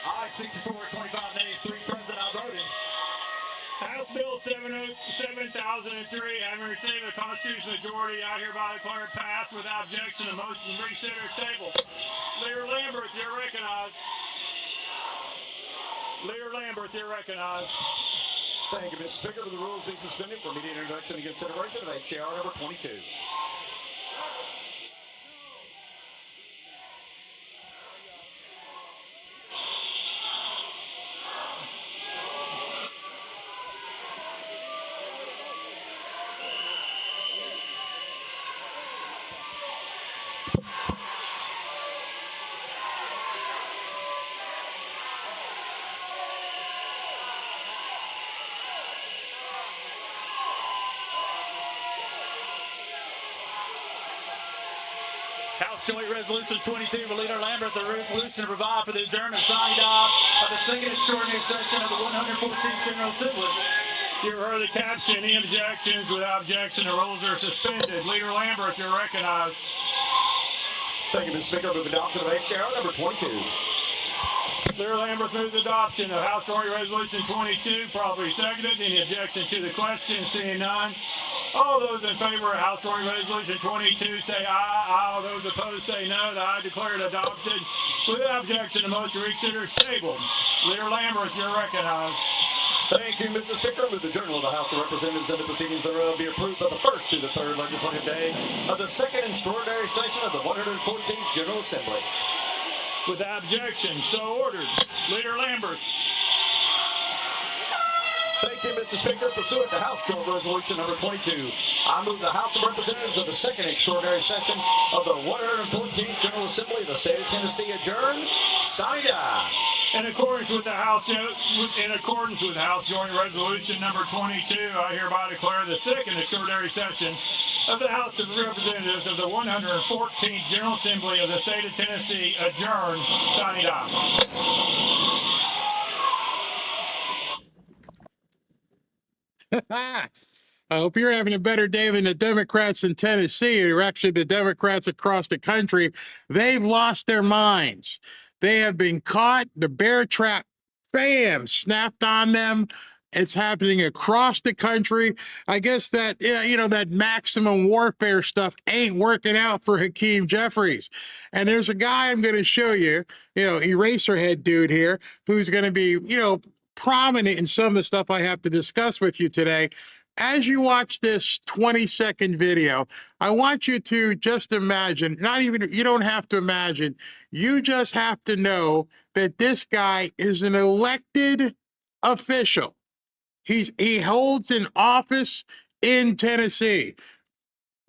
Aye, 64, 25 nays, 3 present, outvoted. House Bill 7003, having received a constitutional majority, I hereby declare it passed without objection. The motion to reconsider is tabled. Lear Lambert, you're recognized. Lear Lambert, you're recognized. Thank you, Mr. Speaker. Will the rules be suspended for immediate introduction and consideration of H.R. number 22? House Joint Resolution 22 will Leader Lambert, the resolution to provide for the adjournment signed off of the second extraordinary session of the 114th General Assembly. You heard the caption. Any objections? Without objection, the rules are suspended. Leader Lambert, you're recognized. Thank you, Mr. Speaker. Move adoption of H.R. number 22. Leader Lambert moves adoption of House Joint Resolution 22, properly seconded. Any objection to the question? Seeing none. All those in favor of House Joint Resolution 22 say aye. All those opposed say no. The aye declared adopted. Without objection, the motion reconsiders tabled. Leader Lambert, you're recognized. Thank you, Mr. Speaker. Move the Journal of the House of Representatives and the proceedings thereof be approved by the first through the third legislative day of the second extraordinary session of the 114th General Assembly. Without objection, so ordered. Leader Lambert. Thank you, Mr. Speaker. Pursuant to House Joint Resolution number 22, I move the House of Representatives of the second extraordinary session of the 114th General Assembly of the State of Tennessee adjourn. Sine die. In accordance with the House Joint Resolution number 22, I hereby declare the second extraordinary session of the House of Representatives of the 114th General Assembly of the State of Tennessee adjourned. Sine die. I hope you're having a better day than the Democrats in Tennessee, or actually the Democrats across the country. They've lost their minds. They have been caught. The bear trap, bam, snapped on them. It's happening across the country. I guess that, that maximum warfare stuff ain't working out for Hakeem Jeffries. And there's a guy I'm going to show you, Eraserhead dude here, who's going to be, prominent in some of the stuff I have to discuss with you today. As you watch this 20-second video, I want you to just imagine, you don't have to imagine, you just have to know that this guy is an elected official. He holds an office in Tennessee.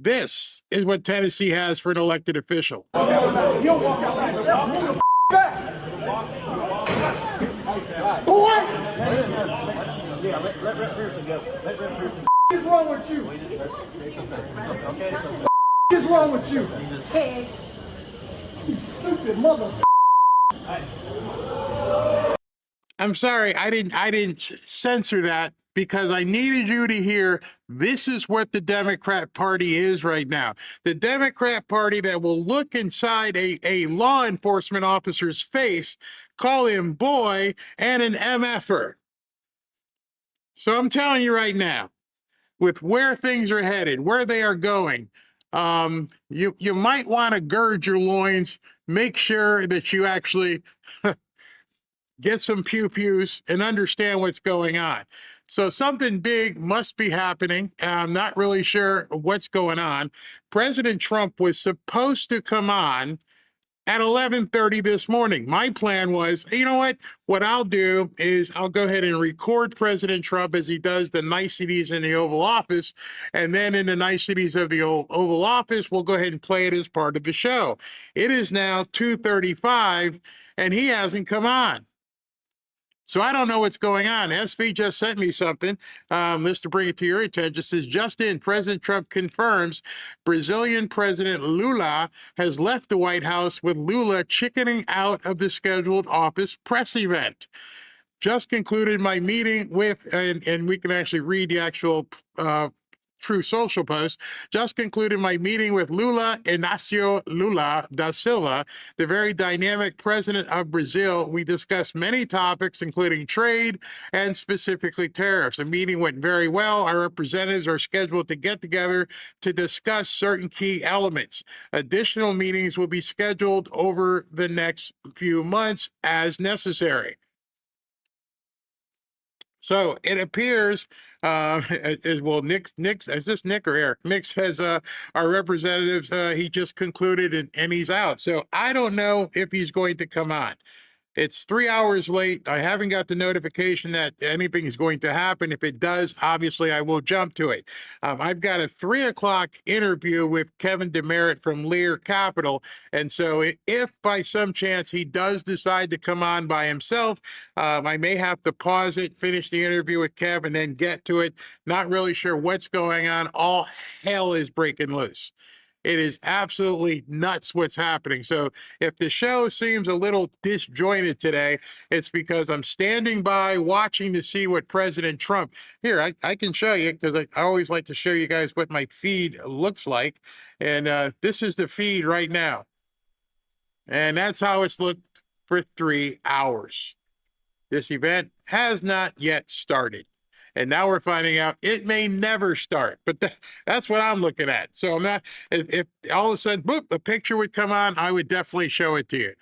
This is what Tennessee has for an elected official. Yeah, let Pearson go. Let Pearson. What is wrong with you? What is wrong with you? Ted. You stupid mother. I'm sorry, I didn't censor that because I needed you to hear this is what the Democrat Party is right now. The Democrat Party that will look inside a law enforcement officer's face, call him boy, and an MFer. So I'm telling you right now, with where things are headed, where they are going, you might want to gird your loins, make sure that you actually get some pew-pews and understand what's going on. So something big must be happening. I'm not really sure what's going on. President Trump was supposed to come on at 11:30 this morning. My plan was, you know what I'll do is I'll go ahead and record President Trump as he does the niceties in the Oval Office. And then in the niceties of the Oval Office, we'll go ahead and play it as part of the show. It is now 2:35 and he hasn't come on. So I don't know what's going on. SV just sent me something, just to bring it to your attention. It says, just in, President Trump confirms Brazilian President Lula has left the White House with Lula chickening out of the scheduled office press event. Just concluded my meeting with, and we can actually read the actual True Social post, just concluded my meeting with Lula Inácio Lula da Silva, the very dynamic president of Brazil. We discussed many topics, including trade and specifically tariffs. The meeting went very well. Our representatives are scheduled to get together to discuss certain key elements. Additional meetings will be scheduled over the next few months as necessary. So it appears, Nick, is this Nick or Eric? Nick says, our representatives, he just concluded and he's out. So I don't know if he's going to come on. It's 3 hours late. I haven't got the notification that anything is going to happen. If it does, obviously I will jump to it. I've got a 3 o'clock interview with Kevin Demerit from Lear Capital. And so if by some chance he does decide to come on by himself, I may have to pause it, finish the interview with Kev, and then get to it. Not really sure what's going on. All hell is breaking loose. It is absolutely nuts what's happening. So if the show seems a little disjointed today, it's because I'm standing by watching to see what President Trump, here, I can show you, because I always like to show you guys what my feed looks like. And this is the feed right now. And that's how it's looked for 3 hours. This event has not yet started. And now we're finding out it may never start, but that's what I'm looking at. So I'm not, if all of a sudden, boop, a picture would come on, I would definitely show it to you.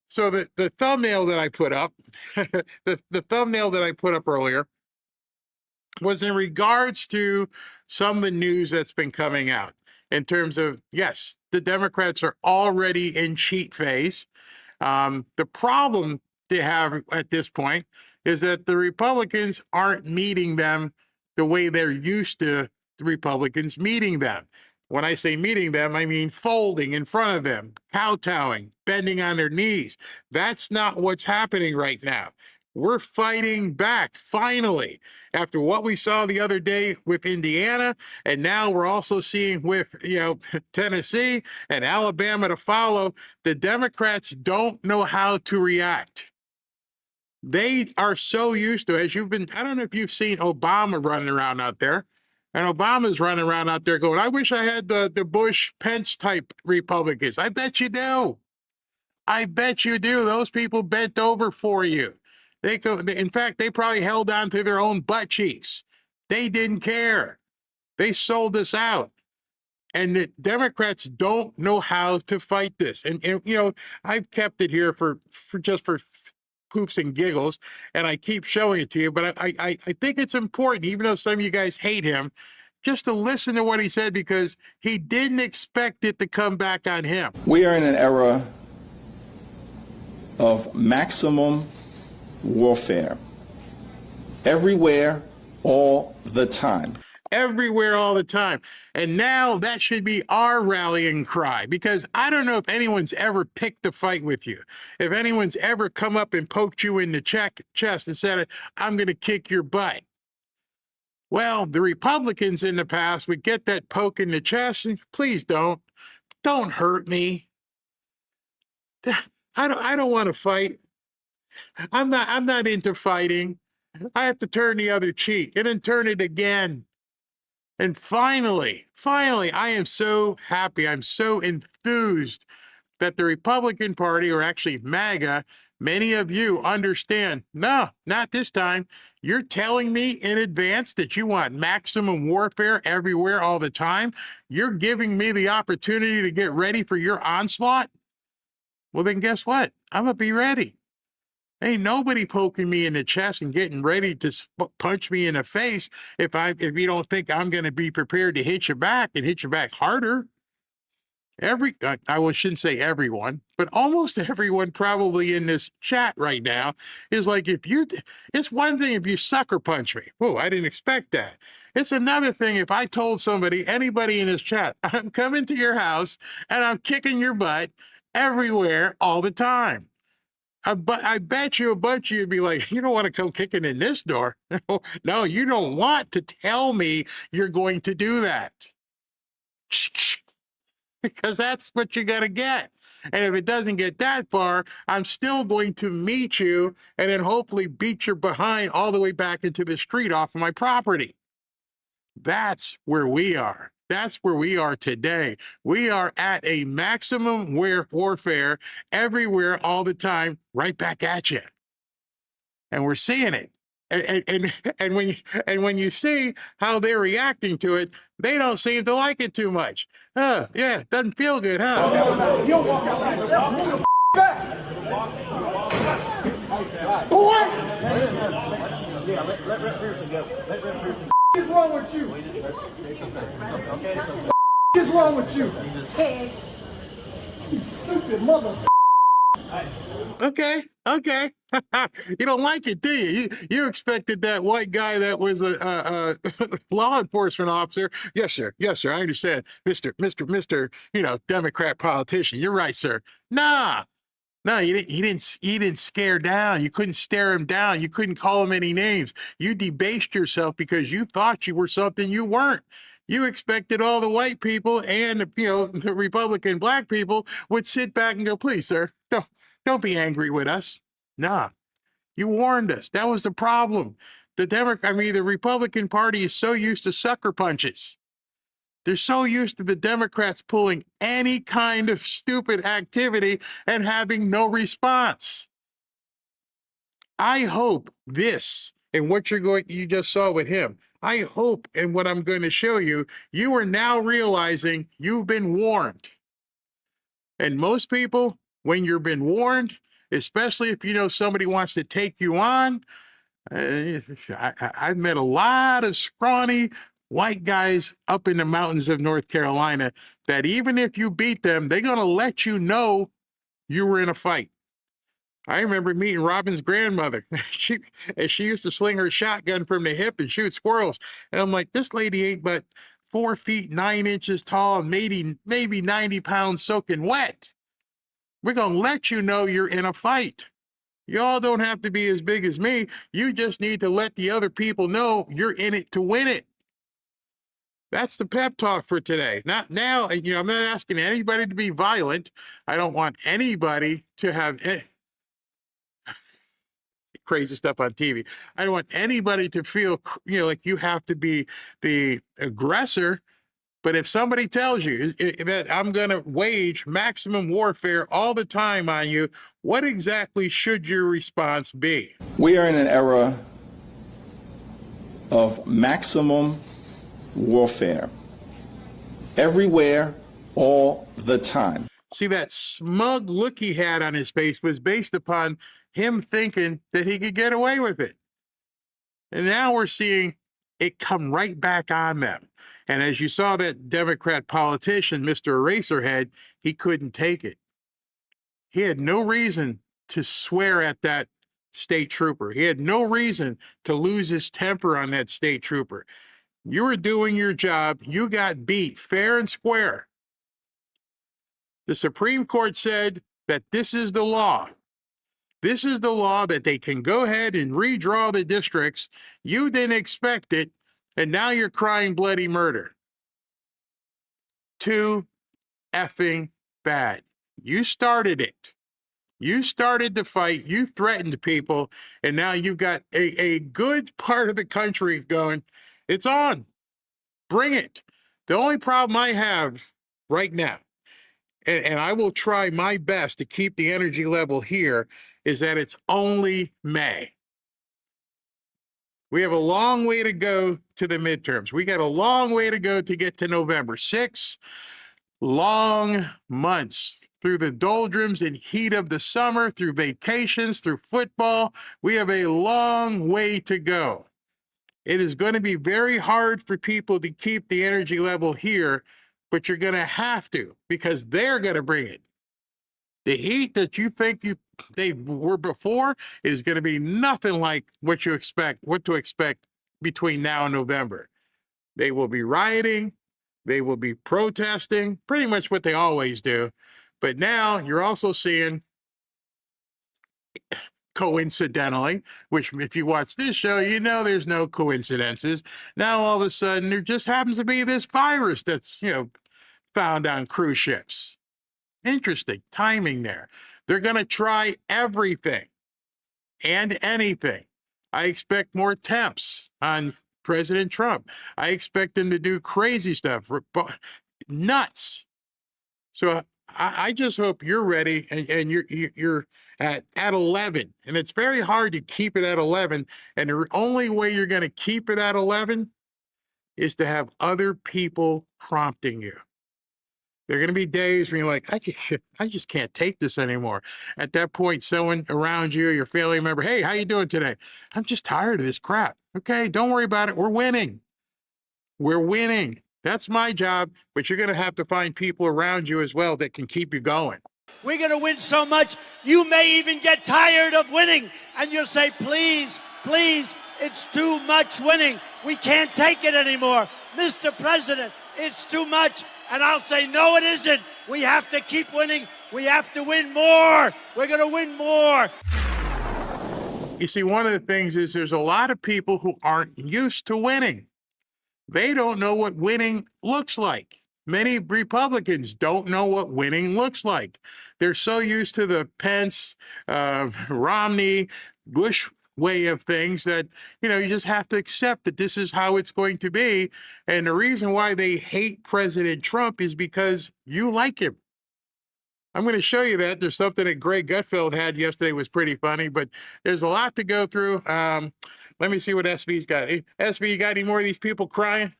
So the thumbnail that I put up, the thumbnail that I put up earlier was in regards to some of the news that's been coming out in terms of, yes, the Democrats are already in cheat phase. The problem they have at this point is that the Republicans aren't meeting them the way they're used to the Republicans meeting them. When I say meeting them, I mean folding in front of them, kowtowing, bending on their knees. That's not what's happening right now. We're fighting back, finally, after what we saw the other day with Indiana, and now we're also seeing with, Tennessee and Alabama to follow. The Democrats don't know how to react. They are so used to, as you've been, I don't know if you've seen Obama running around out there, and Obama's running around out there going, I wish I had the Bush-Pence type Republicans. I bet you do. I bet you do. Those people bent over for you. In fact, they probably held on to their own butt cheeks. They didn't care. They sold us out. And the Democrats don't know how to fight this. And I've kept it here for poops and giggles, and I keep showing it to you, but I think it's important, even though some of you guys hate him, just to listen to what he said, because he didn't expect it to come back on him. We are in an era of maximum warfare. Everywhere, all the time. Everywhere, all the time. And now that should be our rallying cry, because I don't know if anyone's ever picked a fight with you. If anyone's ever come up and poked you in the chest and said, I'm going to kick your butt. Well, the Republicans in the past would get that poke in the chest and please don't hurt me. I don't want to fight. I'm not into fighting. I have to turn the other cheek and then turn it again. And finally, I am so happy, I'm so enthused that the Republican Party, or actually MAGA, many of you understand, no, not this time. You're telling me in advance that you want maximum warfare everywhere all the time? You're giving me the opportunity to get ready for your onslaught? Well, then guess what? I'm going to be ready. Ain't nobody poking me in the chest and getting ready to punch me in the face if you don't think I'm going to be prepared to hit you back and hit you back harder. I shouldn't say everyone, but almost everyone probably in this chat right now is like, it's one thing if you sucker punch me. Whoa, I didn't expect that. It's another thing if I told anybody in this chat, I'm coming to your house and I'm kicking your butt everywhere all the time. I bet you a bunch of you would be like, you don't want to come kicking in this door. No, you don't want to tell me you're going to do that. Because that's what you're going to get. And if it doesn't get that far, I'm still going to meet you and then hopefully beat your behind all the way back into the street off of my property. That's where we are. That's where we are today. We are at a maximum warfare everywhere, all the time, right back at you. And we're seeing it. And when you see how they're reacting to it, they don't seem to like it too much. Yeah, doesn't feel good, huh? You don't walk out by yourself. Move the back. Boy! Yeah, let Rep Pearson go. Let Rep Pearson. What is wrong with you? What is wrong with you? You stupid mother. Okay. You don't like it, do you? You expected that white guy that was a law enforcement officer. Yes, sir. I understand, Mr. Democrat politician. You're right, sir. No, you didn't scare down. You couldn't stare him down. You couldn't call him any names. You debased yourself because you thought you were something you weren't. You expected all the white people and the Republican black people would sit back and go, please, sir, don't be angry with us. Nah, you warned us. That was the problem. The Republican Party is so used to sucker punches. They're so used to the Democrats pulling any kind of stupid activity and having no response. I hope this and what you just saw with him, I hope in what I'm going to show you, you are now realizing you've been warned. And most people, when you've been warned, especially if you know somebody wants to take you on, I've met a lot of scrawny white guys up in the mountains of North Carolina that even if you beat them, they're going to let you know you were in a fight. I remember meeting Robin's grandmother. She used to sling her shotgun from the hip and shoot squirrels. And I'm like, this lady ain't but 4 feet 9 inches tall and maybe 90 pounds soaking wet. We're going to let you know you're in a fight. Y'all don't have to be as big as me. You just need to let the other people know you're in it to win it. That's the pep talk for today. Not now, I'm not asking anybody to be violent. I don't want anybody to have crazy stuff on TV. I don't want anybody to feel, like you have to be the aggressor. But if somebody tells you that I'm going to wage maximum warfare all the time on you, what exactly should your response be? We are in an era of maximum warfare. Everywhere, all the time. See, that smug look he had on his face was based upon him thinking that he could get away with it. And now we're seeing it come right back on them. And as you saw that Democrat politician, Mr. Eraserhead, he couldn't take it. He had no reason to swear at that state trooper. He had no reason to lose his temper on that state trooper. You were doing your job. You got beat fair and square. The Supreme Court said that this is the law. This is the law that they can go ahead and redraw the districts. You didn't expect it, and now you're crying bloody murder. Too effing bad. You started it. You started the fight. You threatened people, and now you've got a good part of the country going, it's on. Bring it. The only problem I have right now, and I will try my best to keep the energy level here, is that it's only May. We have a long way to go to the midterms. We got a long way to go to get to November. 6 long months through the doldrums and heat of the summer, through vacations, through football. We have a long way to go. It is going to be very hard for people to keep the energy level here, but you're going to have to, because they're going to bring it. The heat that you think they were before is going to be nothing like what to expect between now and November. They will be rioting. They will be protesting, pretty much what they always do. But now you're also seeing, coincidentally, which if you watch this show, you know there's no coincidences. Now all of a sudden there just happens to be this virus that's, found on cruise ships. Interesting timing there. They're going to try everything and anything. I expect more temps on President Trump. I expect him to do crazy stuff, nuts. So I just hope you're ready, and you're at 11, and it's very hard to keep it at 11. And the only way you're going to keep it at 11 is to have other people prompting you. There are going to be days when you're like, I just can't take this anymore. At that point, someone around you, your family member, hey, how you doing today? I'm just tired of this crap. Okay, don't worry about it. We're winning. We're winning. That's my job, but you're going to have to find people around you as well that can keep you going. We're going to win so much, you may even get tired of winning, and you'll say, please, please, it's too much winning. We can't take it anymore. Mr. President, it's too much. And I'll say, no, it isn't. We have to keep winning. We have to win more. We're going to win more. You see, one of the things is there's a lot of people who aren't used to winning. They don't know what winning looks like. Many Republicans don't know what winning looks like. They're so used to the Pence, Romney, Bush way of things that, you just have to accept that this is how it's going to be. And the reason why they hate President Trump is because you like him. I'm going to show you that. There's something that Greg Gutfeld had yesterday was pretty funny, but there's a lot to go through. Let me see what SB's got. Hey, SB, you got any more of these people crying?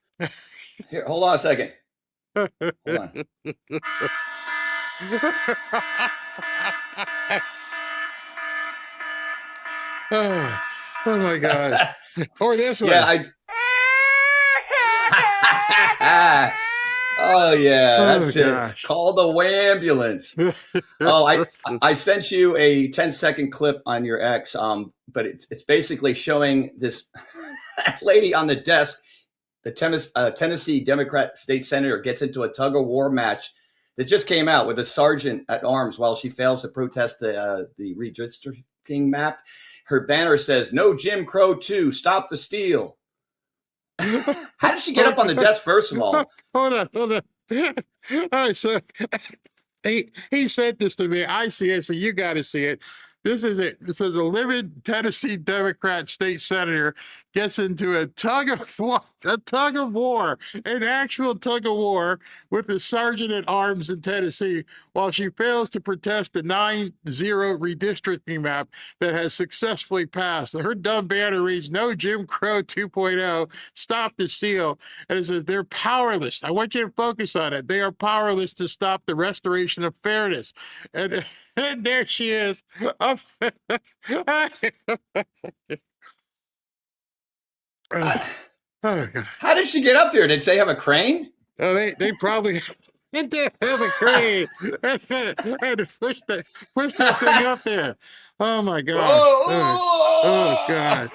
Here, hold on a second. Hold on. Oh my God. Or this one. Yeah, oh yeah, that's it. Call the ambulance. Oh, I sent you a 10-second clip on your X, but it's basically showing this lady on the desk. The Tennessee Democrat state senator gets into a tug of war match that just came out with a sergeant at arms while she fails to protest the redistricting map. Her banner says, "No Jim Crow 2, stop the steal." How did she get up on the desk, first of all? Hold on. All right, so he sent this to me. I see it, so you got to see it. This is it. It says a livid Tennessee Democrat state senator gets into a tug of war, an actual tug of war with the sergeant at arms in Tennessee while she fails to protest the 9-0 redistricting map that has successfully passed. Her dumb banner reads, "No Jim Crow 2.0, stop the steal." And it says they're powerless. I want you to focus on it. They are powerless to stop the restoration of fairness. And there she is. How did she get up there? Did they have a crane? Oh, they probably did have a crane. I had to push that thing up there. Oh my God! Oh God!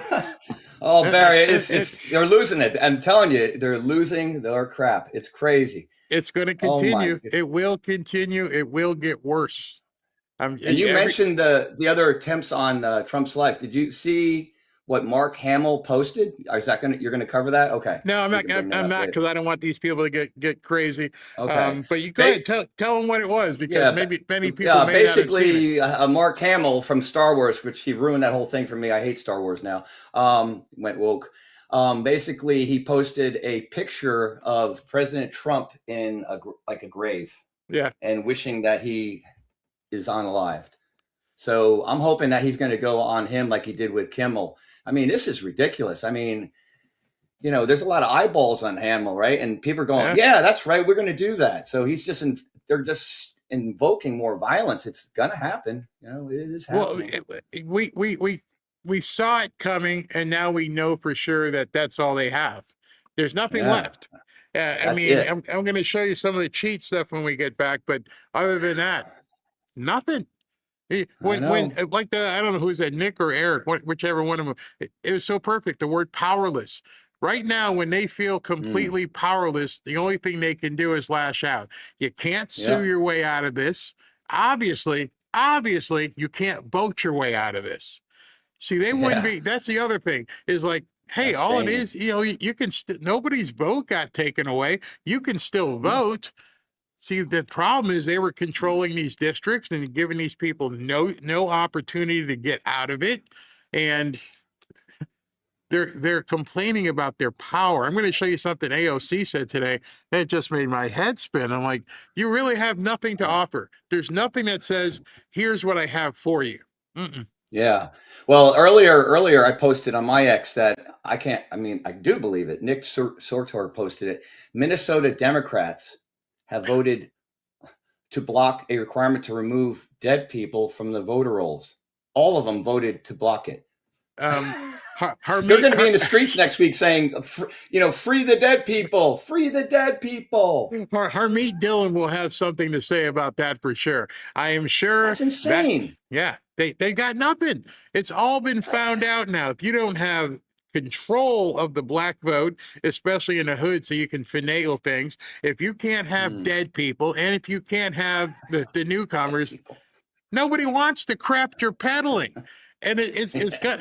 Oh, Barry, they're losing it. I'm telling you, they're losing their crap. It's crazy. It's going to continue. It will continue. It will get worse. And you mentioned the other attempts on Trump's life. Did you see what Mark Hamill posted? Is that you're going to cover that? Okay. No, I'm not because I don't want these people to get crazy. Okay. But you go ahead, tell them what it was, because maybe many people may basically not have seen it. Mark Hamill from Star Wars, which he ruined that whole thing for me. I hate Star Wars now. Went woke. Basically, he posted a picture of President Trump in a grave. Yeah. And wishing that he is unalived. So I'm hoping that he's going to go on him like he did with Kimmel. I mean, this is ridiculous. I mean, there's a lot of eyeballs on Hamill, right? And people are going, yeah that's right, we're going to do that. So he's they're just invoking more violence. It's going to happen. It is happening. Well, we saw it coming, and now we know for sure that that's all they have. There's nothing left. I mean, I'm going to show you some of the cheat stuff when we get back, but other than that, nothing. When like I don't know who's that, Nick or Eric, whichever one of them, it was so perfect. The word powerless. Right now, when they feel completely powerless, the only thing they can do is lash out. You can't sue your way out of this. Obviously, you can't vote your way out of this. See, they wouldn't be. That's the other thing is like, hey, all it is, you can nobody's vote got taken away. You can still vote. See, the problem is they were controlling these districts and giving these people no opportunity to get out of it. And they're complaining about their power. I'm going to show you something AOC said today that just made my head spin. I'm like, you really have nothing to offer. There's nothing that says, here's what I have for you. Mm-mm. Yeah. Well, earlier I posted on my X that I do believe it. Nick Sortor posted it. Minnesota Democrats have voted to block a requirement to remove dead people from the voter rolls. All of them voted to block it. They're going to be in the streets next week saying, free the dead people, free the dead people. Harmeet Dillon will have something to say about that for sure. I am sure. That's insane. They got nothing. It's all been found out now. If you don't have control of the black vote, especially in the hood, so you can finagle things, if you can't have dead people, and if you can't have the newcomers, nobody wants the crap you're peddling. And it's got...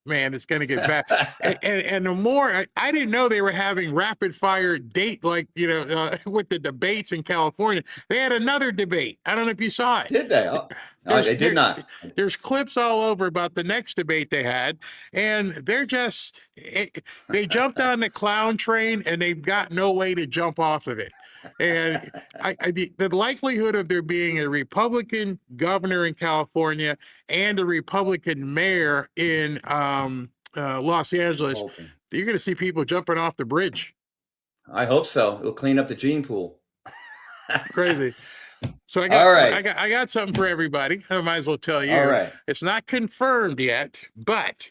Man, it's going to get bad. And the more, I didn't know they were having rapid fire date, like, with the debates in California. They had another debate. I don't know if you saw it. Did they? Oh, no, they did not. There's clips all over about the next debate they had. And they're just, they jumped on the clown train and they've got no way to jump off of it. And the likelihood of there being a Republican governor in California and a Republican mayor in Los Angeles, you're going to see people jumping off the bridge. I hope so. It'll clean up the gene pool. Crazy. So I got something for everybody. I might as well tell you. All right. It's not confirmed yet, but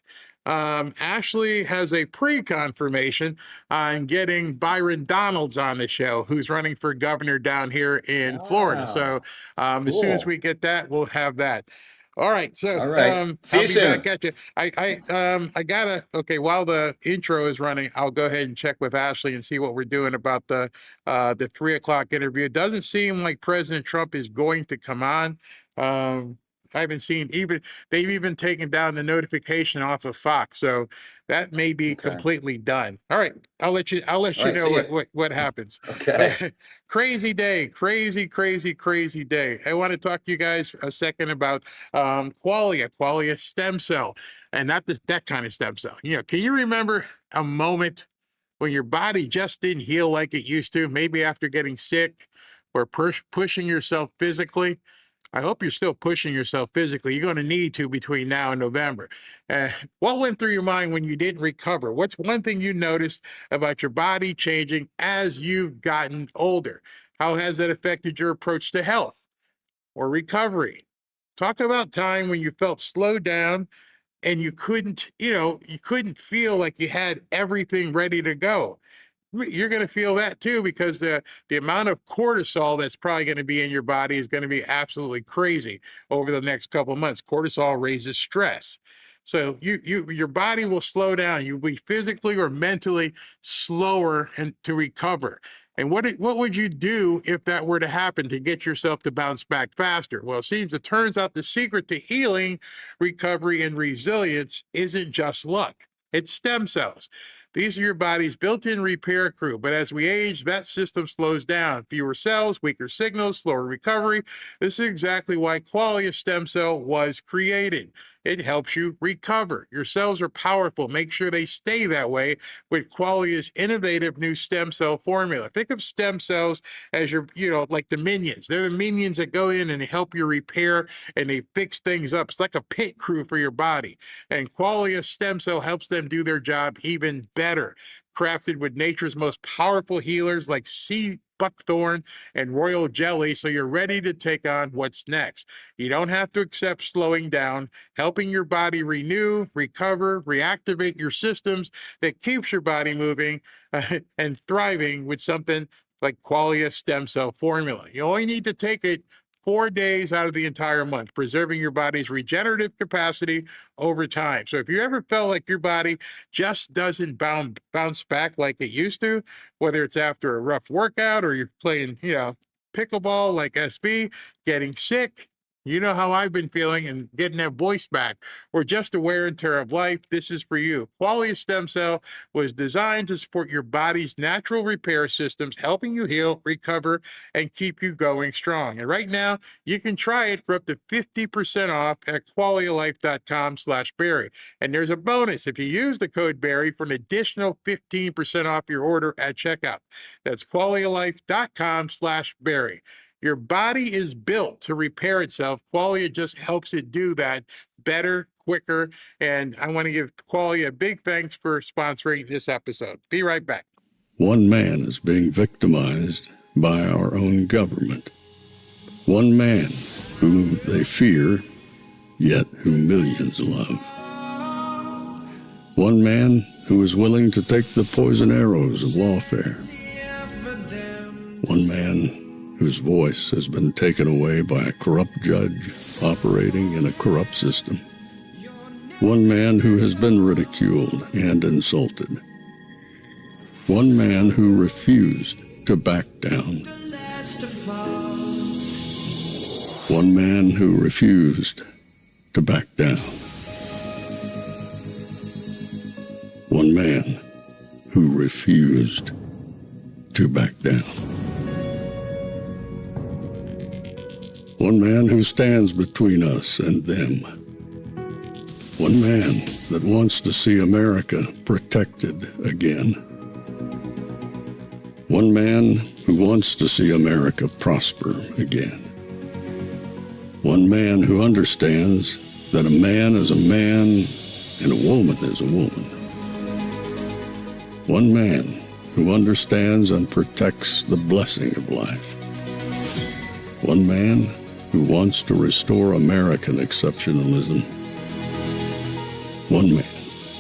Ashley has a pre-confirmation on getting Byron Donalds on the show, who's running for governor down here in Florida. So cool. As soon as we get that, we'll have that. All right. So See you soon. Back at you. I gotta, while the intro is running, I'll go ahead and check with Ashley and see what we're doing about the 3:00 interview. It doesn't seem like President Trump is going to come on. I haven't seen they've even taken down the notification off of Fox, so that may be completely done. All right, I'll let you know what happens. Okay. Crazy day, crazy day. I want to talk to you guys a second about Qualia stem cell, and not that kind of stem cell. Can you remember a moment when your body just didn't heal like it used to? Maybe after getting sick or pushing yourself physically. I hope you're still pushing yourself physically. You're going to need to between now and November. What went through your mind when you didn't recover? What's one thing you noticed about your body changing as you've gotten older? How has that affected your approach to health or recovery? Talk about time when you felt slowed down and you couldn't feel like you had everything ready to go. You're going to feel that too, because the amount of cortisol that's probably going to be in your body is going to be absolutely crazy over the next couple of months. Cortisol raises stress. So your body will slow down. You'll be physically or mentally slower and to recover. And what would you do if that were to happen to get yourself to bounce back faster? Well, it turns out the secret to healing, recovery, and resilience isn't just luck. It's stem cells. These are your body's built-in repair crew, but as we age, that system slows down. Fewer cells, weaker signals, slower recovery. This is exactly why Qualia stem cell was created. It helps you recover. Your cells are powerful. Make sure they stay that way with Qualia's innovative new stem cell formula. Think of stem cells as like the minions. They're the minions that go in and help you repair and they fix things up. It's like a pit crew for your body. And Qualia stem cell helps them do their job even better. Crafted with nature's most powerful healers like sea buckthorn and royal jelly, so you're ready to take on what's next. You don't have to accept slowing down. Helping your body renew, recover, reactivate your systems that keeps your body moving and thriving with something like Qualia stem cell formula. You only need to take it 4 days out of the entire month, preserving your body's regenerative capacity over time. So if you ever felt like your body just doesn't bounce back like it used to, whether it's after a rough workout or you're playing, pickleball like SB, getting sick, You know how I've been feeling and getting that voice back, or just the wear and tear of life. This is for you. Qualia Stem Cell was designed to support your body's natural repair systems, helping you heal, recover, and keep you going strong. And right now, you can try it for up to 50% off at qualialife.com/Barry. And there's a bonus if you use the code Barry for an additional 15% off your order at checkout. That's qualialife.com/Barry. Your body is built to repair itself. Qualia just helps it do that better, quicker. And I want to give Qualia a big thanks for sponsoring this episode. Be right back. One man is being victimized by our own government. One man whom they fear, yet whom millions love. One man who is willing to take the poison arrows of lawfare. One man whose voice has been taken away by a corrupt judge operating in a corrupt system. One man who has been ridiculed and insulted. One man who refused to back down. One man who refused to back down. One man who refused to back down. One man who stands between us and them. One man that wants to see America protected again. One man who wants to see America prosper again. One man who understands that a man is a man and a woman is a woman. One man who understands and protects the blessing of life. One man who wants to restore American exceptionalism. One man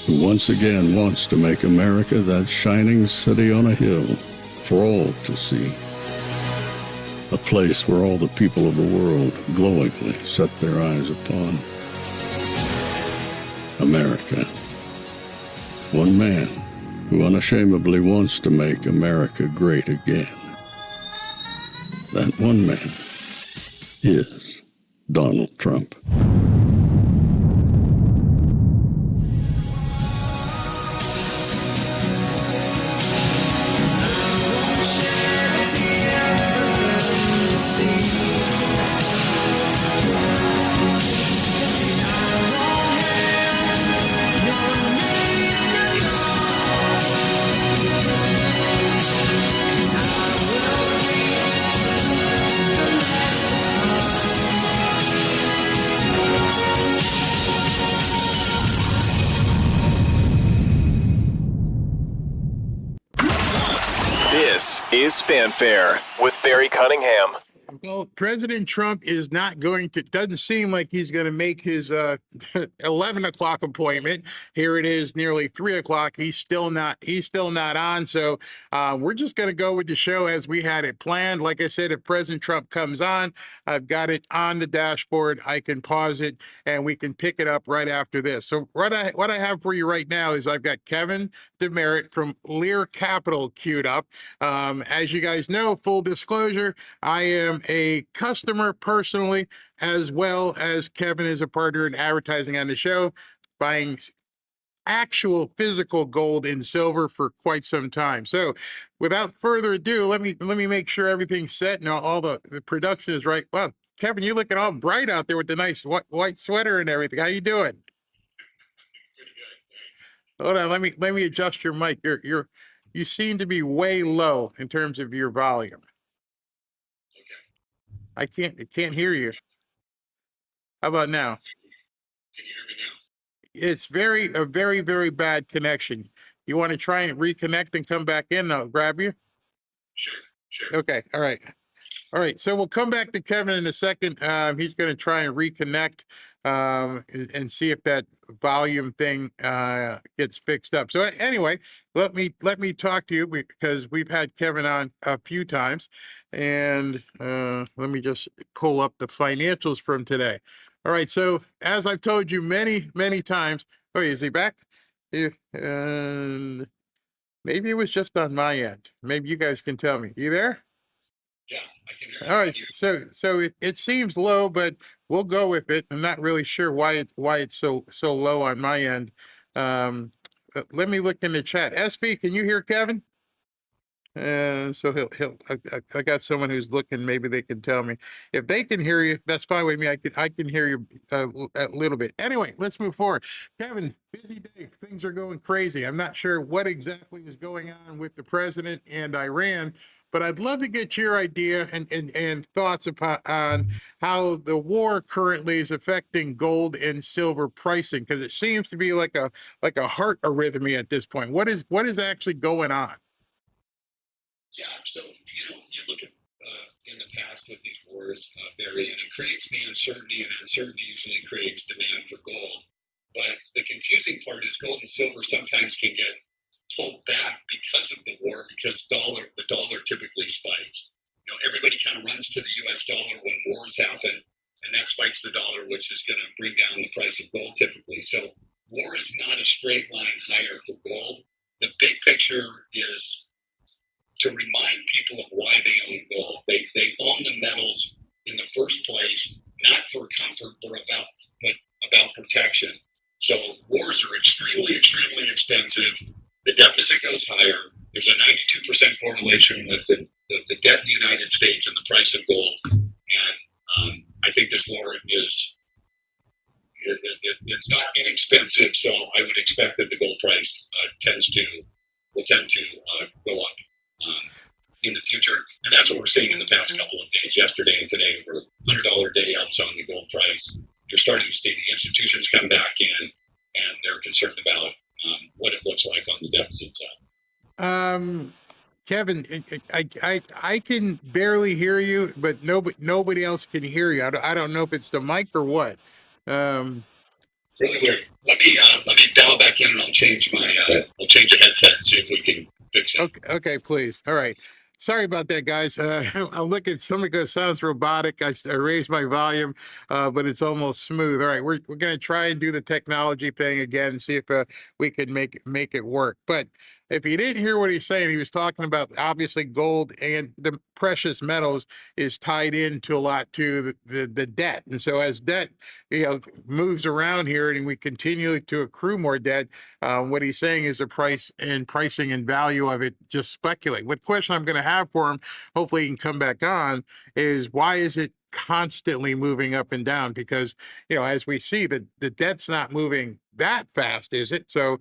who once again wants to make America that shining city on a hill for all to see. A place where all the people of the world glowingly set their eyes upon. America. One man who unashamedly wants to make America great again. That one man is Donald Trump. This is Fanfare with Barry Cunningham. Well, President Trump is not going to, doesn't seem like he's going to make his 11 o'clock appointment. Here it is, nearly 3 o'clock. He's still not on. So we're just going to go with the show as we had it planned. Like I said, if President Trump comes on, I've got it on the dashboard. I can pause it and we can pick it up right after this. So what I have for you right now is I've got Kevin Demerit from Lear Capital queued up. As you guys know, full disclosure, I am a customer personally, as well as Kevin is a partner in advertising on the show, buying actual physical gold and silver for quite some time. So without further ado, let me make sure everything's set and all the production is right. Well, Kevin, you're looking all bright out there with the nice white sweater and everything. How you doing? Hold on, let me adjust your mic. You seem to be way low in terms of your volume. I can't hear you. How about now? Can you hear me now? It's a very, very bad connection. You want to try and reconnect and come back in? I'll grab you. Sure. Okay. All right. So we'll come back to Kevin in a second. He's going to try and reconnect and see if that volume thing gets fixed up. So anyway, let me talk to you because we've had Kevin on a few times, and let me just pull up the financials from today. All right. So as I've told you many, many times, oh, is he back? And maybe it was just on my end. Maybe you guys can tell me. You there? Yeah, I All right, so it seems low, but we'll go with it. I'm not really sure why it's so low on my end. Let me look in the chat. SV, can you hear Kevin? So I got someone who's looking. Maybe they can tell me if they can hear you. That's fine with me. I can hear you a little bit. Anyway, let's move forward. Kevin, busy day. Things are going crazy. I'm not sure what exactly is going on with the president and Iran, but I'd love to get your idea and thoughts upon on how the war currently is affecting gold and silver pricing, because it seems to be like a heart arrhythmia at this point. What is actually going on? Yeah, so you look at in the past with these wars, Barry, and it creates the uncertainty, and uncertainty usually creates demand for gold. But the confusing part is gold and silver sometimes can get pulled back because of the war, because the dollar typically spikes. Everybody kind of runs to the U.S. dollar when wars happen, and that spikes the dollar, which is going to bring down the price of gold typically. So war is not a straight line higher for gold. The big picture is to remind people of why they own gold. They own the metals in the first place, not for comfort, but about protection. So wars are extremely, extremely expensive. The deficit goes higher. There's a 92% correlation with the debt in the United States and the price of gold. And I think this war it's not inexpensive, so I would expect that the gold price will tend to go up in the future, and that's what we're seeing in the past couple of days. Yesterday and today were $100 day ups on the gold price. You're starting to see the institutions come back in, and they're concerned about what it looks like on the deficit side. Kevin, I can barely hear you, but nobody else can hear you. I don't know if it's the mic or what. Really weird. Let me dial back in, and I'll change a headset and see if we can fix it. Okay, please. All right. Sorry about that, guys. I'll look at something that sounds robotic. I raised my volume, but it's almost smooth. All right, we're going to try and do the technology thing again and see if we can make it work. But if you didn't hear what he's saying, he was talking about obviously gold and the precious metals is tied into a lot to the debt. And so as debt, moves around here and we continue to accrue more debt, what he's saying is the pricing and value of it just speculate. What question I'm going to have for him, hopefully he can come back on, is why is it constantly moving up and down? Because, as we see, the debt's not moving that fast, is it? So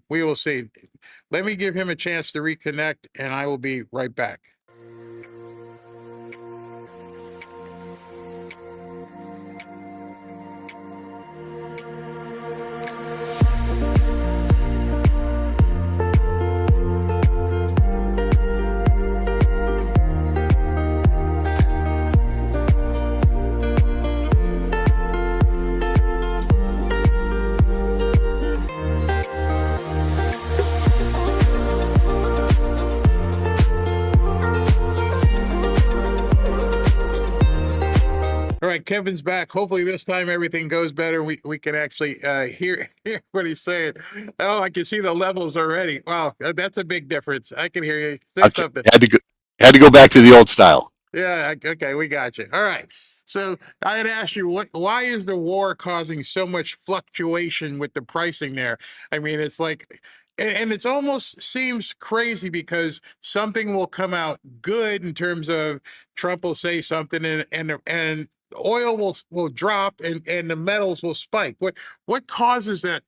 we will see. Let me give him a chance to reconnect, and I will be right back. Kevin's back. Hopefully this time everything goes better. We can actually hear what he's saying. Oh, I can see the levels already. Wow, that's a big difference. I can hear you. Say something. Had to go back to the old style. Yeah. Okay, we got you. All right. So I had asked you, why is the war causing so much fluctuation with the pricing there? I mean, it's like, and it's almost seems crazy because something will come out good in terms of Trump will say something and oil will drop and the metals will spike. What causes that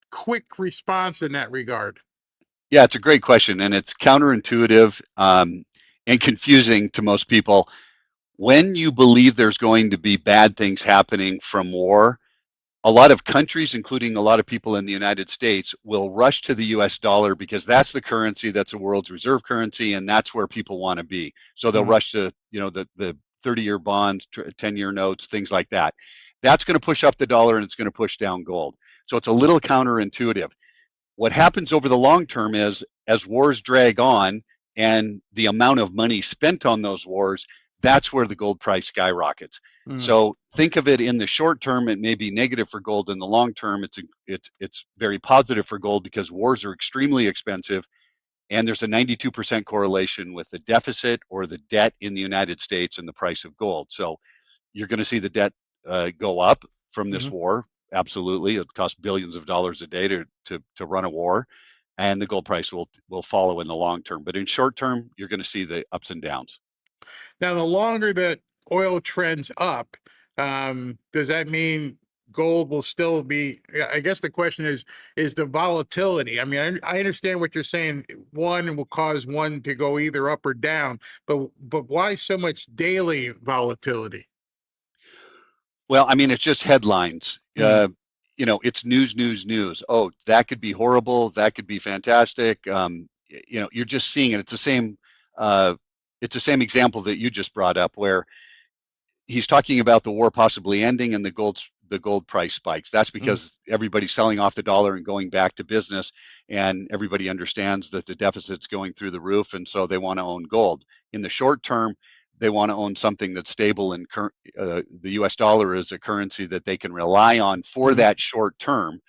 quick response in that regard? Yeah, it's a great question, and it's counterintuitive and confusing to most people. When you believe there's going to be bad things happening from war, a lot of countries, including a lot of people in the United States, will rush to the US dollar because that's the currency, that's the world's reserve currency, and that's where people want to be. So they'll rush to, the 30-year bonds, 10-year notes, things like that. That's going to push up the dollar and it's going to push down gold. So it's a little counterintuitive. What happens over the long term is, as wars drag on and the amount of money spent on those wars, that's where the gold price skyrockets. So think of it in the short term, it may be negative for gold. In the long term, it's very positive for gold because wars are extremely expensive. and there's a 92% correlation with the deficit or the debt in the United States and the price of gold. So you're going to see the debt go up from this war. Absolutely. It costs billions of dollars a day to run a war, and the gold price will follow in the long term. But in short term, you're going to see the ups and downs. Now, the longer that oil trends up, does that mean gold will still be? I guess the question is the volatility. I mean, I understand what you're saying. One will cause one to go either up or down, but why so much daily volatility? Well, I mean, it's just headlines. You know, it's news. Oh, that could be horrible. That could be fantastic. You know, you're just seeing it. It's the same. It's the same example that you just brought up, where he's talking about the war possibly ending and the gold price spikes. That's because everybody's selling off the dollar and going back to business, and everybody understands that the deficit's going through the roof, and so they want to own gold. In the short term, they want to own something that's stable, and the US dollar is a currency that they can rely on for that short term.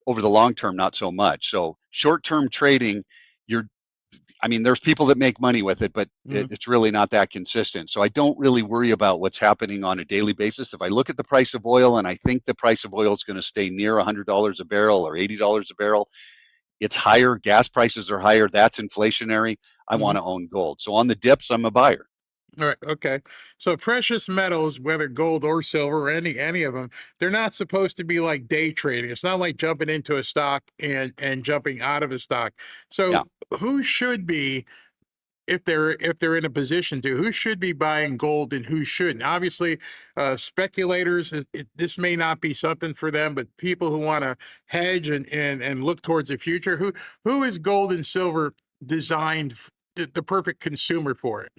Over the long term, not so much. So short-term trading, I mean, there's people that make money with it, but it's really not that consistent. So I don't really worry about what's happening on a daily basis. If I look at the price of oil and I think the price of oil is going to stay near $100 a barrel or $80 a barrel, it's higher. Gas prices are higher. That's inflationary. I want to own gold. So on the dips, I'm a buyer. All right. Okay. So precious metals, whether gold or silver or any of them, they're not supposed to be like day trading. It's not like jumping into a stock and jumping out of a stock. So who should be, if they're in a position to, who should be buying gold and who shouldn't? Obviously, speculators, this may not be something for them, but people who want to hedge and look towards the future, who is gold and silver designed, the perfect consumer for it?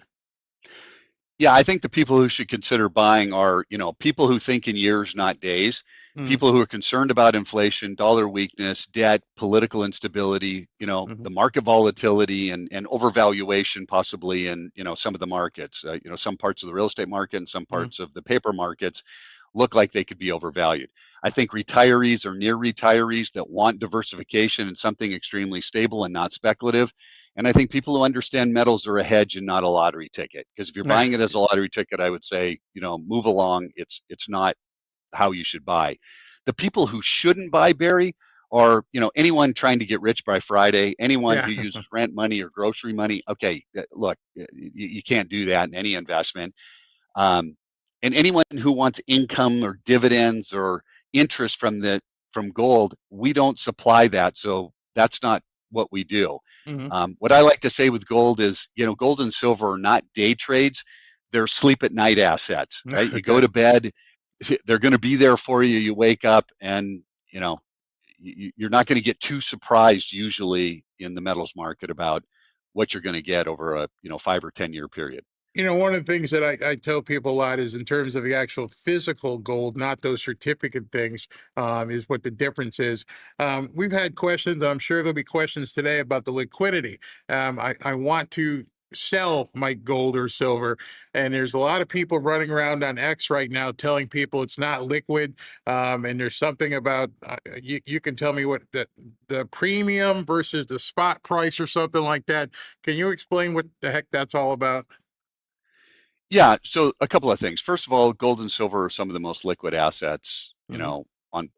Yeah, I think the people who should consider buying are, you know, people who think in years, not days, people who are concerned about inflation, dollar weakness, debt, political instability, you know, the market volatility and overvaluation possibly in, you know, some of the markets, you know, some parts of the real estate market and some parts of the paper markets look like they could be overvalued. I think retirees or near retirees that want diversification and something extremely stable and not speculative. And I think people who understand metals are a hedge and not a lottery ticket. Because if you're buying it as a lottery ticket, I would say, you know, move along. It's not how you should buy. The people who shouldn't buy, Barry, are, you know, anyone trying to get rich by Friday, anyone who uses rent money or grocery money. Okay, look, you can't do that in any investment. And anyone who wants income or dividends or interest from gold, we don't supply that. So that's not what we do. What I like to say with gold is, you know, gold and silver are not day trades. They're sleep at night assets, right? You go to bed, they're going to be there for you. You wake up and, you know, you're not going to get too surprised usually in the metals market about what you're going to get over a, you know, 5 or 10 year period. You know, one of the things that I tell people a lot is in terms of the actual physical gold, not those certificate things, is what the difference is. We've had questions, and I'm sure there'll be questions today about the liquidity. I want to sell my gold or silver, and there's a lot of people running around on X right now telling people it's not liquid, and there's something about you can tell me what the premium versus the spot price or something like that. Can you explain what the heck that's all about? Yeah, so a couple of things. First of all, gold and silver are some of the most liquid assets, you know, on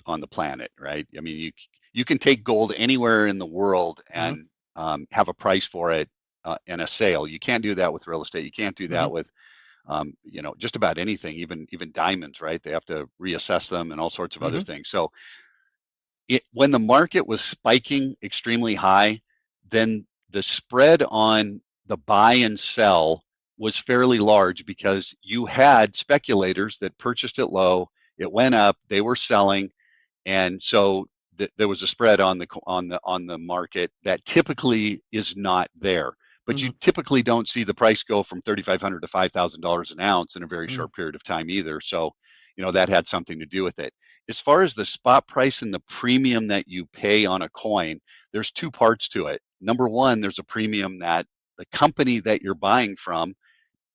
the planet, right? I mean, you can take gold anywhere in the world and have a price for it in a sale. You can't do that with real estate. You can't do that with, you know, just about anything, even diamonds, right? They have to reassess them and all sorts of other things. So when the market was spiking extremely high, then the spread on the buy and sell was fairly large because you had speculators that purchased it low, it went up, they were selling, and so there was a spread on the market that typically is not there. But you typically don't see the price go from $3,500 to $5,000 an ounce in a very short period of time either. So, you know, that had something to do with it. As far as the spot price and the premium that you pay on a coin, there's two parts to it. Number one, there's a premium that the company that you're buying from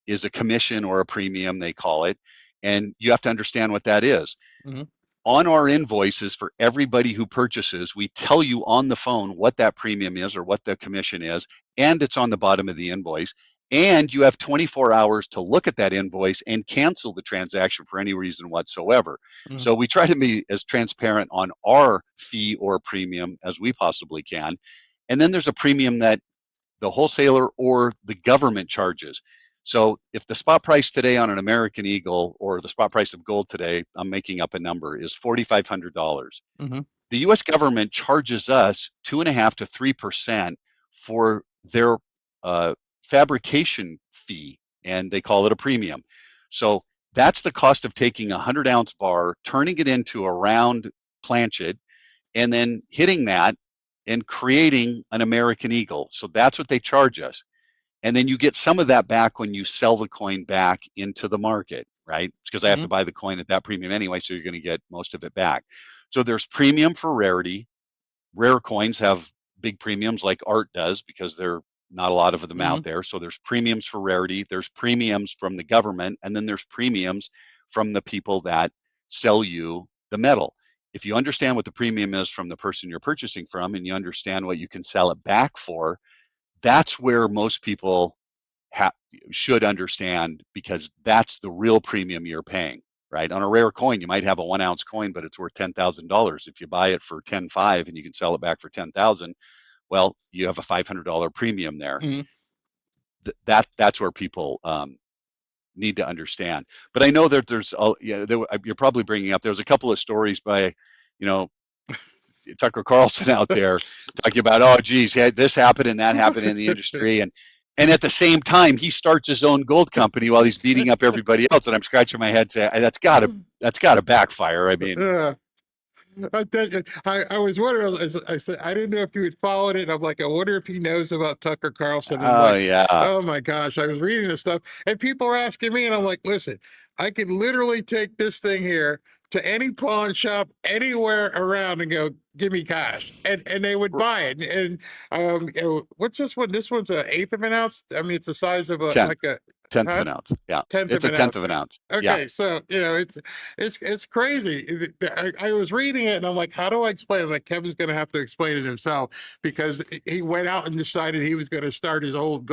is a commission or a premium, they call it, and you have to understand what that is. on our invoices for everybody who purchases, we tell you on the phone what that premium is or what the commission is, and it's on the bottom of the invoice. And you have 24 hours to look at that invoice and cancel the transaction for any reason whatsoever. So we try to be as transparent on our fee or premium as we possibly can. And then there's a premium that the wholesaler or the government charges. So if the spot price today on an American Eagle or the spot price of gold today, I'm making up a number, is $4,500. The US government charges us 2.5% to 3% for their fabrication fee, and they call it a premium. So that's the cost of taking a 100-ounce bar, turning it into a round planchet, and then hitting that and creating an American Eagle. So that's what they charge us. And then you get some of that back when you sell the coin back into the market, right? Because I have to buy the coin at that premium anyway, so you're going to get most of it back. So there's premium for rarity. Rare coins have big premiums like art does because there are not a lot of them out there. So there's premiums for rarity. There's premiums from the government, and then there's premiums from the people that sell you the metal. If you understand what the premium is from the person you're purchasing from, and you understand what you can sell it back for, that's where most people should understand, because that's the real premium you're paying, right? On a rare coin, you might have a 1-ounce coin, but it's worth $10,000. If you buy it for $10,500 and you can sell it back for $10,000, well, you have a $500 premium there. That's where people need to understand. But I know that you're probably bringing up, there's a couple of stories by, Tucker Carlson out there talking about, oh, geez, this happened and that happened in the industry. And at the same time, he starts his own gold company while he's beating up everybody else. And I'm scratching my head saying, that's gotta backfire. I mean, I was wondering, I said, I didn't know if you had followed it. I'm like, I wonder if he knows about Tucker Carlson. Yeah. Oh my gosh. I was reading this stuff and people are asking me, and I'm like, listen, I could literally take this thing here to any pawn shop anywhere around and go, give me cash. And they would buy it. And what's this one? This one's an eighth of an ounce. I mean, it's the size of like a tenth of an ounce. Yeah. It's a tenth of an ounce. Okay. Yeah. So, it's crazy. I was reading it and I'm like, how do I explain it? Like, Kevin's going to have to explain it himself, because he went out and decided he was going to start his own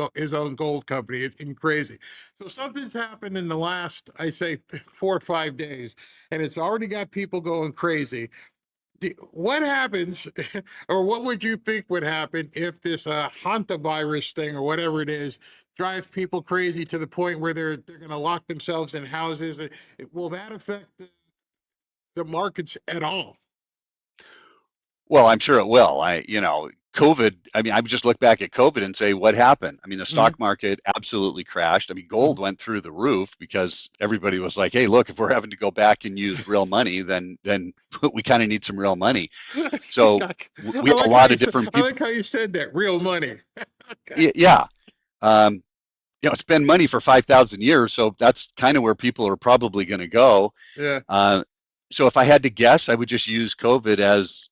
gold company. It's crazy. So something's happened in the last, I say 4 or 5 days, and it's already got people going crazy. What happens, or what would you think would happen if this hantavirus thing or whatever it is drives people crazy to the point where they're going to lock themselves in houses? Will that affect the markets at all? Well, I'm sure it will. COVID, I mean, I would just look back at COVID and say, what happened? I mean, the stock market absolutely crashed. I mean, gold went through the roof because everybody was like, hey, look, if we're having to go back and use real money, then we kind of need some real money. So we have a lot of different people. I like how you said that, real money. Okay. Yeah. It's been money for 5,000 years. So that's kind of where people are probably going to go. Yeah. So if I had to guess, I would just use COVID as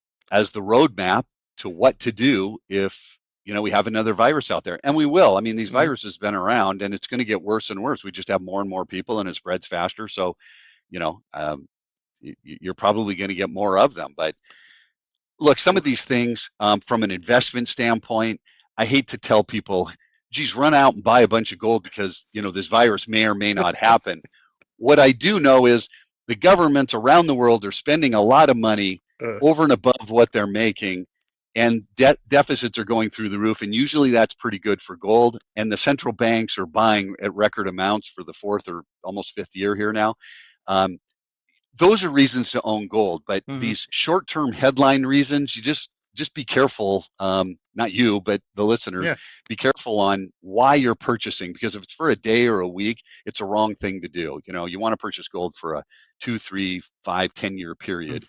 the roadmap to what to do if we have another virus out there. And we will. I mean, these viruses have been around, and it's going to get worse and worse. We just have more and more people, and it spreads faster. So you're probably going to get more of them. But look, some of these things, from an investment standpoint, I hate to tell people, geez, run out and buy a bunch of gold because this virus may or may not happen. What I do know is the governments around the world are spending a lot of money over and above what they're making, and deficits are going through the roof, and usually that's pretty good for gold. And the central banks are buying at record amounts for the 4th or almost 5th year here now. Those are reasons to own gold, but these short-term headline reasons, you just be careful. Not you, but the listeners, be careful on why you're purchasing, because if it's for a day or a week, it's a wrong thing to do. You want to purchase gold for a 2, 3, 5, 10-year period.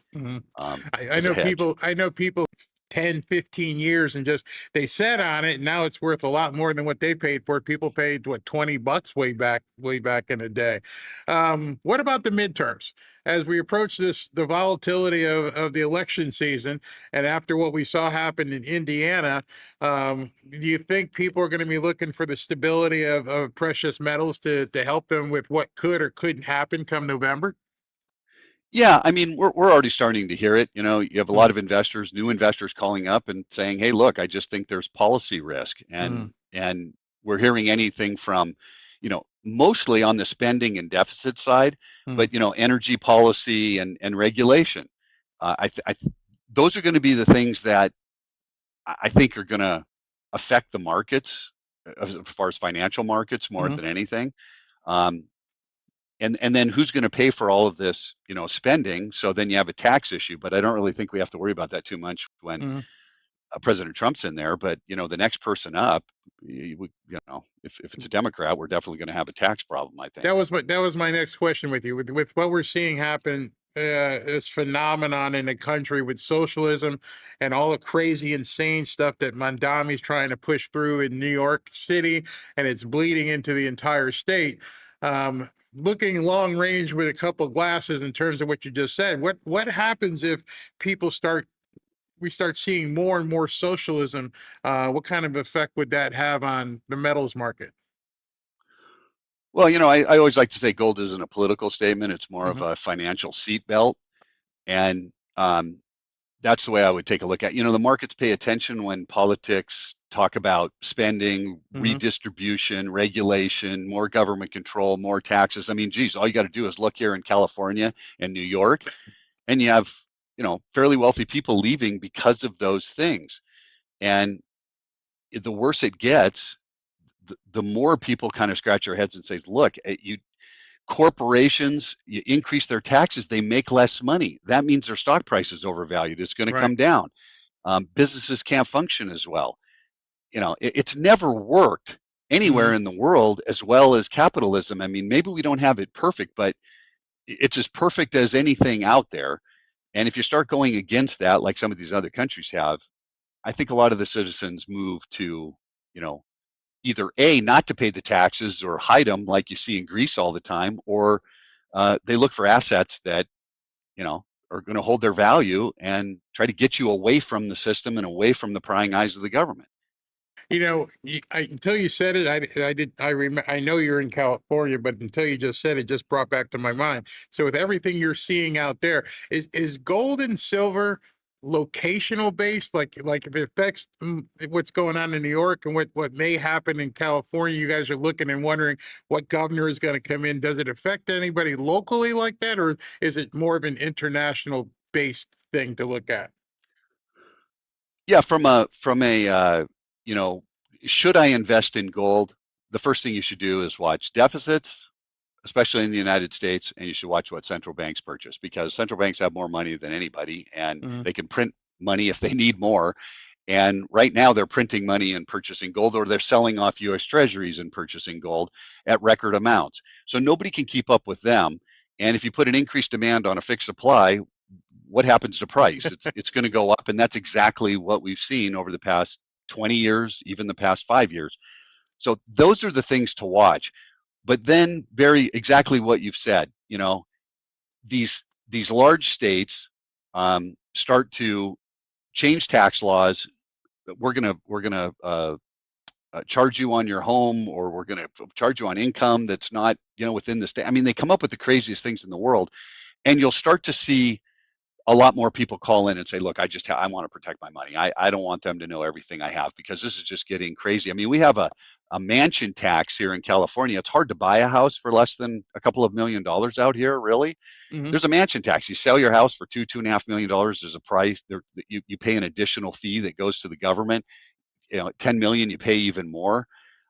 I know people 10, 15 years and they sat on it, and now it's worth a lot more than what they paid for it. People paid $20 way back in the day. What about the midterms? As we approach the volatility of the election season, and after what we saw happen in Indiana, do you think people are going to be looking for the stability of precious metals to help them with what could or couldn't happen come November? Yeah, I mean, we're already starting to hear it. You know, you have a lot of investors, new investors calling up and saying, "Hey, look, I just think there's policy risk," and we're hearing anything from, you know, mostly on the spending and deficit side, but you know, energy policy and regulation. Those are going to be the things that I think are going to affect the markets as far as financial markets more than anything. Um, and then who's going to pay for all of this, you know, spending? So then you have a tax issue, but I don't really think we have to worry about that too much when President Trump's in there. But you know, the next person up, you know, if it's a Democrat, we're definitely going to have a tax problem, I think. That was my next question with you. With what we're seeing happen, this phenomenon in the country with socialism and all the crazy, insane stuff that Mondami's trying to push through in New York City, and it's bleeding into the entire state. Looking long range with a couple of glasses in terms of what you just said, what happens if people we start seeing more and more socialism? What kind of effect would that have on the metals market? Well, you know, I always like to say gold isn't a political statement; it's more of a financial seatbelt, and that's the way I would take a look at. You know, the markets pay attention when politics talk about spending, redistribution, regulation, more government control, more taxes. I mean, geez, all you got to do is look here in California and New York, and you have, you know, fairly wealthy people leaving because of those things. And the worse it gets, the more people kind of scratch their heads and say, look, corporations, you increase their taxes, they make less money. That means their stock price is overvalued. It's going to come down. Businesses can't function as well. You know, it's never worked anywhere in the world as well as capitalism. I mean, maybe we don't have it perfect, but it's as perfect as anything out there. And if you start going against that, like some of these other countries have, I think a lot of the citizens move to, you know, either A, not to pay the taxes or hide them like you see in Greece all the time, or they look for assets that, you know, are going to hold their value and try to get you away from the system and away from the prying eyes of the government. You know, until you said it, I know you're in California, but until you just said it, just brought back to my mind. So with everything you're seeing out there, is gold and silver locational based? Like if it affects what's going on in New York and what may happen in California, you guys are looking and wondering what governor is going to come in. Does it affect anybody locally like that, or is it more of an international based thing to look at? Yeah, from a you know, should I invest in gold? The first thing you should do is watch deficits, especially in the United States, and you should watch what central banks purchase, because central banks have more money than anybody, and they can print money if they need more. And right now they're printing money and purchasing gold, or they're selling off US treasuries and purchasing gold at record amounts. So nobody can keep up with them. And if you put an increased demand on a fixed supply, what happens to price? It's going to go up, and that's exactly what we've seen over the past 20 years, even the past 5 years. So those are the things to watch. But then, very exactly what you've said, you know, these large states start to change tax laws. We're gonna charge you on your home, or we're gonna charge you on income that's not, you know, within the state. I mean, they come up with the craziest things in the world, and you'll start to see a lot more people call in and say, look, I want to protect my money. I don't want them to know everything I have, because this is just getting crazy. I mean, we have a mansion tax here in California. It's hard to buy a house for less than a couple of $1 million out here, really. There's a mansion tax. You sell your house for $2.5 million. There's a price there. You pay an additional fee that goes to the government. You know, 10 million, you pay even more.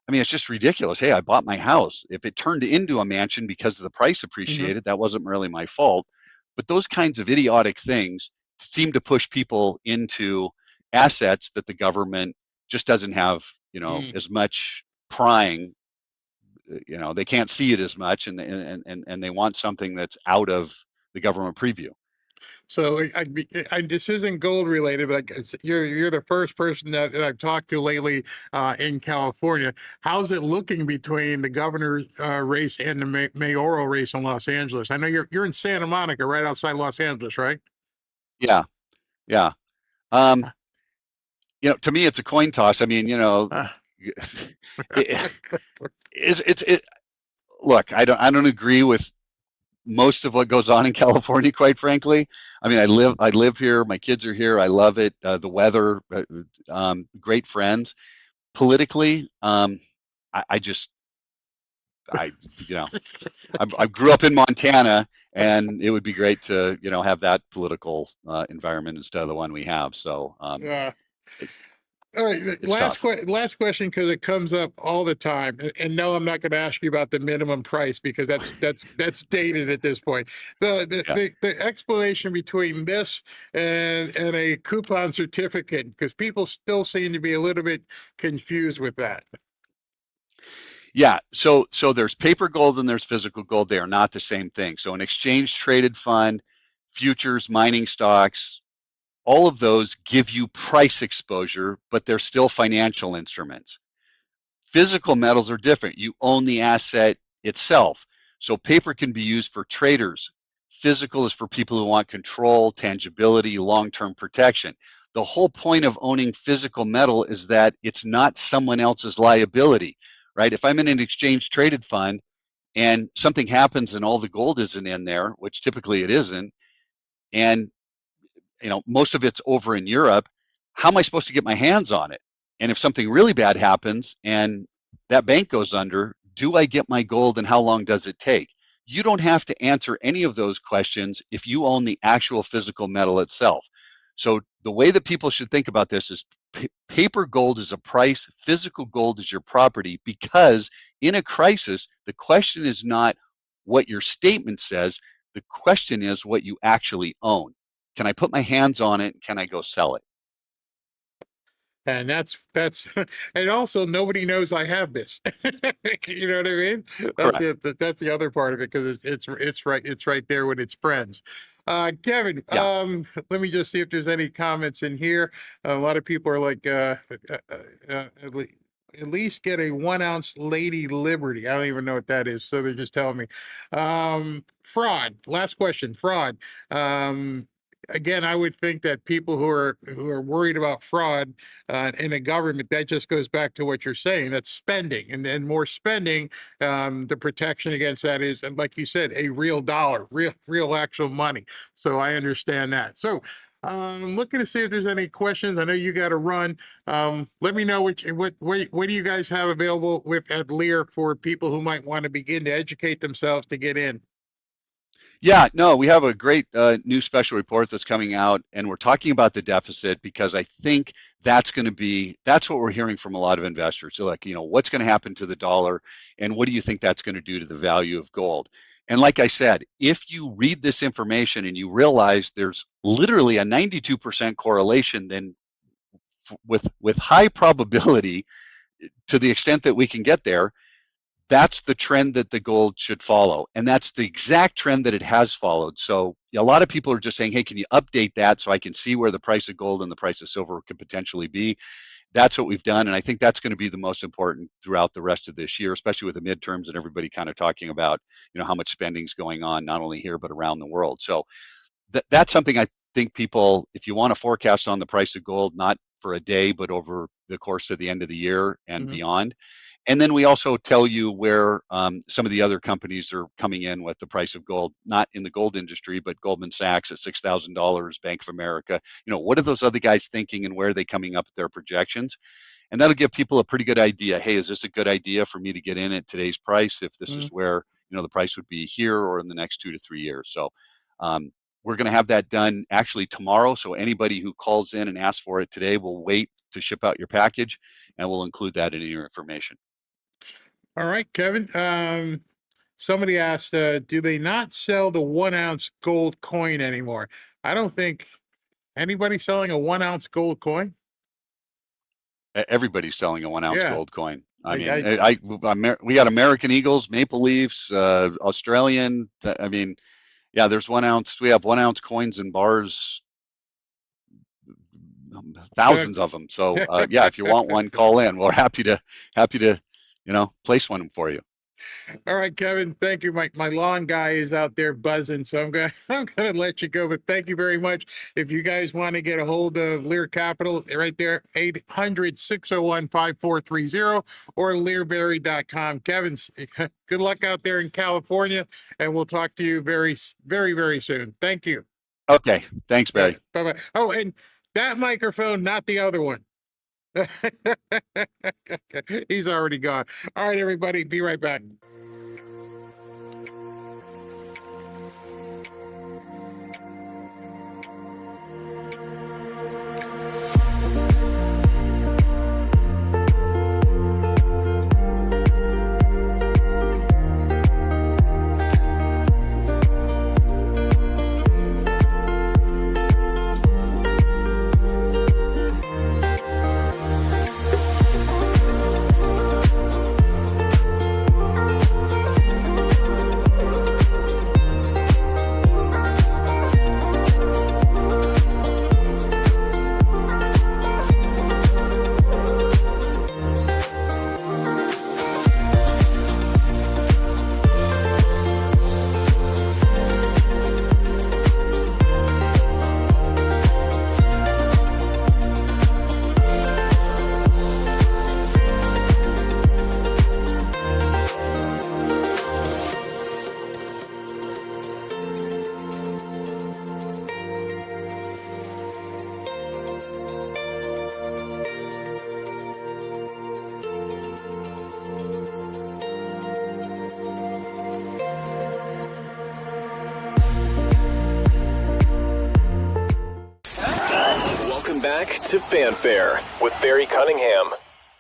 I mean, it's just ridiculous. Hey, I bought my house. If it turned into a mansion because of the price appreciated, that wasn't really my fault. But those kinds of idiotic things seem to push people into assets that the government just doesn't have, you know, as much prying. You know, they can't see it as much, and they want something that's out of the government preview. So this isn't gold related, but you're the first person that I've talked to lately in California. How's it looking between the governor's race and the mayoral race in Los Angeles? I know you're in Santa Monica, right outside Los Angeles, right? Yeah, yeah. You know, to me, it's a coin toss. I mean, you know, it, look, I don't agree with most of what goes on in California, quite frankly. I mean, I live here. My kids are here. I love it. The weather, great friends. Politically, I just, you know, I grew up in Montana, and it would be great to, have that political environment instead of the one we have. So Yeah. it, All right. it's tough. Last question, because it comes up all the time. And no, I'm not going to ask you about the minimum price, because that's dated at this point. Yeah. The explanation between this and a coupon certificate, because people still seem to be a little bit confused with that. Yeah, so there's paper gold and there's physical gold. They are not the same thing. So an exchange traded fund, futures, mining stocks, all of those give you price exposure, but they're still financial instruments. Physical metals are different. You own the asset itself. So paper can be used for traders. Physical is for people who want control, tangibility, long-term protection. The whole point of owning physical metal is that it's not someone else's liability, right? If I'm in an exchange traded fund and something happens and all the gold isn't in there, which typically it isn't, and most of it's over in Europe, how am I supposed to get my hands on it? And if something really bad happens and that bank goes under, do I get my gold, and how long does it take? You don't have to answer any of those questions if you own the actual physical metal itself. So the way that people should think about this is paper gold is a price, physical gold is your property, because in a crisis, the question is not what your statement says, the question is what you actually own. Can I put my hands on it? Can I go sell it? And that's and also nobody knows I have this. You know what I mean? Correct. That's the other part of it, because it's right there with its friends. Kevin, Yeah. let me just see if there's any comments in here. A lot of people are like, at least get a 1 ounce Lady Liberty. I don't even know what that is, so they're just telling me. Fraud. Last question. Fraud. Again, I would think that people who are worried about fraud in a government, that just goes back to what you're saying. That's spending, and then more spending. The protection against that is, and like you said, a real dollar, real actual money. So I understand that. So I'm looking to see if there's any questions. I know you got to run. Let me know what do you guys have available at Lear for people who might want to begin to educate themselves to get in. Yeah, no, we have a great new special report that's coming out, and we're talking about the deficit because I think that's what we're hearing from a lot of investors. So like, what's going to happen to the dollar, and what do you think that's going to do to the value of gold? And like I said, if you read this information and you realize there's literally a 92% correlation, then with high probability, to the extent that we can get there, that's the trend that the gold should follow. And that's the exact trend that it has followed. So a lot of people are just saying, hey, can you update that so I can see where the price of gold and the price of silver could potentially be? That's what we've done. And I think that's going to be the most important throughout the rest of this year, especially with the midterms and everybody kind of talking about, how much spending is going on, not only here, but around the world. So that's something I think people, if you want to forecast on the price of gold, not for a day, but over the course of the end of the year and beyond. And then we also tell you where some of the other companies are coming in with the price of gold, not in the gold industry, but Goldman Sachs at $6,000, Bank of America. What are those other guys thinking, and where are they coming up with their projections? And that'll give people a pretty good idea. Hey, is this a good idea for me to get in at today's price if this is where the price would be here or in the next 2 to 3 years? So we're going to have that done actually tomorrow. So anybody who calls in and asks for it today will wait to ship out your package, and we'll include that in your information. All right, Kevin. Somebody asked, do they not sell the 1 ounce gold coin anymore? I don't think anybody's selling a 1 ounce gold coin. Everybody's selling a 1 ounce gold coin. We got American Eagles, Maple Leafs, Australian. There's 1 ounce. We have 1 ounce coins in bars, thousands of them. So if you want one, call in. We're happy to place one for you. All right, Kevin. Thank you. My lawn guy is out there buzzing, so I'm gonna let you go. But thank you very much. If you guys want to get a hold of Lear Capital, right there, 800-601-5430 or learberry.com. Kevin, good luck out there in California, and we'll talk to you very, very, very soon. Thank you. Okay. Thanks, Barry. Bye-bye. Oh, and that microphone, not the other one. He's already gone. All right, everybody, be right back. Welcome back to Fanfare with Barry Cunningham.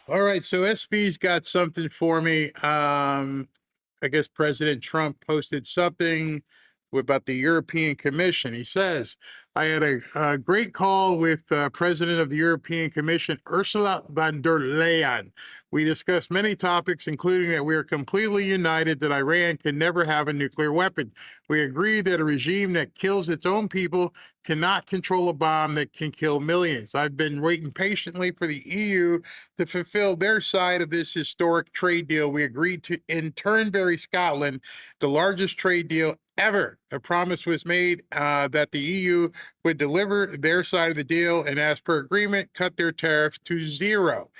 All right, so SB's got something for me. I guess President Trump posted something about the European Commission. He says, I had a great call with President of the European Commission, Ursula von der Leyen. We discussed many topics, including that we are completely united that Iran can never have a nuclear weapon. We agreed that a regime that kills its own people cannot control a bomb that can kill millions. I've been waiting patiently for the EU to fulfill their side of this historic trade deal. We agreed to in Turnberry, Scotland, the largest trade deal ever. A promise was made that the EU would deliver their side of the deal and, as per agreement, cut their tariffs to zero.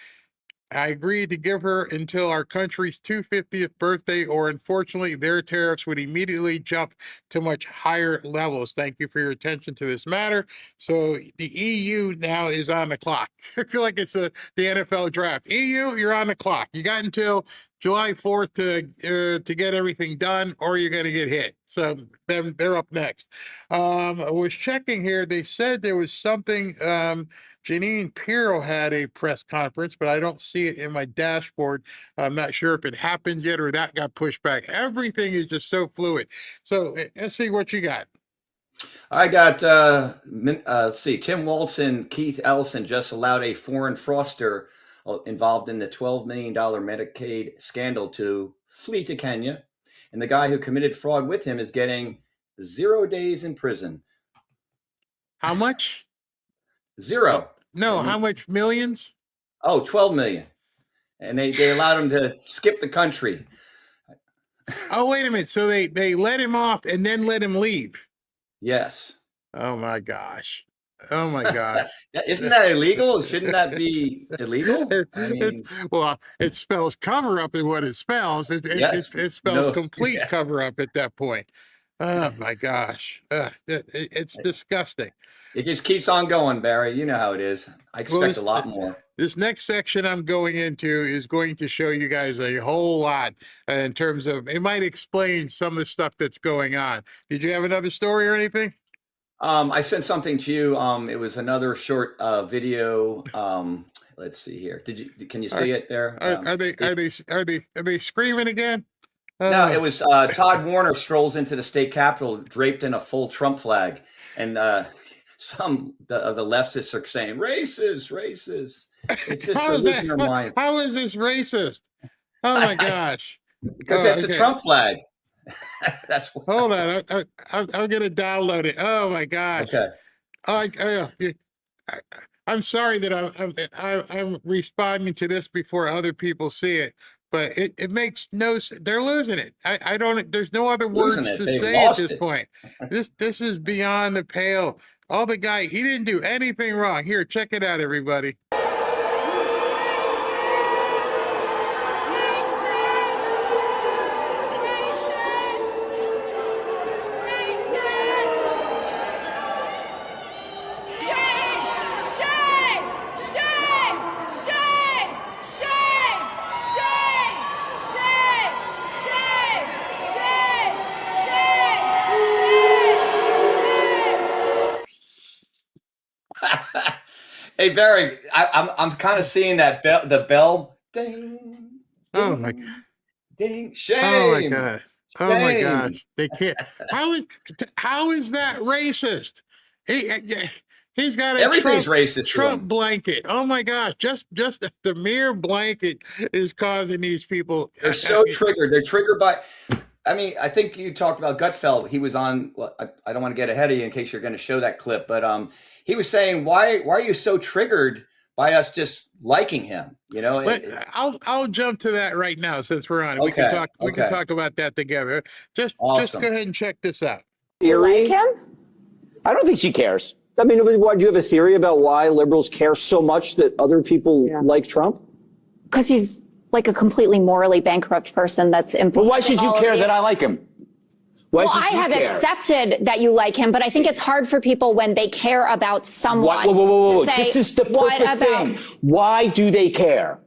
I agreed to give her until our country's 250th birthday, or unfortunately, their tariffs would immediately jump to much higher levels. Thank you for your attention to this matter. So the EU now is on the clock. I feel like it's the NFL draft. EU, you're on the clock. You got until July 4th to get everything done, or you're going to get hit. So they're up next. I was checking here. They said there was something. Janine Pirro had a press conference, but I don't see it in my dashboard. I'm not sure if it happened yet or that got pushed back. Everything is just so fluid. So let's see what you got. I got, let's see, Tim Walz and Keith Ellison just allowed a foreign fraudster involved in the $12 million Medicaid scandal to flee to Kenya. And the guy who committed fraud with him is getting 0 days in prison. How much? Zero. No, how much millions? Oh, 12 million. And they allowed him to skip the country. Oh, wait a minute. So they let him off and then let him leave. Yes. Oh my gosh. Oh my gosh. Isn't that illegal? Shouldn't that be illegal? I mean, well, it spells cover up in what it spells. It spells complete cover up at that point. Oh my gosh. It's disgusting. It just keeps on going, Barry. You know how it is. I expect a lot more. This next section I'm going into is going to show you guys a whole lot in terms of, it might explain some of the stuff that's going on. Did you have another story or anything? I sent something to you. It was another short video. Let's see here. Can you see it there? Are they screaming again? No, it was Todd Warner strolls into the state capitol draped in a full Trump flag, and some of the leftists are saying racist. It's just how is this racist? Oh my gosh! Because it's a Trump flag. That's hold on. I'm gonna download it. Oh my gosh! Okay. I'm sorry that I'm responding to this before other people see it, But it makes no sense. They're losing it. I don't. There's no other words to They've say at this it. point. This is beyond the pale. All the guy, he didn't do anything wrong. Here, check it out, everybody. Hey, Barry, I'm kind of seeing that bell, the bell. Ding, Oh my God. Ding. Shame. Oh my God. Oh my Shame. gosh. They can't. How is that racist? He's got a Everything's racist. Trump blanket. Oh my gosh. Just the mere blanket is causing these people. They're so triggered. They're triggered by. I mean, I think you talked about Gutfeld. He was on. Well, I don't want to get ahead of you in case you're going to show that clip, but he was saying, "Why are you so triggered by us just liking him?" You know. I'll jump to that right now since we're on it. We can talk. We can talk about that together. Just go ahead and check this out. You like him? I don't think she cares. I mean, do you have a theory about why liberals care so much that other people like Trump? Because he's like a completely morally bankrupt person that's But why should you care that I like him? Why well, I have accepted that you like him, but I think it's hard for people when they care about someone. Whoa. To say, this is the perfect thing. Why do they care?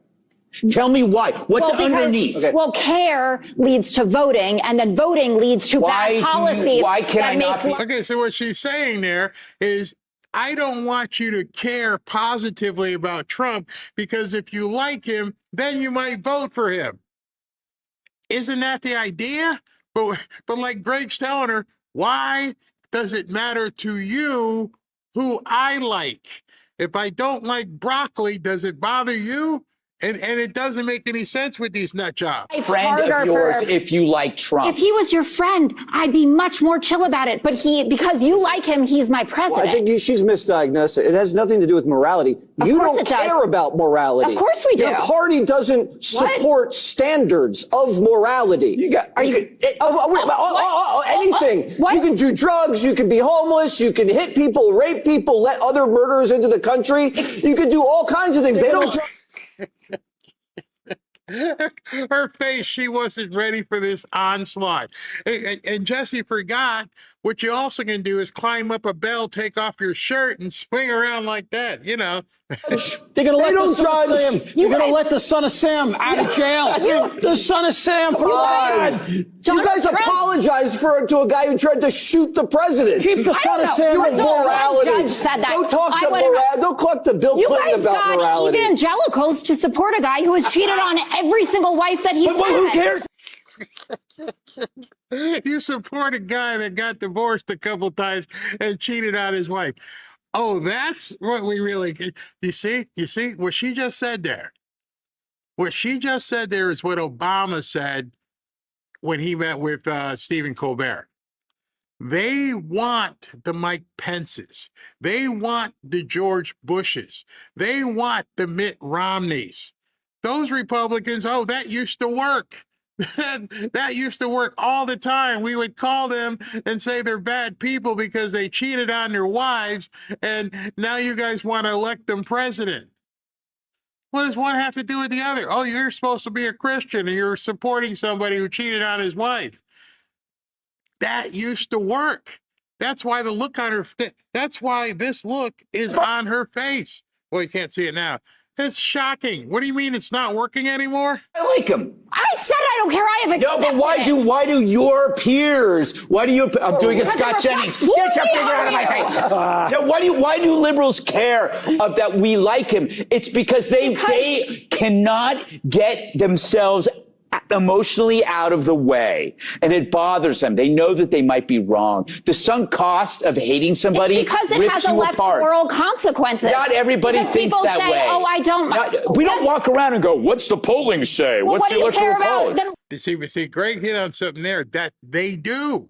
Tell me why. What's underneath? Well, care leads to voting, and then voting leads to bad policies. Okay, so what she's saying there is, I don't want you to care positively about Trump because if you like him, then you might vote for him. Isn't that the idea? But like Greg's telling her, why does it matter to you who I like? If I don't like broccoli, does it bother you? And it doesn't make any sense with these nut jobs. Friend of yours, if you like Trump. If he was your friend, I'd be much more chill about it. But because you like him, he's my president. Well, I think she's misdiagnosed. It has nothing to do with morality. You don't care about morality. Of course we do. Your party doesn't support standards of morality. Anything. You can do drugs. You can be homeless. You can hit people, rape people, let other murderers into the country. You can do all kinds of things. They don't. Her face, she wasn't ready for this onslaught. And Jesse forgot what you also can do is climb up a bell, take off your shirt, and swing around like that, you know. They're going to let the son of Sam. You're going to let the son of Sam out of jail. The son of Sam. You guys apologize to a guy who tried to shoot the president. Keep the son of Sam. Your morality. Judge said that. Don't talk to morality. Don't talk to Bill Clinton about morality. You guys got evangelicals to support a guy who has cheated on every single wife that he's had. Who cares? You support a guy that got divorced a couple times and cheated on his wife. Oh, that's what we really, you see what she just said there. What she just said there is what Obama said when he met with Stephen Colbert. They want the Mike Pences. They want the George Bushes. They want the Mitt Romneys. Those Republicans, oh, that used to work. That used to work all the time. We would call them and say they're bad people because they cheated on their wives, and now you guys want to elect them president. What does one have to do with the other? Oh, you're supposed to be a Christian and you're supporting somebody who cheated on his wife. That used to work. That's why the look on her, that's why this look is on her face. Well, you can't see it now. It's shocking. What do you mean it's not working anymore? I like him. I said I don't care. I have accepted No, but why do your peers? I'm doing it, Scott Jennings. Get your finger out of my face. Why do liberals care that we like him? It's because they cannot get themselves emotionally out of the way, and it bothers them. They know that they might be wrong. The sunk cost of hating somebody because it has electoral consequences. Not everybody thinks that way. Oh, I don't. We don't walk around and go, "What's the polling say? Well, What's the electoral college?" You see, Greg hit on something there that they do.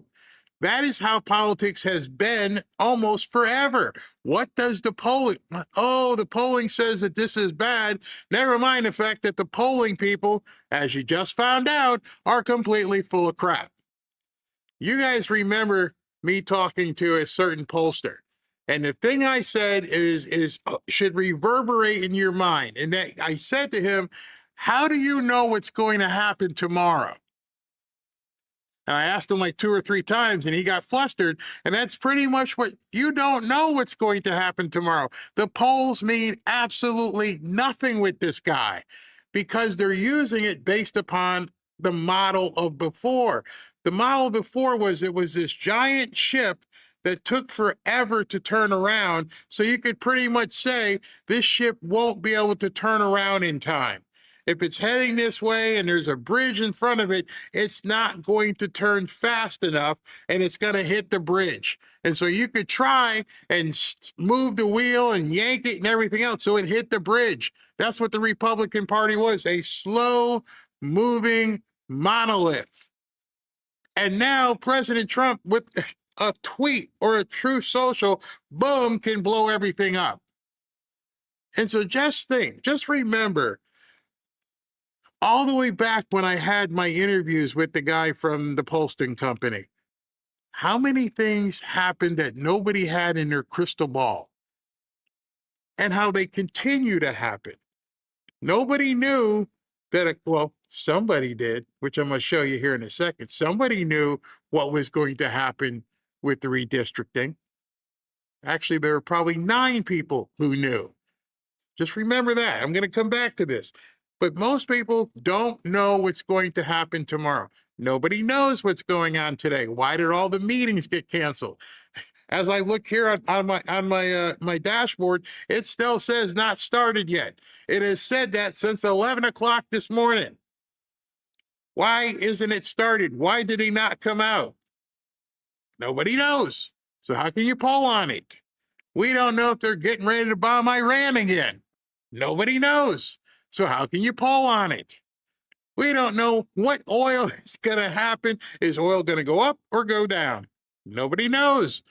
That is how politics has been almost forever. What does the polling? Oh, the polling says that this is bad. Never mind the fact that the polling people, as you just found out, are completely full of crap. You guys remember me talking to a certain pollster, and the thing I said is should reverberate in your mind. And that I said to him, how do you know what's going to happen tomorrow? And I asked him like 2 or 3 times, and he got flustered. And that's pretty much what you don't know what's going to happen tomorrow. The polls mean absolutely nothing with this guy because they're using it based upon the model of before. The model before was it was this giant ship that took forever to turn around. So you could pretty much say this ship won't be able to turn around in time. If it's heading this way and there's a bridge in front of it, it's not going to turn fast enough and it's going to hit the bridge. And so you could try and move the wheel and yank it and everything else so it hit the bridge. That's what the Republican Party was, a slow moving monolith. And now President Trump, with a tweet or a Truth Social, boom, can blow everything up. And so just think, just remember, all the way back when I had my interviews with the guy from the Polston Company, how many things happened that nobody had in their crystal ball and how they continue to happen. Nobody knew that, well, somebody did, which I'm going to show you here in a second. Somebody knew what was going to happen with the redistricting. Actually, there were probably 9 people who knew. Just remember that. I'm going to come back to this. But most people don't know what's going to happen tomorrow. Nobody knows what's going on today. Why did all the meetings get canceled? As I look here on my dashboard, it still says not started yet. It has said that since 11 o'clock this morning. Why isn't it started? Why did he not come out? Nobody knows. So how can you poll on it? We don't know if they're getting ready to bomb Iran again. Nobody knows. So how can you poll on it? We don't know what oil is going to happen. Is oil going to go up or go down? Nobody knows.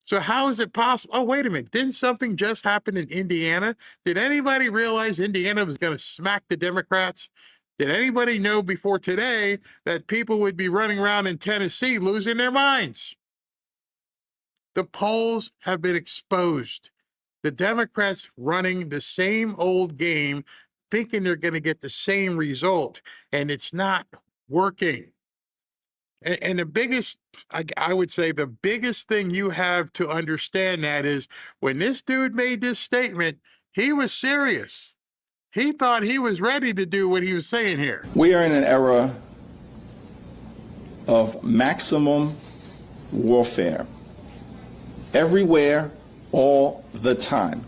So how is it possible? Oh, wait a minute. Didn't something just happen in Indiana? Did anybody realize Indiana was going to smack the Democrats? Did anybody know before today that people would be running around in Tennessee losing their minds? The polls have been exposed. The Democrats running the same old game, thinking they're going to get the same result, and it's not working. And the biggest, I would say the biggest thing you have to understand that is when this dude made this statement, he was serious. He thought he was ready to do what he was saying here. We are in an era of maximum warfare. Everywhere, all the time.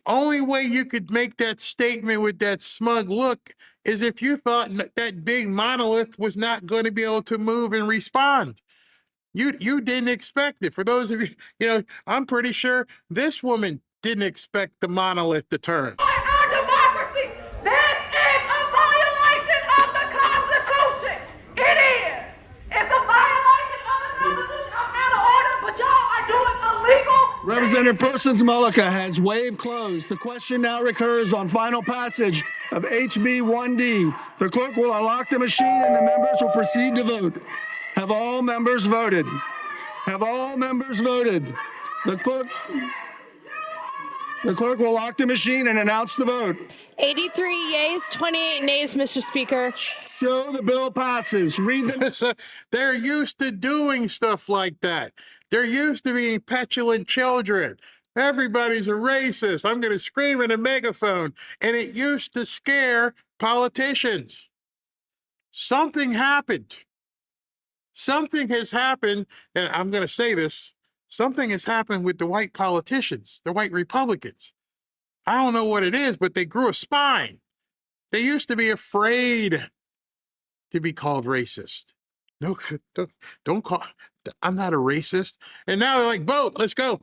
Only way you could make that statement with that smug look is if you thought that big monolith was not going to be able to move and respond. You didn't expect it. For those of you, I'm pretty sure this woman didn't expect the monolith to turn. Our democracy. This is a violation of the Constitution. It is. It's a violation of the Constitution. I'm out of order, but y'all are doing illegal. Representative Persons Mullica has waived closed. The question now recurs on final passage of HB 1D. The clerk will unlock the machine and the members will proceed to vote. Have all members voted? Have all members voted? The clerk will lock the machine and announce the vote. 83 yeas, 28 nays, Mr. Speaker. Show the bill passes. Read the... They're used to doing stuff like that. They're used to being petulant children. Everybody's a racist. I'm going to scream in a megaphone. And it used to scare politicians. Something happened. Something has happened, and I'm going to say this, something has happened with the white politicians, the white Republicans. I don't know what it is, but they grew a spine. They used to be afraid to be called racist. No, don't call, I'm not a racist. And now they're like, vote, let's go.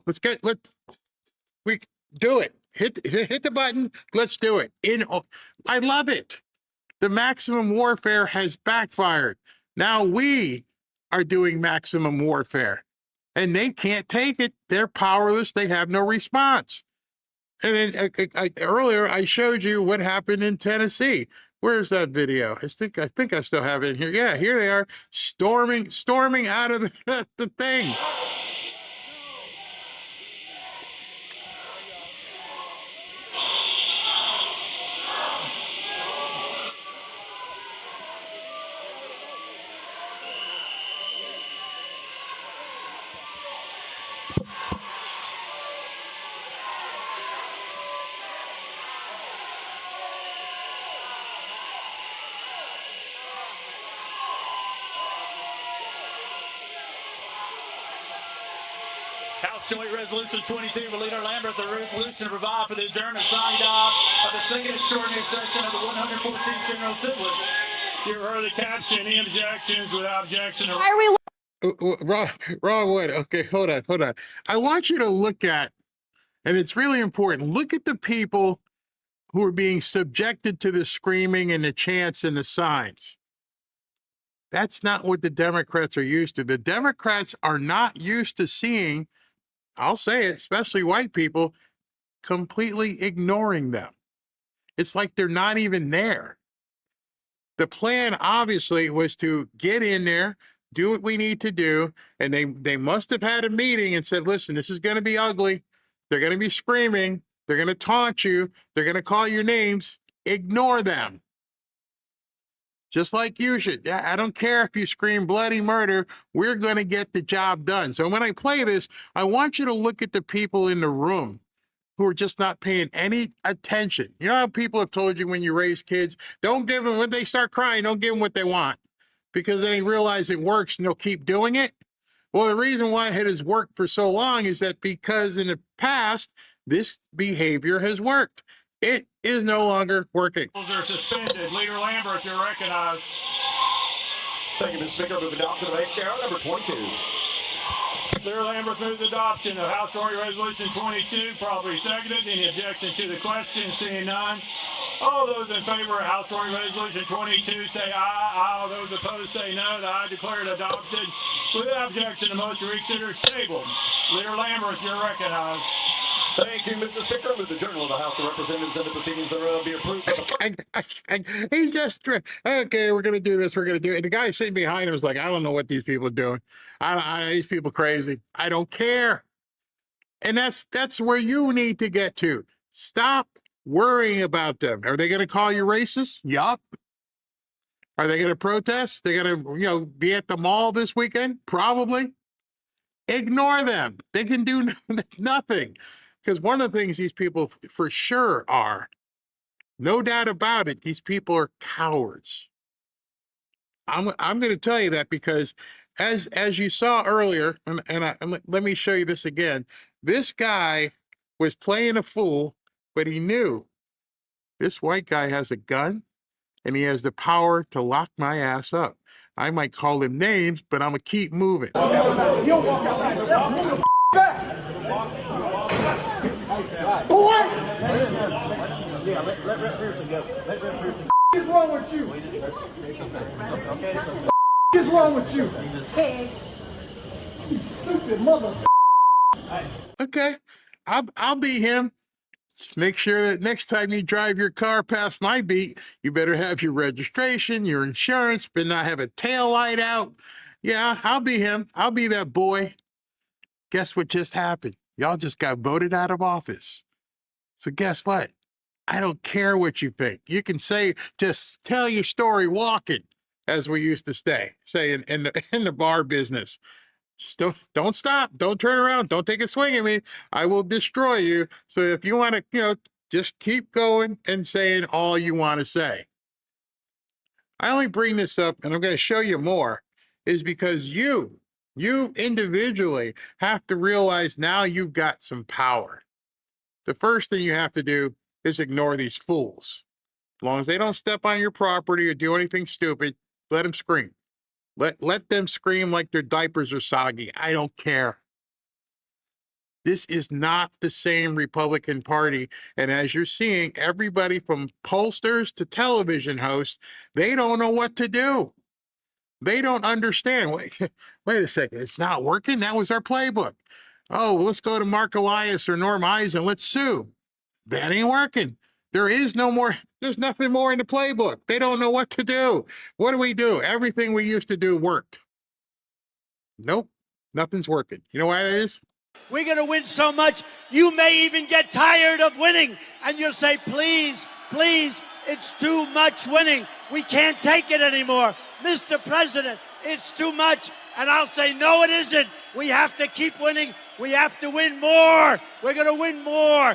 We do it. Hit the button. Let's do it. I love it. The maximum warfare has backfired. Now we, are doing maximum warfare. And they can't take it. They're powerless. They have no response. And then, earlier, I showed you what happened in Tennessee. Where's that video? I think I still have it in here. Yeah, here they are, storming out of the thing. House Joint Resolution 22 by Leader Lambert, the resolution to provide for the adjournment signed off of the second extraordinary session of the 114th General Assembly. You heard the caption. Any objections? Without objection. Why are we? Wrong one. Okay, hold on. I want you to look at, and it's really important, look at the people who are being subjected to the screaming and the chants and the signs. That's not what the Democrats are used to. The Democrats are not used to seeing, I'll say it, especially white people, completely ignoring them. It's like they're not even there. The plan obviously was to get in there, do what we need to do, and they must have had a meeting and said, listen, this is going to be ugly. They're going to be screaming. They're going to taunt you. They're going to call your names. Ignore them. Just like you should. Yeah, I don't care if you scream bloody murder. We're going to get the job done. So when I play this, I want you to look at the people in the room who are just not paying any attention. You know how people have told you when you raise kids, don't give them, when they start crying, don't give them what they want, because then they realize it works and they'll keep doing it. Well, the reason why it has worked for so long is that because in the past, this behavior has worked. It is no longer working. Rules are suspended. Leader Lambert, you're recognized. Thank you, Mr. Speaker. Move adoption of H.R. number 22. Lear Lambert moves adoption of House Joint Resolution 22, properly seconded. Any objection to the question? Seeing none. All those in favor of House Joint Resolution 22 say aye. All those opposed say no. The aye declared adopted. Without objection, the motion reconsiders tabled. Leader Lambert, you're recognized. Thank you, Mr. Speaker. With the Journal of the House of Representatives and the proceedings thereof be approved. He just, okay, we're going to do this. We're going to do it. And the guy sitting behind him was like, I don't know what these people are doing. These people crazy. I don't care. And that's where you need to get to. Stop worrying about them. Are they going to call you racist? Yup. Are they going to protest? They're going to, be at the mall this weekend? Probably. Ignore them. They can do nothing. Because one of the things these people for sure are, no doubt about it, these people are cowards. I'm going to tell you that because as you saw earlier, and let me show you this again, this guy was playing a fool, but he knew this white guy has a gun and he has the power to lock my ass up. I might call him names, but I'm going to keep moving. Boy! Yeah, let Pearson go. Let Pearson. What is wrong with you? What is wrong with you? You stupid mother. Okay, I'll be him. Just make sure that next time you drive your car past my beat, you better have your registration, your insurance, but not have a tail light out. Yeah, I'll be him. I'll be that boy. Guess what just happened? Y'all just got voted out of office. So guess what? I don't care what you think. You can say, just tell your story walking, as we used to say in the bar business. Just don't stop. Don't turn around. Don't take a swing at me. I will destroy you. So if you want to, just keep going and saying all you want to say. I only bring this up, and I'm going to show you more, is because you individually have to realize now you've got some power. The first thing you have to do is ignore these fools. As long as they don't step on your property or do anything stupid, let them scream. Let them scream like their diapers are soggy. I don't care. This is not the same Republican Party. And as you're seeing, everybody from pollsters to television hosts, they don't know what to do. They don't understand. Wait a second. It's not working. That was our playbook. Oh, well, let's go to Mark Elias or Norm Eisen. Let's sue. That ain't working. There is no more. There's nothing more in the playbook. They don't know what to do. What do? Everything we used to do worked. Nope. Nothing's working. You know why that is? We're going to win so much, you may even get tired of winning. And you'll say, please, please, it's too much winning. We can't take it anymore. Mr. President, it's too much. And I'll say, no, it isn't. We have to keep winning. We have to win more. We're going to win more.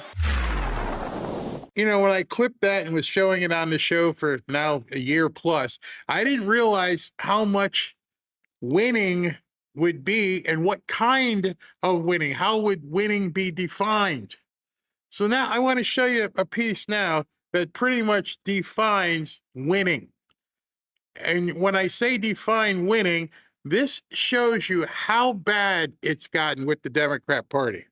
You know, when I clipped that and was showing it on the show for now a year plus, I didn't realize how much winning would be and what kind of winning. How would winning be defined? So now I want to show you a piece now that pretty much defines winning. And when I say define winning, this shows you how bad it's gotten with the Democrat Party.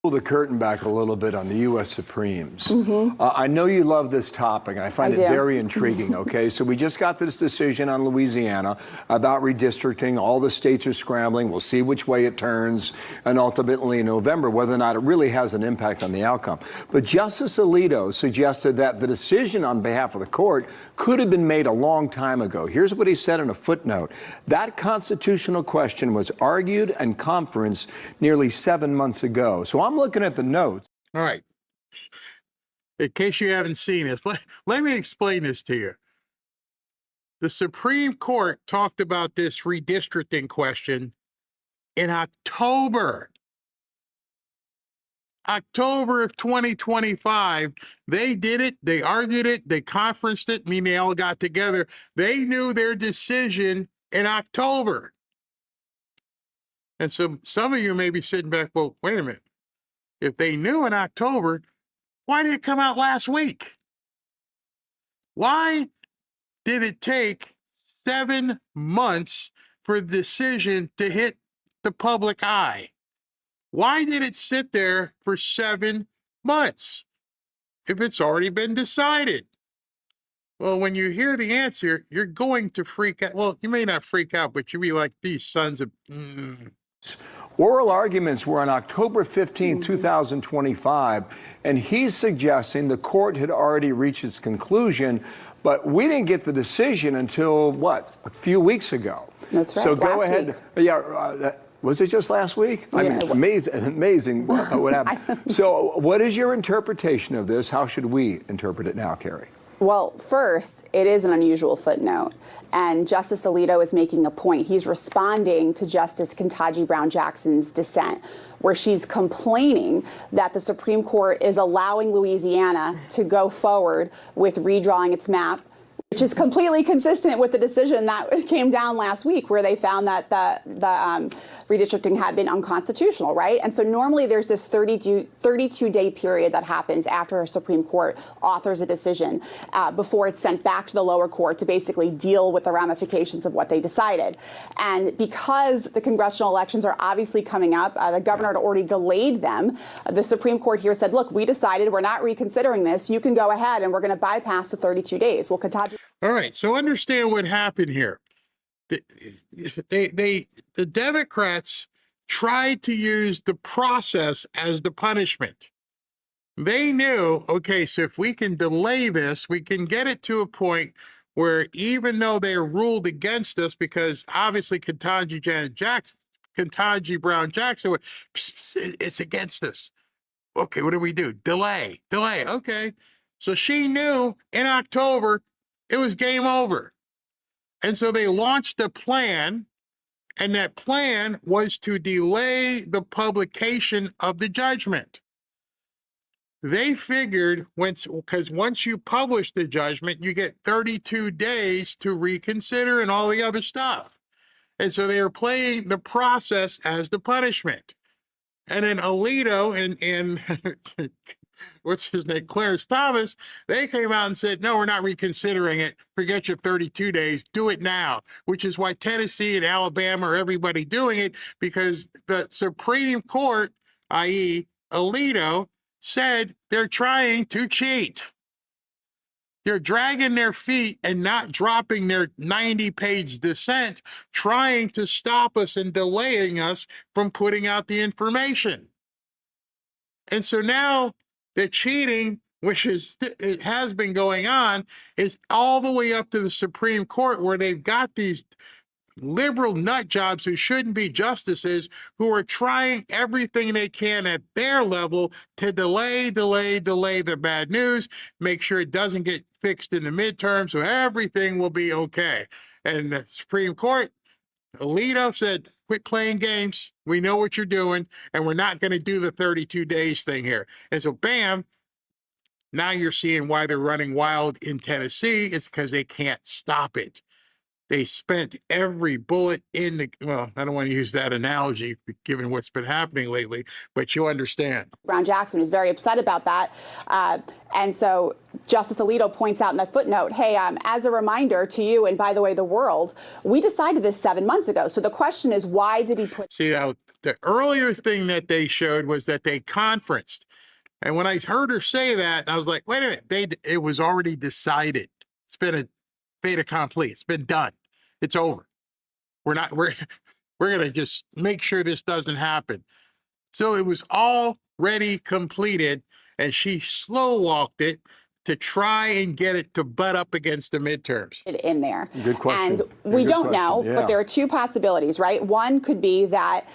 Pull the curtain back a little bit on the U.S. Supremes. I know you love this topic, and I find it very intriguing, okay? So we just got this decision on Louisiana about redistricting. All the states are scrambling. We'll see which way it turns, and ultimately in November, whether or not it really has an impact on the outcome. But Justice Alito suggested that the decision on behalf of the court could have been made a long time ago. Here's what he said in a footnote. That constitutional question was argued and conferenced nearly 7 months ago. So I'm looking at the notes. All right. In case you haven't seen this, let me explain this to you. The Supreme Court talked about this redistricting question in October of 2025. They did it. They argued it. They conferenced it. I mean, they all got together. They knew their decision in October. And so some of you may be sitting back, well, wait a minute. If they knew in October, why did it come out last week? Why did it take 7 months for the decision to hit the public eye? Why did it sit there for 7 months if it's already been decided? Well, when you hear the answer, you're going to freak out. Well, you may not freak out, but you'll be like, these sons of... Oral arguments were on October 15, 2025, and he's suggesting the court had already reached its conclusion, but we didn't get the decision until, what, a few weeks ago. That's right. So go last ahead. Week. Yeah, was it just last week? Yeah, I mean, amazing what happened. So what is your interpretation of this? How should we interpret it now, Carrie? Well, first, it is an unusual footnote, and Justice Alito is making a point. He's responding to Justice Ketanji Brown Jackson's dissent, where she's complaining that the Supreme Court is allowing Louisiana to go forward with redrawing its map, which is completely consistent with the decision that came down last week, where they found that the redistricting had been unconstitutional, right? And so normally there's this 32-day period that happens after a Supreme Court authors a decision before it's sent back to the lower court to basically deal with the ramifications of what they decided. And because the congressional elections are obviously coming up, the governor had already delayed them. The Supreme Court here said, look, we decided we're not reconsidering this. You can go ahead and we're going to bypass the 32 days. Well, Ketanji... All right, so understand what happened here. The Democrats tried to use the process as the punishment. They knew, okay, so if we can delay this, we can get it to a point where even though they ruled against us, because obviously Ketanji Brown Jackson, it's against us. Okay, what do we do? Delay. Okay. So she knew in October it was game over. And so they launched a plan, and that plan was to delay the publication of the judgment. They figured because once you publish the judgment, you get 32 days to reconsider and all the other stuff. And so they were playing the process as the punishment. And then Alito and what's his name, Clarence Thomas, they came out and said, no, we're not reconsidering it. Forget your 32 days. Do it now, which is why Tennessee and Alabama are everybody doing it, because the Supreme Court, i.e. Alito, said they're trying to cheat. They're dragging their feet and not dropping their 90-page dissent, trying to stop us and delaying us from putting out the information. And so now the cheating, which it has been going on, is all the way up to the Supreme Court, where they've got these liberal nut jobs who shouldn't be justices, who are trying everything they can at their level to delay the bad news, make sure it doesn't get fixed in the midterm, so everything will be okay. And the Supreme Court, Alito said, quit playing games. We know what you're doing, and we're not going to do the 32 days thing here. And so, bam, now you're seeing why they're running wild in Tennessee. It's because they can't stop it. They spent every bullet in the, well, I don't want to use that analogy given what's been happening lately, but you understand. Brown Jackson is very upset about that. And so Justice Alito points out in that footnote, hey, as a reminder to you, and by the way, the world, we decided this 7 months ago. So the question is, why did he put... See, now, the earlier thing that they showed was that they conferenced. And when I heard her say that, I was like, wait a minute, it was already decided. It's been a fait accompli. It's been done. It's over. We're going to just make sure this doesn't happen. So it was already completed, and she slow walked it to try and get it to butt up against the midterms. In there. Good question. And we don't know, but there are two possibilities, right? One could be that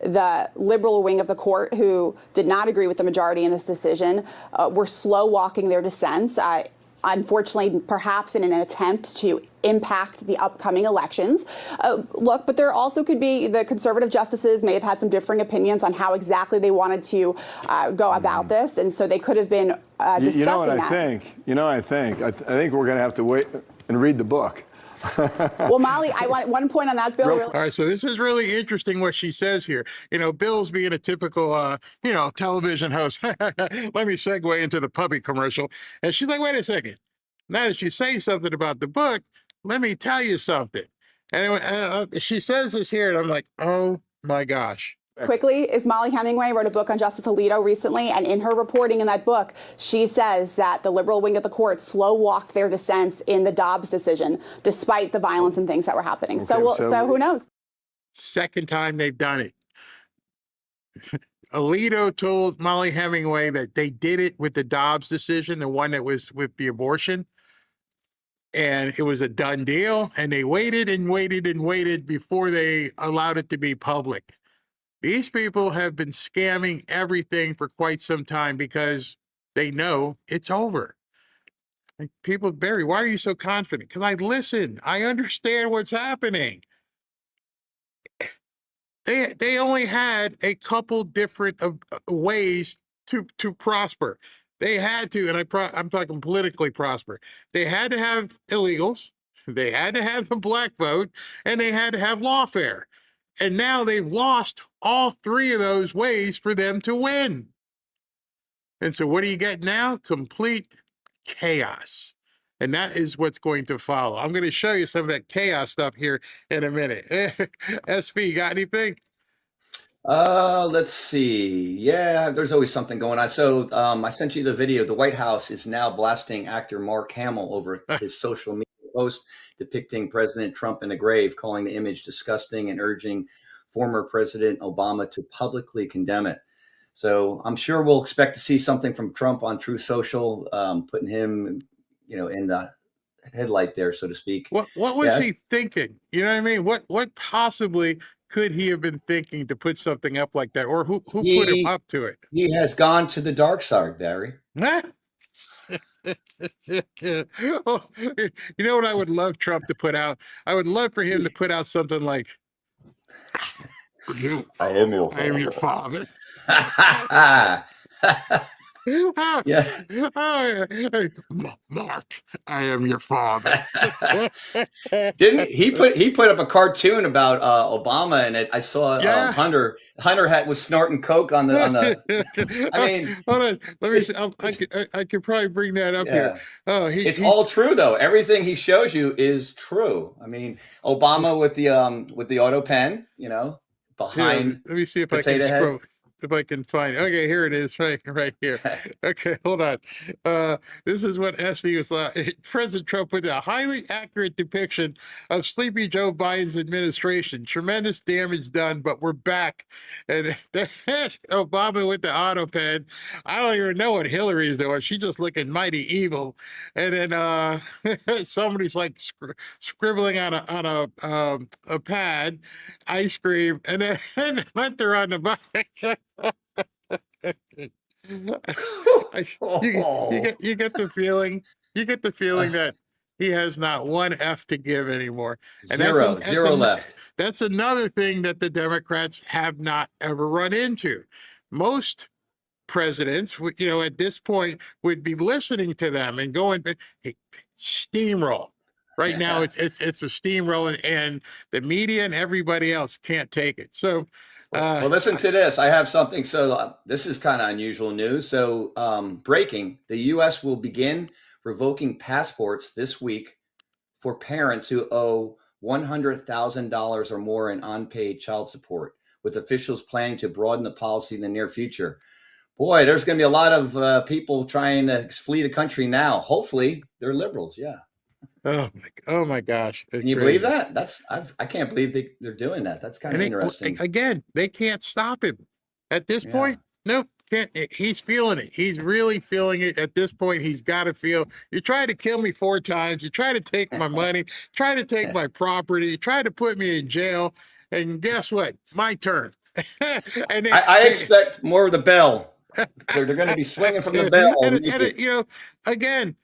the liberal wing of the court, who did not agree with the majority in this decision, were slow walking their dissents. Unfortunately, perhaps in an attempt to impact the upcoming elections. Look, but there also could be the conservative justices may have had some differing opinions on how exactly they wanted to go about this, and so they could have been discussing You know what I that. think? I think we're going to have to wait and read the book. Well, Molly, I want one point on that, Bill. All right, so this is really interesting what she says here. You know, Bill's being a typical, television host. Let me segue into the puppy commercial. And she's like, wait a second. Now that you say something about the book, let me tell you something. And she says this here, and I'm like, oh my gosh. Quickly, is Molly Hemingway wrote a book on Justice Alito recently, and in her reporting in that book, she says that the liberal wing of the court slow walked their dissents in the Dobbs decision, despite the violence and things that were happening. Okay, so who knows? Second time they've done it. Alito told Molly Hemingway that they did it with the Dobbs decision, the one that was with the abortion, and it was a done deal, and they waited and waited and waited before they allowed it to be public. These people have been scamming everything for quite some time because they know it's over. Like, people, Barry, why are you so confident? Because I listen. I understand what's happening. They only had a couple different ways to prosper. They had to, and I'm talking politically prosper. They had to have illegals. They had to have the black vote, and they had to have lawfare. And now they've lost all three of those ways for them to win. And so what do you get now? Complete chaos. And that is what's going to follow. I'm going to show you some of that chaos stuff here in a minute. SV, got anything? Let's see. Yeah, there's always something going on. So I sent you the video. The White House is now blasting actor Mark Hamill over his social media post depicting President Trump in the grave, calling the image disgusting and urging former President Obama to publicly condemn it. So I'm sure we'll expect to see something from Trump on Truth Social, putting him, in the headlight there, so to speak. What was he thinking? You know what I mean? What possibly could he have been thinking to put something up like that? Or who put him up to it? He has gone to the dark side, Barry. You know what I would love Trump to put out? I would love for him to put out something like, I am your father. Yeah. Mark, I am your father. Didn't he put up a cartoon about Obama, and I saw Hunter was snorting coke on the I mean, hold on, let me see. I could probably bring that up here. Oh, it's all true though. Everything he shows you is true. I mean, Obama with the auto pen, behind. Let me see if I can scroll. if I can find. Okay, here it is, right here. Okay, hold on. This is what SB was. President Trump with a highly accurate depiction of sleepy Joe Biden's administration. Tremendous damage done, but we're back. And Obama with the auto pen. I don't even know what Hillary's doing. She's just looking mighty evil. And then somebody's like scribbling on a pad, ice cream, and then Hunter on the back. You get the feeling. You get the feeling that he has not one F to give anymore. And zero left. That's another thing that the Democrats have not ever run into. Most presidents, at this point, would be listening to them and going, hey, steamroll. Right now, it's a steamroll, and the media and everybody else can't take it. So, well, listen to this. I have something. So this is kind of unusual news. So breaking, the U.S. will begin revoking passports this week for parents who owe $100,000 or more in unpaid child support, with officials planning to broaden the policy in the near future. Boy, there's going to be a lot of people trying to flee the country now. Hopefully, they're liberals. Yeah. Oh my gosh! Can you believe that? I can't believe they're doing that. That's kind of interesting. Again, they can't stop him at this point. No, can't. He's feeling it. He's really feeling it at this point. He's got to feel. You tried to kill me 4 times. You tried to take my money. Try to take my property. You tried to put me in jail. And guess what? My turn. And then, I expect more of the bell. They're going to be swinging from the bell. And again.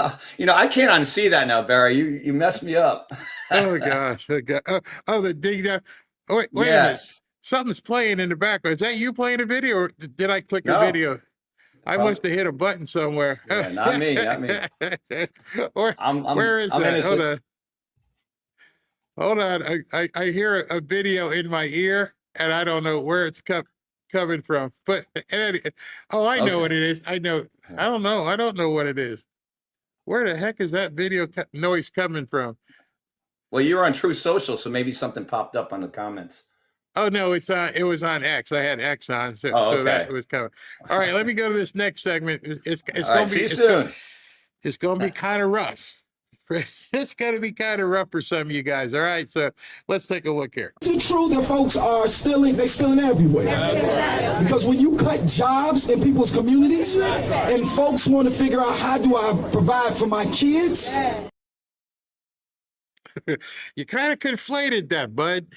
I can't unsee that now, Barry. You messed me up. Oh gosh! The dig down. Oh, wait a minute. Something's playing in the background. Is that you playing a video, or did I click a video? I must have hit a button somewhere. Yeah, not me. Where is that? Hold on. I hear a video in my ear, and I don't know where it's coming from. But I know what it is. I know. I don't know what it is. Where the heck is that video noise coming from? Well, you were on True Social, so maybe something popped up on the comments. Oh no, it was on X. I had X on, so that was coming. All right, let me go to this next segment. It's going to be soon. It's going to be kind of rough. It's going to be kind of rough for some of you guys. All right, so let's take a look here. Is it true that folks are stealing? They're stealing everywhere. Because when you cut jobs in people's communities and folks want to figure out how do I provide for my kids? You kind of conflated that, bud.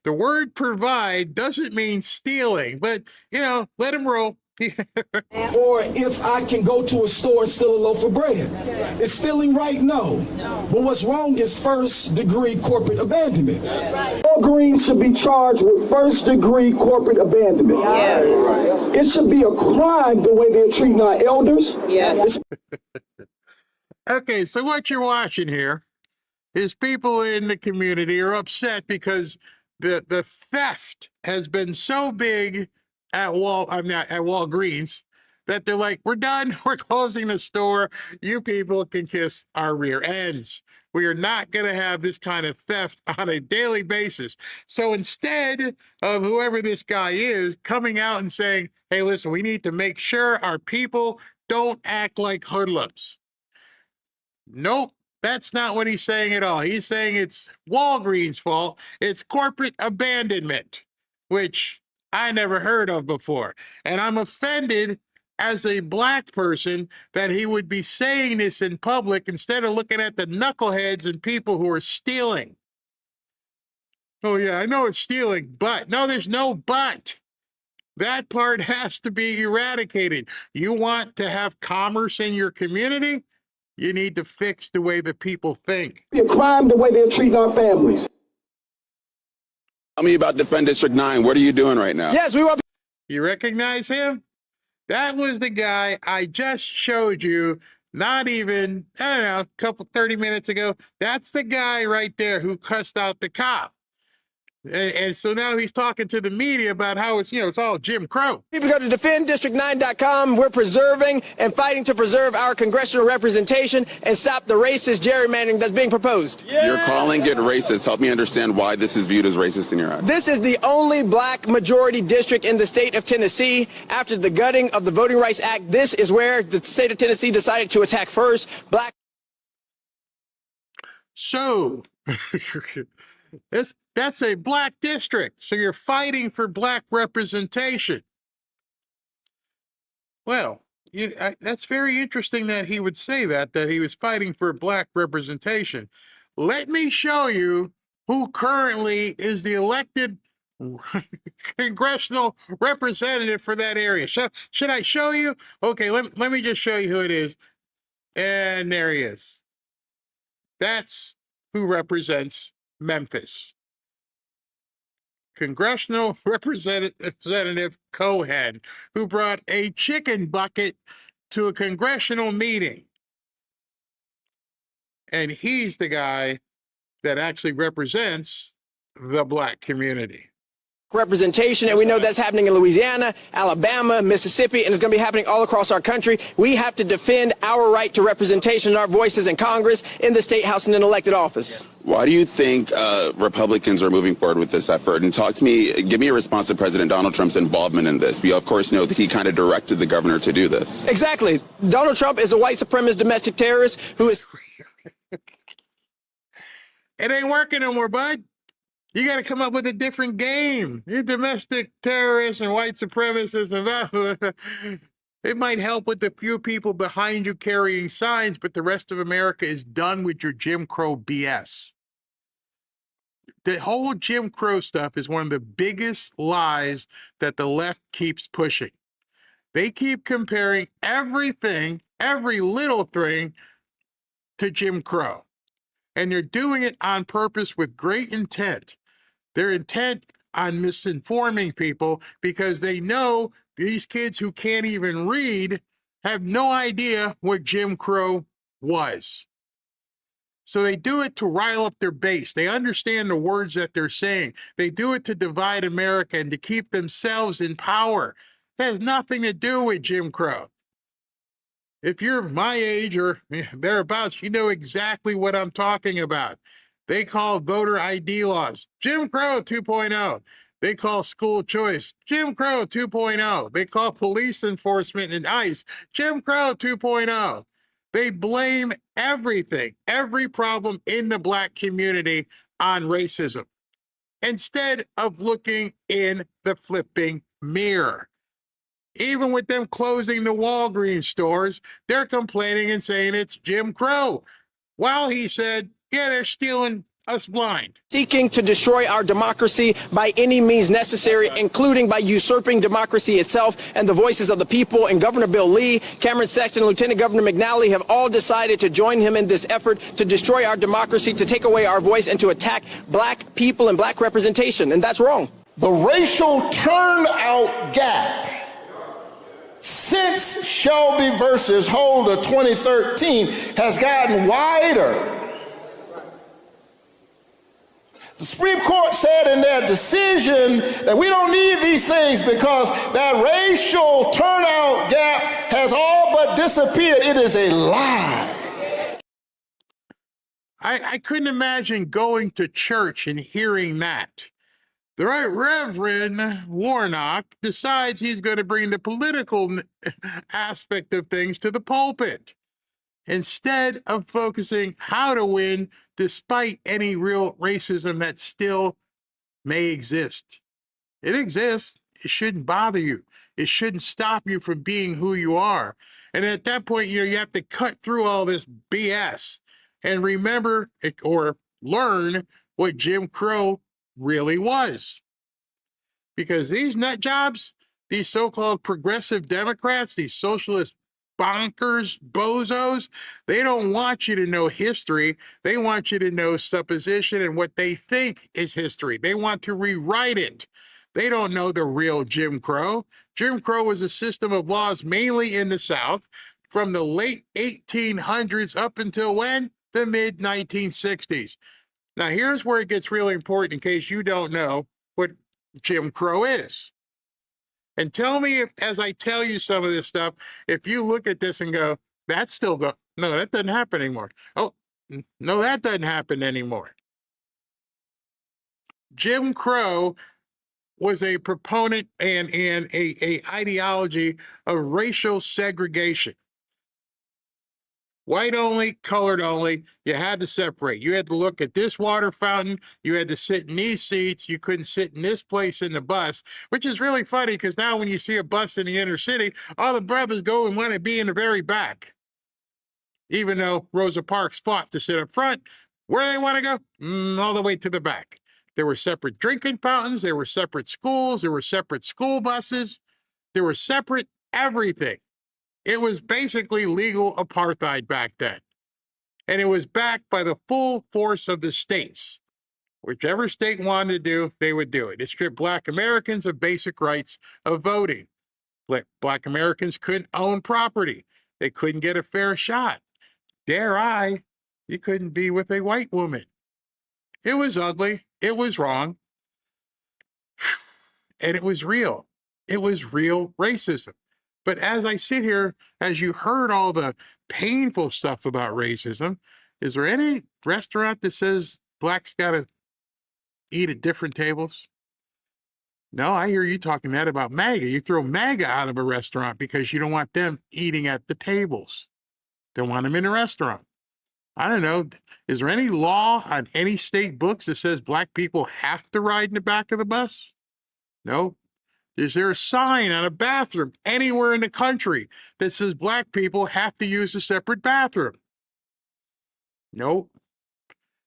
The word provide doesn't mean stealing, but, let him roll. Or if I can go to a store and steal a loaf of bread. Is stealing right? No. But what's wrong is first-degree corporate abandonment. All Greens should be charged with first-degree corporate abandonment. Yes. It should be a crime the way they're treating our elders. Yes. Okay, so what you're watching here is people in the community are upset because the theft has been so big at Walgreens that they're like, we're done. We're closing the store. You people can kiss our rear ends. We are not going to have this kind of theft on a daily basis. So instead of whoever this guy is coming out and saying, hey, listen, we need to make sure our people don't act like hoodlums. Nope. That's not what he's saying at all. He's saying it's Walgreens' fault. It's corporate abandonment, which I never heard of before. And I'm offended as a black person that he would be saying this in public instead of looking at the knuckleheads and people who are stealing. Oh yeah, I know it's stealing, but no, there's no but. That part has to be eradicated. You want to have commerce in your community? You need to fix the way the people think. It's a crime the way they're treating our families. Tell me about Defend District 9. What are you doing right now? Yes, we want. You recognize him? That was the guy I just showed you not even, 30 minutes ago. That's the guy right there who cussed out the cop. And so now he's talking to the media about how it's, it's all Jim Crow. People go to defenddistrict9.com. We're preserving and fighting to preserve our congressional representation and stop the racist gerrymandering that's being proposed. You're calling it racist. Help me understand why this is viewed as racist in your eyes. This is the only black majority district in the state of Tennessee. After the gutting of the Voting Rights Act, this is where the state of Tennessee decided to attack first. Black. So, that's a black district. So you're fighting for black representation. Well, that's very interesting that he would say that he was fighting for black representation. Let me show you who currently is the elected congressional representative for that area. Should I show you? Okay, let me just show you who it is. And there he is. That's who represents Memphis. Congressional Representative Cohen, who brought a chicken bucket to a congressional meeting. And he's the guy that actually represents the black community. Representation, and we know that's happening in Louisiana, Alabama, Mississippi, and it's going to be happening all across our country. We have to defend our right to representation and our voices in Congress, in the State House, and in elected office. Why do you think Republicans are moving forward with this effort? And give me a response to President Donald Trump's involvement in this. We, of course, know that he kind of directed the governor to do this. Exactly. Donald Trump is a white supremacist domestic terrorist who is... It ain't working no more, bud. You got to come up with a different game. You domestic terrorists and white supremacists and it might help with the few people behind you carrying signs, but the rest of America is done with your Jim Crow BS. The whole Jim Crow stuff is one of the biggest lies that the left keeps pushing. They keep comparing everything, every little thing, to Jim Crow. And they're doing it on purpose with great intent. They're intent on misinforming people because they know these kids who can't even read have no idea what Jim Crow was. So they do it to rile up their base. They understand the words that they're saying. They do it to divide America and to keep themselves in power. That has nothing to do with Jim Crow. If you're my age or thereabouts, you know exactly what I'm talking about. They call voter ID laws Jim Crow 2.0. They call school choice Jim Crow 2.0. They call police enforcement and ICE Jim Crow 2.0. They blame everything, every problem in the black community on racism, instead of looking in the flipping mirror. Even with them closing the Walgreens stores, they're complaining and saying it's Jim Crow. While he said, yeah, they're stealing us blind. Seeking to destroy our democracy by any means necessary, including by usurping democracy itself and the voices of the people. And Governor Bill Lee, Cameron Sexton, and Lieutenant Governor McNally have all decided to join him in this effort to destroy our democracy, to take away our voice, and to attack black people and black representation. And that's wrong. The racial turnout gap since Shelby versus Holder 2013 has gotten wider. The Supreme Court said in their decision that we don't need these things because that racial turnout gap has all but disappeared. It is a lie. I couldn't imagine going to church and hearing that. The right Reverend Warnock decides he's going to bring the political aspect of things to the pulpit, instead of focusing how to win despite any real racism that still may exist. It exists. It shouldn't bother you. It shouldn't stop you from being who you are. And at that point, you have to cut through all this BS and remember or learn what Jim Crow really was. Because these nut jobs, these so-called progressive Democrats, these socialist bonkers, bozos, they don't want you to know history. They want you to know supposition and what they think is history. They want to rewrite it. They don't know the real Jim Crow. Jim Crow was a system of laws mainly in the South from the late 1800s up until when? The mid-1960s. Now, here's where it gets really important in case you don't know what Jim Crow is. And tell me if, as I tell you some of this stuff, if you look at this and go, that's still go, no, that doesn't happen anymore. Oh, no, that doesn't happen anymore. Jim Crow was a proponent and a ideology of racial segregation. White only, colored only, you had to separate. You had to look at this water fountain, you had to sit in these seats, you couldn't sit in this place in the bus, which is really funny because now when you see a bus in the inner city, all the brothers go and want to be in the very back. Even though Rosa Parks fought to sit up front, where do they want to go? All the way to the back. There were separate drinking fountains, there were separate schools, there were separate school buses, there were separate everything. It was basically legal apartheid back then. And it was backed by the full force of the states. Whichever state wanted to do, they would do it. It stripped Black Americans of basic rights of voting. Black Americans couldn't own property. They couldn't get a fair shot. Dare I, you couldn't be with a white woman. It was ugly. It was wrong. And it was real. It was real racism. But as I sit here, as you heard all the painful stuff about racism, is there any restaurant that says blacks got to eat at different tables? No, I hear you talking that about MAGA. You throw MAGA out of a restaurant because you don't want them eating at the tables. Don't want them in a restaurant. I don't know. Is there any law on any state books that says black people have to ride in the back of the bus? No. Is there a sign on a bathroom anywhere in the country that says black people have to use a separate bathroom? Nope.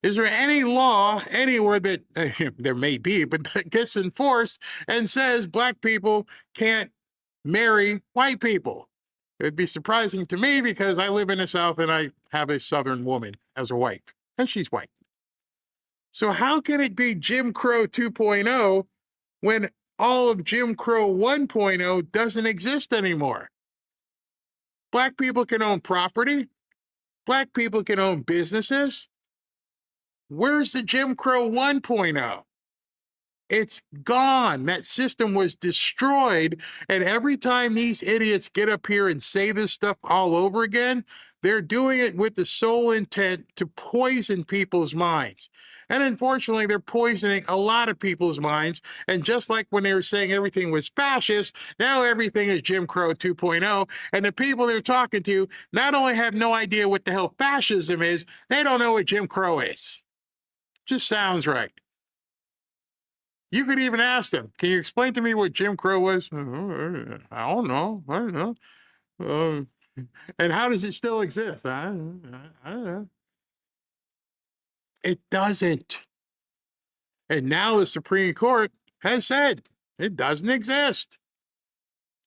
Is there any law anywhere that, there may be, but that gets enforced and says black people can't marry white people? It'd be surprising to me because I live in the South and I have a Southern woman as a wife, and she's white. So how can it be Jim Crow 2.0 when all of Jim Crow 1.0 doesn't exist anymore? Black people can own property. Black people can own businesses. Where's the Jim Crow 1.0? It's gone. That system was destroyed. And every time these idiots get up here and say this stuff all over again, they're doing it with the sole intent to poison people's minds. And unfortunately, they're poisoning a lot of people's minds. And just like when they were saying everything was fascist, now everything is Jim Crow 2.0. And the people they're talking to not only have no idea what the hell fascism is, they don't know what Jim Crow is. Just sounds right. You could even ask them, can you explain to me what Jim Crow was? I don't know. And how does it still exist? I don't know. It doesn't. And now the Supreme Court has said it doesn't exist.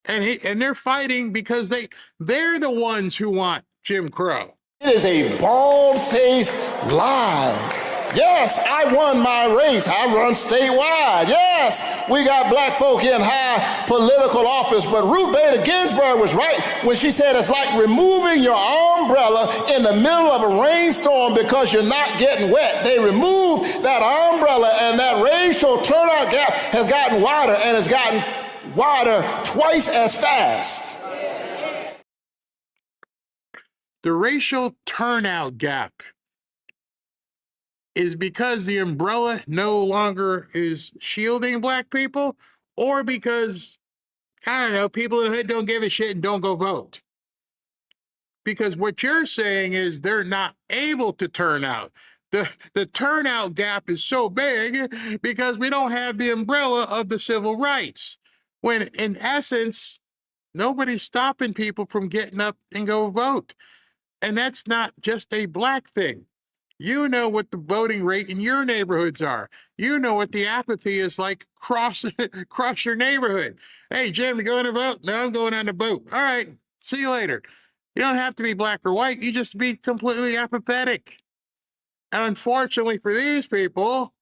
And they're fighting because they're the ones who want Jim Crow. It is a bald-faced lie. Yes, I won my race. I run statewide. Yes, we got black folk in high political office. But Ruth Bader Ginsburg was right when she said it's like removing your umbrella in the middle of a rainstorm because you're not getting wet. They removed that umbrella, and that racial turnout gap has gotten wider, and it's gotten wider twice as fast. The racial turnout gap is because the umbrella no longer is shielding black people, or because, I don't know, people in the hood don't give a shit and don't go vote. Because what you're saying is they're not able to turn out. The turnout gap is so big because we don't have the umbrella of the civil rights. When in essence, nobody's stopping people from getting up and go vote. And that's not just a black thing. You know what the voting rate in your neighborhoods are. You know what the apathy is like across your neighborhood. Hey, Jim, you going to vote? No, I'm going on the boat. All right, see you later. You don't have to be black or white. You just be completely apathetic. And unfortunately for these people,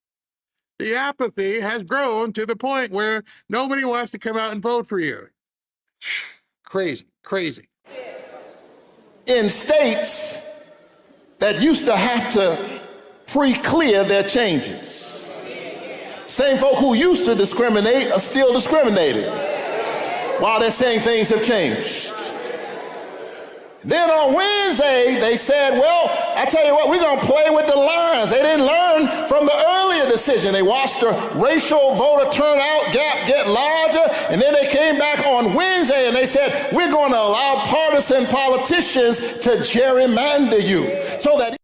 the apathy has grown to the point where nobody wants to come out and vote for you. Crazy, crazy. In states that used to have to pre-clear their changes. Same folk who used to discriminate are still discriminating while they're saying things have changed. Then on Wednesday, they said, well, I tell you what, we're going to play with the lines. They didn't learn from the earlier decision. They watched the racial voter turnout gap get larger, and then they came back on Wednesday and they said, we're going to allow partisan politicians to gerrymander you so that...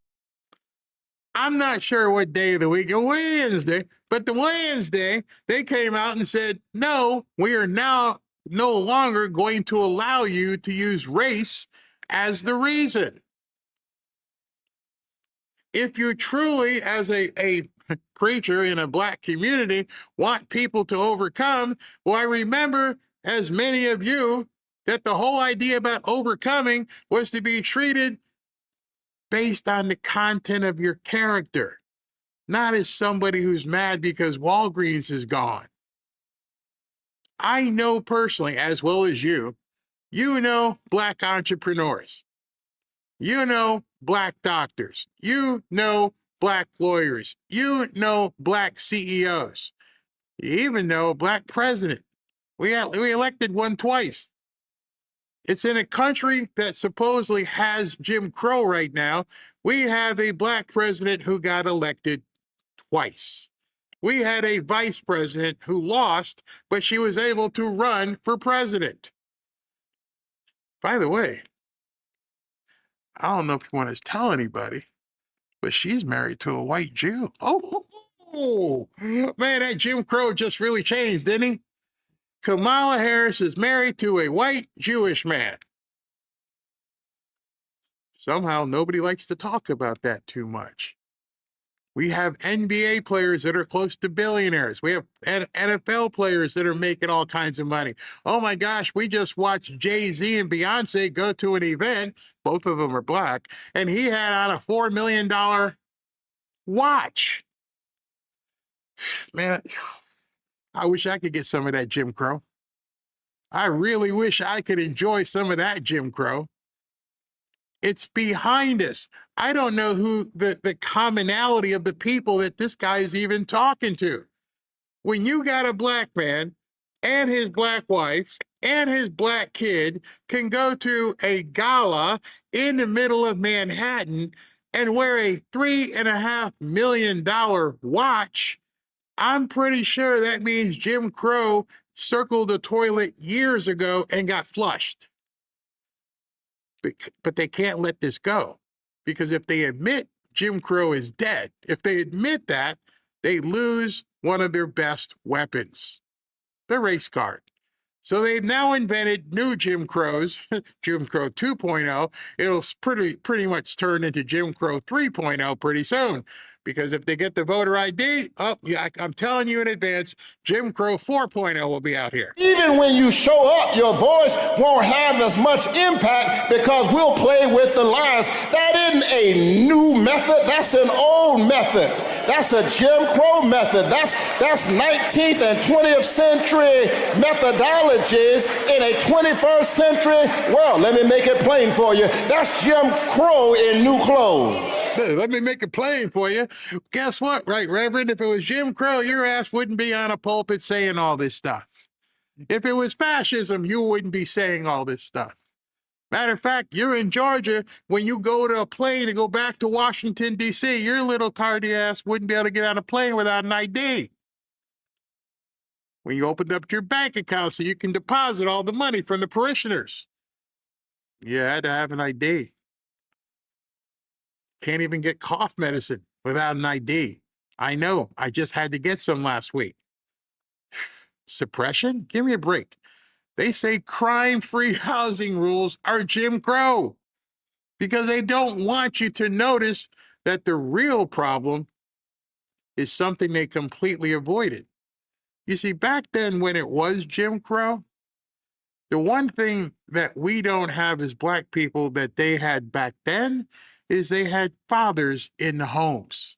I'm not sure what day of the week, Wednesday, but the Wednesday, they came out and said, no, we are now no longer going to allow you to use race as the reason. If you truly, as a preacher in a black community, want people to overcome, well, I remember, as many of you, that the whole idea about overcoming was to be treated based on the content of your character, not as somebody who's mad because Walgreens is gone. I know personally, as well as you know black entrepreneurs. You know black doctors. You know black lawyers. You know black CEOs. You even know a black president. We elected one twice. It's in a country that supposedly has Jim Crow right now. We have a black president who got elected twice. We had a vice president who lost, but she was able to run for president. By the way, I don't know if you want to tell anybody, but she's married to a white Jew. Oh, man, that Jim Crow just really changed, didn't he? Kamala Harris is married to a white Jewish man. Somehow nobody likes to talk about that too much. We have NBA players that are close to billionaires. We have NFL players that are making all kinds of money. Oh my gosh, we just watched Jay-Z and Beyonce go to an event. Both of them are black. And he had on a $4 million watch. Man, I wish I could get some of that Jim Crow. I really wish I could enjoy some of that Jim Crow. It's behind us. I don't know who the commonality of the people that this guy is even talking to. When you got a black man and his black wife and his black kid can go to a gala in the middle of Manhattan and wear a $3.5 million watch, I'm pretty sure that means Jim Crow circled the toilet years ago and got flushed. But they can't let this go, because if they admit Jim Crow is dead, if they admit that, they lose one of their best weapons, the race card. So they've now invented new Jim Crows, Jim Crow 2.0. It'll pretty much turn into Jim Crow 3.0 pretty soon. Because if they get the voter ID, I'm telling you in advance, Jim Crow 4.0 will be out here. Even when you show up, your voice won't have as much impact because we'll play with the lines. That isn't a new method. That's an old method. That's a Jim Crow method. That's 19th and 20th century methodologies in a 21st century world. Let me make it plain for you. That's Jim Crow in new clothes. Let me make it plain for you. Guess what, right, Reverend? If it was Jim Crow, your ass wouldn't be on a pulpit saying all this stuff. If it was fascism, you wouldn't be saying all this stuff. Matter of fact, you're in Georgia. When you go to a plane to go back to Washington, D.C., your little tardy ass wouldn't be able to get on a plane without an ID. When you opened up your bank account so you can deposit all the money from the parishioners, you had to have an ID. Can't even get cough medicine without an ID. I know. I just had to get some last week. Suppression? Give me a break. They say crime-free housing rules are Jim Crow because they don't want you to notice that the real problem is something they completely avoided. You see, back then when it was Jim Crow, the one thing that we don't have as black people that they had back then is they had fathers in the homes.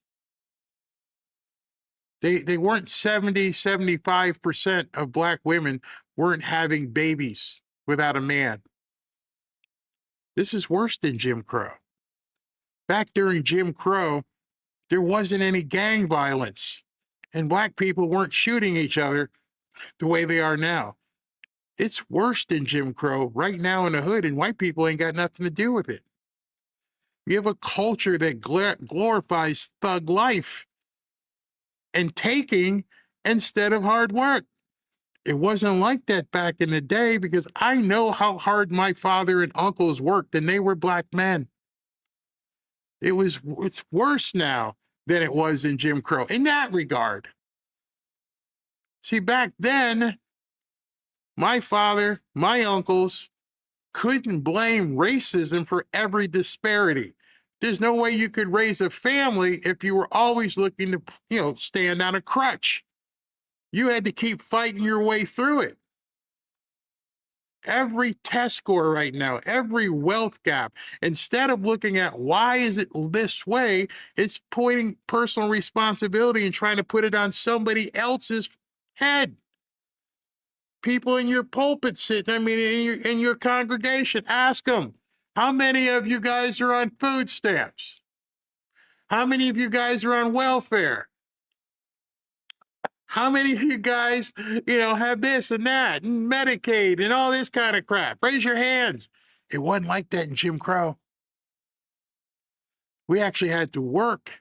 They weren't 75% of black women weren't having babies without a man. This is worse than Jim Crow. Back during Jim Crow, There wasn't any gang violence, and black people weren't shooting each other the way they are now. It's worse than Jim Crow right now in the hood, and white people ain't got nothing to do with it. You have a culture that glorifies thug life and taking instead of hard work. It wasn't like that back in the day because I know how hard my father and uncles worked, and they were black men. It's worse now than it was in Jim Crow in that regard. See, back then, my father, my uncles couldn't blame racism for every disparity. There's no way you could raise a family if you were always looking to, stand on a crutch. You had to keep fighting your way through it. Every test score right now, every wealth gap, instead of looking at why is it this way, it's pointing personal responsibility and trying to put it on somebody else's head. People in your pulpit sitting, in your congregation, ask them, how many of you guys are on food stamps? How many of you guys are on welfare? How many of you guys, have this and that and Medicaid and all this kind of crap? Raise your hands. It wasn't like that in Jim Crow. We actually had to work.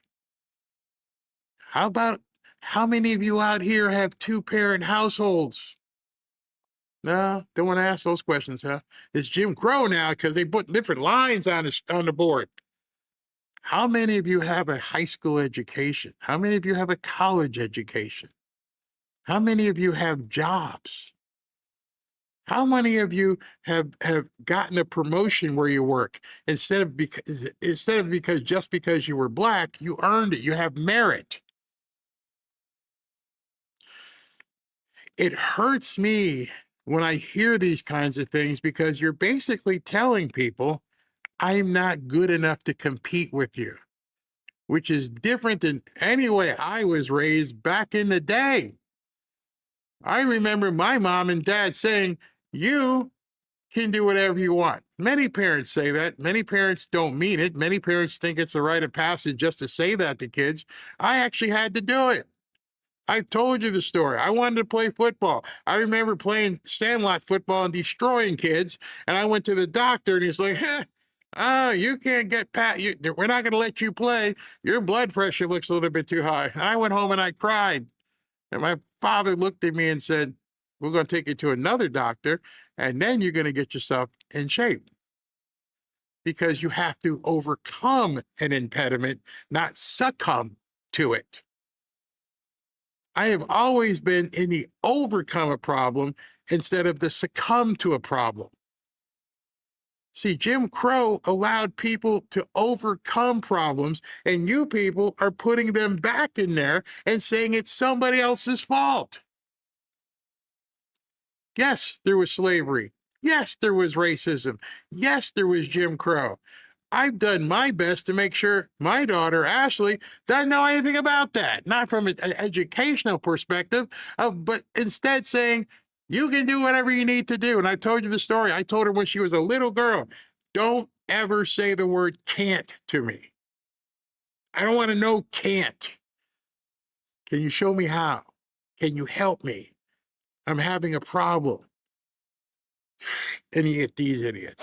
How many of you out here have two-parent households? No, don't want to ask those questions, huh? It's Jim Crow now because they put different lines on the board. How many of you have a high school education? How many of you have a college education? How many of you have jobs? How many of you have gotten a promotion where you work instead of because just because you were black, you earned it, you have merit? It hurts me when I hear these kinds of things because you're basically telling people, I'm not good enough to compete with you, which is different than any way I was raised back in the day. I remember my mom and dad saying, you can do whatever you want. Many parents say that. Many parents don't mean it. Many parents think it's a rite of passage just to say that to kids. I actually had to do it. I told you the story. I wanted to play football. I remember playing sandlot football and destroying kids. And I went to the doctor and he's like, you can't get we're not going to let you play. Your blood pressure looks a little bit too high. And I went home and I cried. And my father looked at me and said, we're going to take you to another doctor, and then you're going to get yourself in shape. Because you have to overcome an impediment, not succumb to it. I have always been in the overcome a problem instead of the succumb to a problem. See, Jim Crow allowed people to overcome problems, and you people are putting them back in there and saying it's somebody else's fault. Yes, there was slavery. Yes, there was racism. Yes, there was Jim Crow. I've done my best to make sure my daughter, Ashley, doesn't know anything about that. Not from an educational perspective, but instead saying, you can do whatever you need to do. And I told you the story. I told her when she was a little girl, don't ever say the word can't to me. I don't want to know can't. Can you show me how? Can you help me? I'm having a problem. And you get these idiots.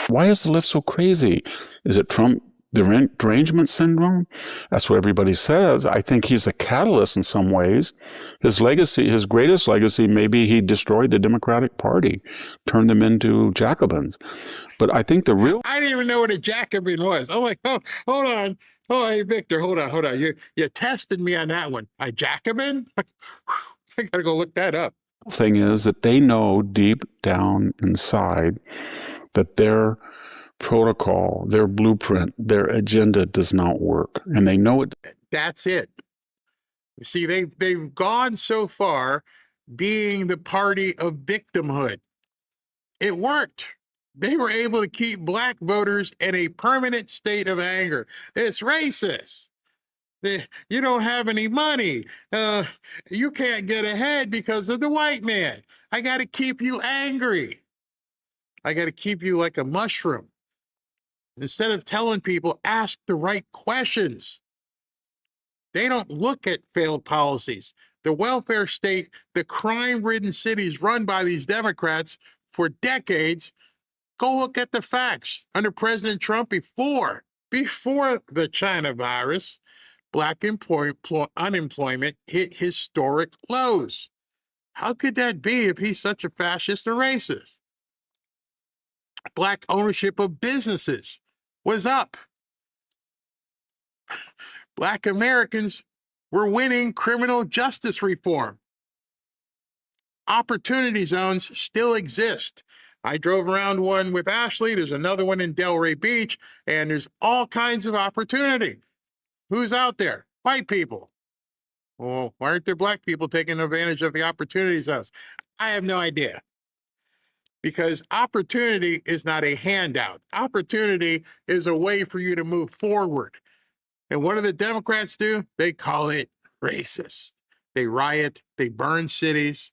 Why is the left so crazy? Is it Trump derangement syndrome? That's what everybody says. I think he's a catalyst in some ways. His legacy, his greatest legacy, maybe he destroyed the Democratic Party, turned them into Jacobins. But I think I didn't even know what a Jacobin was. I'm like, oh, hold on. Oh, hey, Victor, hold on. You tested me on that one. A Jacobin? I got to go look that up. thing is that they know deep down inside that their protocol, their blueprint, their agenda does not work. And they know it. That's it. See, they've gone so far being the party of victimhood. It worked. They were able to keep black voters in a permanent state of anger. It's racist. You don't have any money. You can't get ahead because of the white man. I got to keep you angry. I got to keep you like a mushroom. Instead of telling people, ask the right questions. They don't look at failed policies. The welfare state, the crime-ridden cities run by these Democrats for decades. Go look at the facts. Under President Trump, before the China virus, Black unemployment hit historic lows. How could that be if he's such a fascist or racist? Black ownership of businesses was up. Black Americans were winning criminal justice reform. Opportunity zones still exist. I drove around one with Ashley. There's another one in Delray Beach, and there's all kinds of opportunity. Who's out there? White people. Well, why aren't there black people taking advantage of the opportunity zones? I have no idea. Because opportunity is not a handout. Opportunity is a way for you to move forward. And what do the Democrats do? They call it racist. They riot, they burn cities,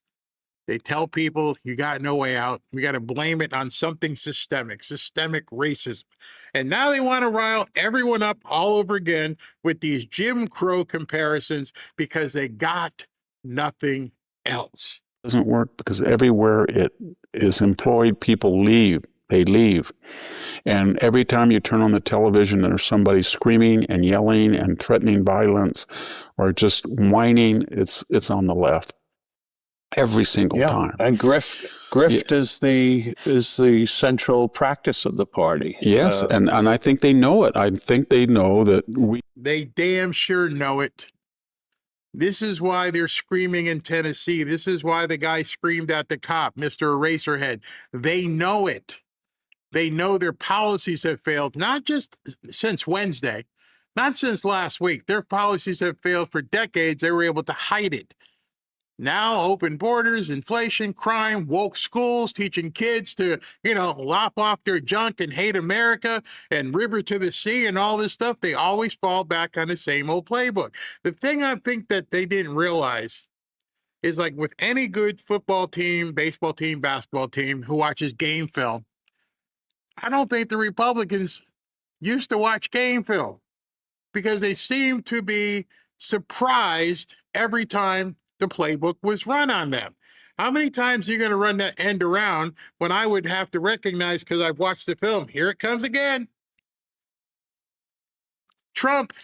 they tell people you got no way out. We got to blame it on something systemic racism. And now they want to rile everyone up all over again with these Jim Crow comparisons because they got nothing else. It doesn't work because everywhere it is employed, people leave. They leave. And every time you turn on the television, there's somebody screaming and yelling and threatening violence or just whining. It's on the left. Every single time. And grift is the central practice of the party. Yes, and I think they know it. I think they know that They damn sure know it. This is why they're screaming in Tennessee. This is why the guy screamed at the cop, Mr. Eraserhead. They know it. They know their policies have failed, not just since Wednesday, not since last week. Their policies have failed for decades. They were able to hide it. Now, open borders, inflation, crime, woke schools, teaching kids to, lop off their junk and hate America and river to the sea and all this stuff. They always fall back on the same old playbook. The thing I think that they didn't realize is like with any good football team, baseball team, basketball team who watches game film, I don't think the Republicans used to watch game film because they seem to be surprised every time the playbook was run on them. How many times are you going to run that end around when I would have to recognize, because I've watched the film, here it comes again. Trump,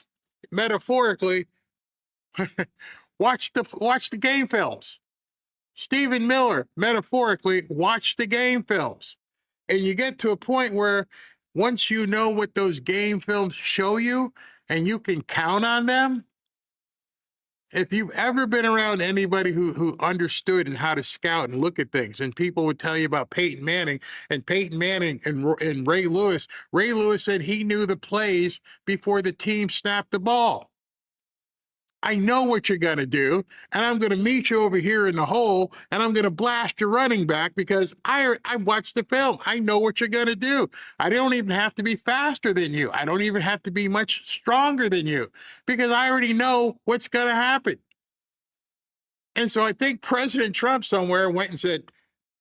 metaphorically, watch the game films. Stephen Miller, metaphorically, watch the game films. And you get to a point where once you know what those game films show you and you can count on them, if you've ever been around anybody who understood and how to scout and look at things, and people would tell you about Peyton Manning and Ray Lewis. Ray Lewis said he knew the plays before the team snapped the ball. I know what you're going to do, and I'm going to meet you over here in the hole, and I'm going to blast your running back because I watched the film. I know what you're going to do. I don't even have to be faster than you. I don't even have to be much stronger than you because I already know what's going to happen. And so I think President Trump somewhere went and said,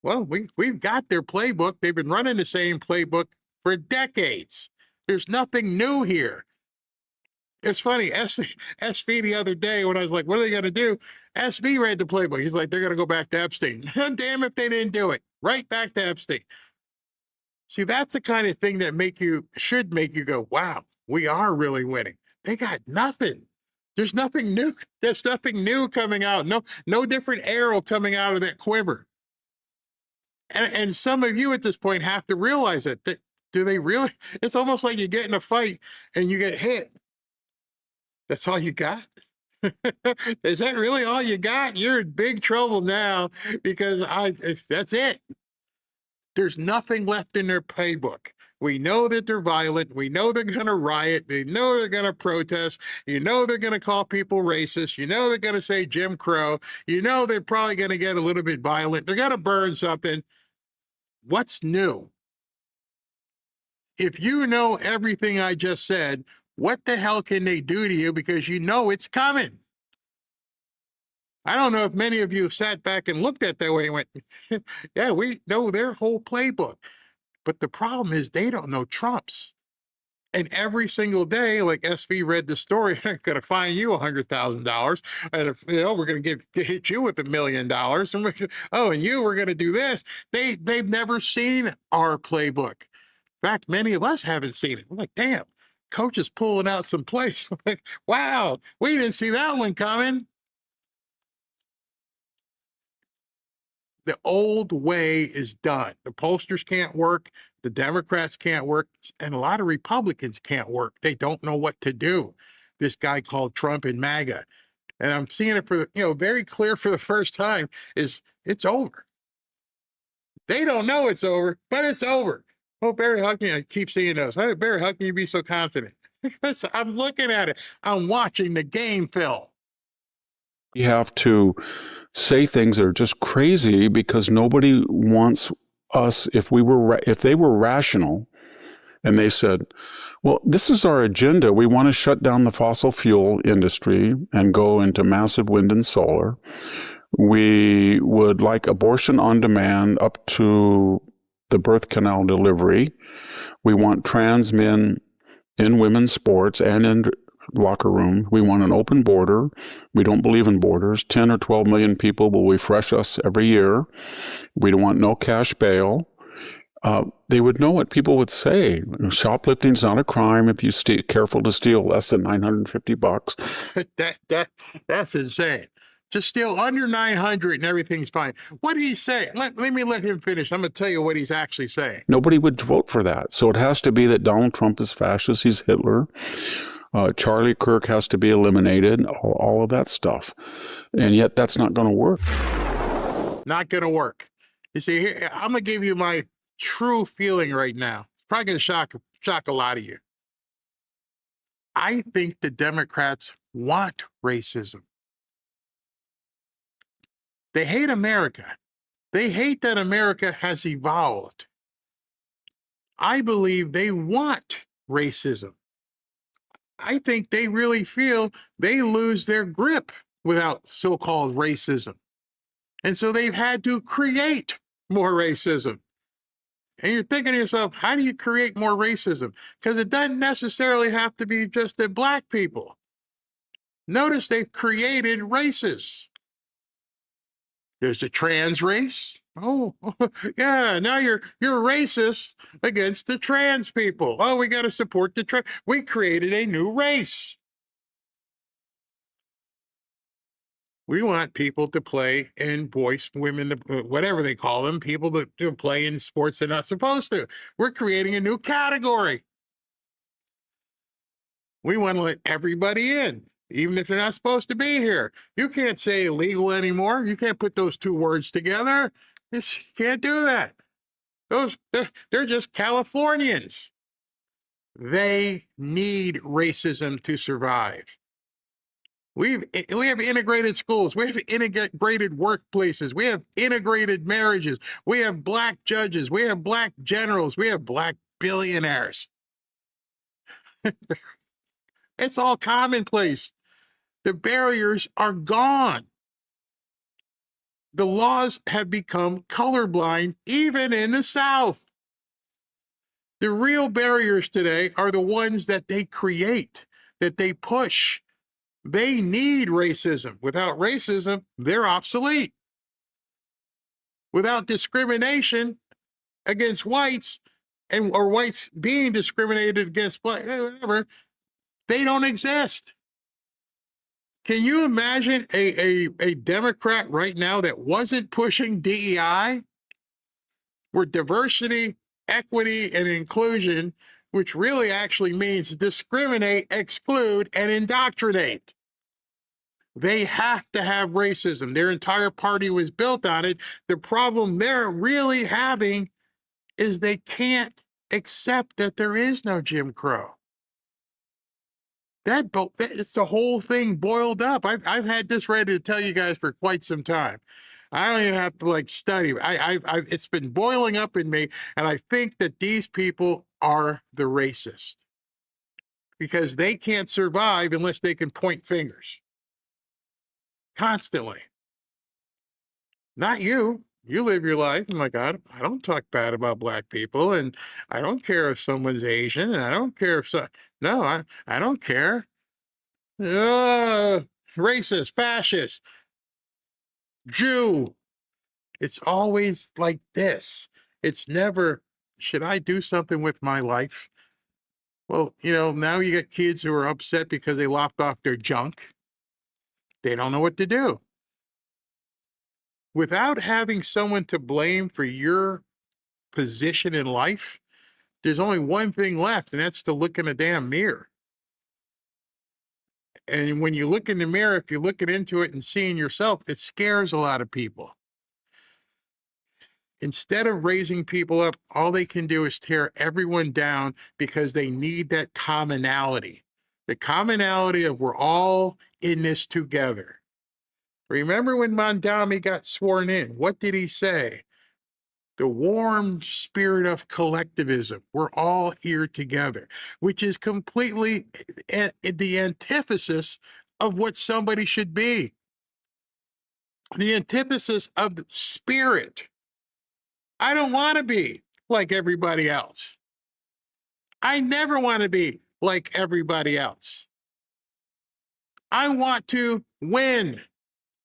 well, we've got their playbook. They've been running the same playbook for decades. There's nothing new here. It's funny, SB the other day when I was like, what are they going to do? SB read the playbook. He's like, they're going to go back to Epstein. Damn if they didn't do it. Right back to Epstein. See, that's the kind of thing that should make you go, wow, we are really winning. They got nothing. There's nothing new. There's nothing new coming out. No different arrow coming out of that quiver. And some of you at this point have to realize it. Do they really? It's almost like you get in a fight and you get hit. That's all you got? Is that really all you got? You're in big trouble now because that's it. There's nothing left in their playbook. We know that they're violent. We know they're going to riot. They know they're going to protest. You know they're going to call people racist. You know they're going to say Jim Crow. You know they're probably going to get a little bit violent. They're going to burn something. What's new? If you know everything I just said, what the hell can they do to you because you know it's coming? I don't know if many of you sat back and looked at that way and went, yeah, we know their whole playbook. But the problem is they don't know Trump's. And every single day, like SV read the story, I'm going to fine you $100,000, and if, we're going to hit you with $1 million, and we're going to do this. They've never seen our playbook. In fact, many of us haven't seen it. We're like, damn, coach is pulling out some plays. Like, wow, we didn't see that one coming. The old way is done. The pollsters can't work. The Democrats can't work. And a lot of Republicans can't work. They don't know what to do. This guy called Trump and MAGA. And I'm seeing it for, very clear for the first time is it's over. They don't know it's over, but it's over. Oh, Barry, how can you keep seeing those? Hey, Barry, how can you be so confident? Because I'm looking at it. I'm watching the game, Phil. You have to say things that are just crazy because nobody wants us, if they were rational and they said, well, this is our agenda. We want to shut down the fossil fuel industry and go into massive wind and solar. We would like abortion on demand up to the birth canal delivery. We want trans men in women's sports and in locker room. We want an open border. We don't believe in borders. 10 or 12 million people will refresh us every year. We don't want no cash bail. They would know what people would say. Shoplifting's not a crime if you careful to steal less than $950. That's insane. Just steal under 900 and everything's fine. What did he say? Let me let him finish. I'm going to tell you what he's actually saying. Nobody would vote for that. So it has to be that Donald Trump is fascist. He's Hitler. Charlie Kirk has to be eliminated. All of that stuff. And yet that's not going to work. Not going to work. You see, here, I'm going to give you my true feeling right now. It's probably going to shock a lot of you. I think the Democrats want racism. They hate America. They hate that America has evolved. I believe they want racism. I think they really feel they lose their grip without so-called racism. And so they've had to create more racism. And you're thinking to yourself, how do you create more racism? Because it doesn't necessarily have to be just at black people. Notice they've created races. There's the trans race. Oh, yeah, now you're racist against the trans people. Oh, we got to support the trans. We created a new race. We want people to play in women, whatever they call them, people to play in sports they're not supposed to. We're creating a new category. We want to let everybody in, even if they're not supposed to be here. You can't say illegal anymore. You can't put those two words together. You can't do that. They're just Californians. They need racism to survive. We have integrated schools. We have integrated workplaces. We have integrated marriages. We have black judges. We have black generals. We have black billionaires. It's all commonplace. The barriers are gone. The laws have become colorblind, even in the South. The real barriers today are the ones that they create, that they push. They need racism. Without racism, they're obsolete. Without discrimination against whites, or whites being discriminated against black, whatever, they don't exist. Can you imagine a Democrat right now that wasn't pushing DEI? Where diversity, equity, and inclusion, which really actually means discriminate, exclude, and indoctrinate. They have to have racism. Their entire party was built on it. The problem they're really having is they can't accept that there is no Jim Crow. It's the whole thing boiled up. I've had this ready to tell you guys for quite some time. I don't even have to study. It's been boiling up in me, and I think that these people are the racist because they can't survive unless they can point fingers constantly. Not you. You live your life. I'm like, I don't talk bad about black people, and I don't care if someone's Asian, and I don't care if no, I don't care. Racist, fascist, Jew. It's always like this. It's never, should I do something with my life? Well, now you got kids who are upset because they lopped off their junk. They don't know what to do. Without having someone to blame for your position in life, there's only one thing left, and that's to look in a damn mirror. And when you look in the mirror, if you're looking into it and seeing yourself, it scares a lot of people. Instead of raising people up, all they can do is tear everyone down because they need that commonality. The commonality of we're all in this together. Remember when Mondami got sworn in? What did he say? The warm spirit of collectivism. We're all here together, which is completely the antithesis of what somebody should be. The antithesis of the spirit. I don't want to be like everybody else. I never want to be like everybody else. I want to win.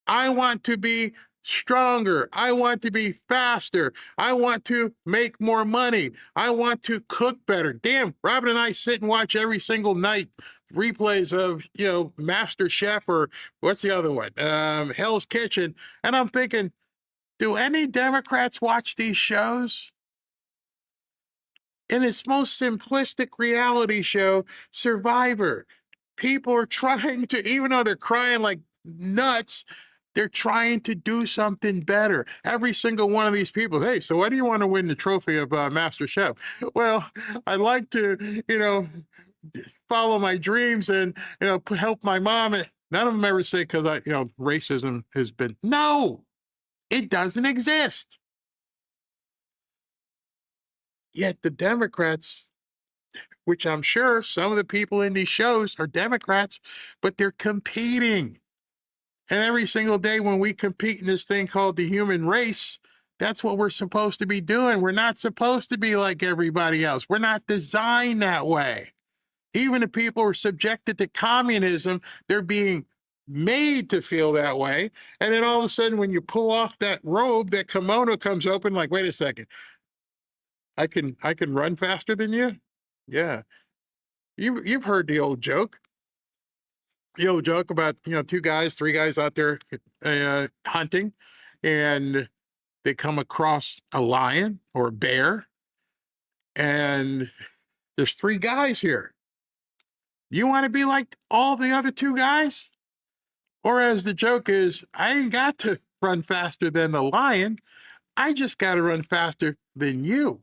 I want to be stronger. I want to be faster. I want to make more money. I want to cook better. Damn, Robin and I sit and watch every single night replays of, Master Chef, or what's the other one? Hell's Kitchen. And I'm thinking, do any Democrats watch these shows? In its most simplistic reality show, Survivor, people are trying to, even though they're crying like nuts, they're trying to do something better. Every single one of these people, hey, so why do you want to win the trophy of Master Chef? Well, I'd like to, follow my dreams and, help my mom. None of them ever say, because racism has been, no, it doesn't exist. Yet the Democrats, which I'm sure some of the people in these shows are Democrats, but they're competing. And every single day when we compete in this thing called the human race, that's what we're supposed to be doing. We're not supposed to be like everybody else. We're not designed that way. Even if people are subjected to communism, they're being made to feel that way. And then all of a sudden, when you pull off that robe, that kimono comes open, like, wait a second, I can run faster than you? Yeah. You've heard the old joke. The old joke about, 3 guys out there hunting, and they come across a lion or a bear, and there's 3 guys here. You want to be like all the other 2 guys? Or as the joke is, I ain't got to run faster than the lion. I just got to run faster than you.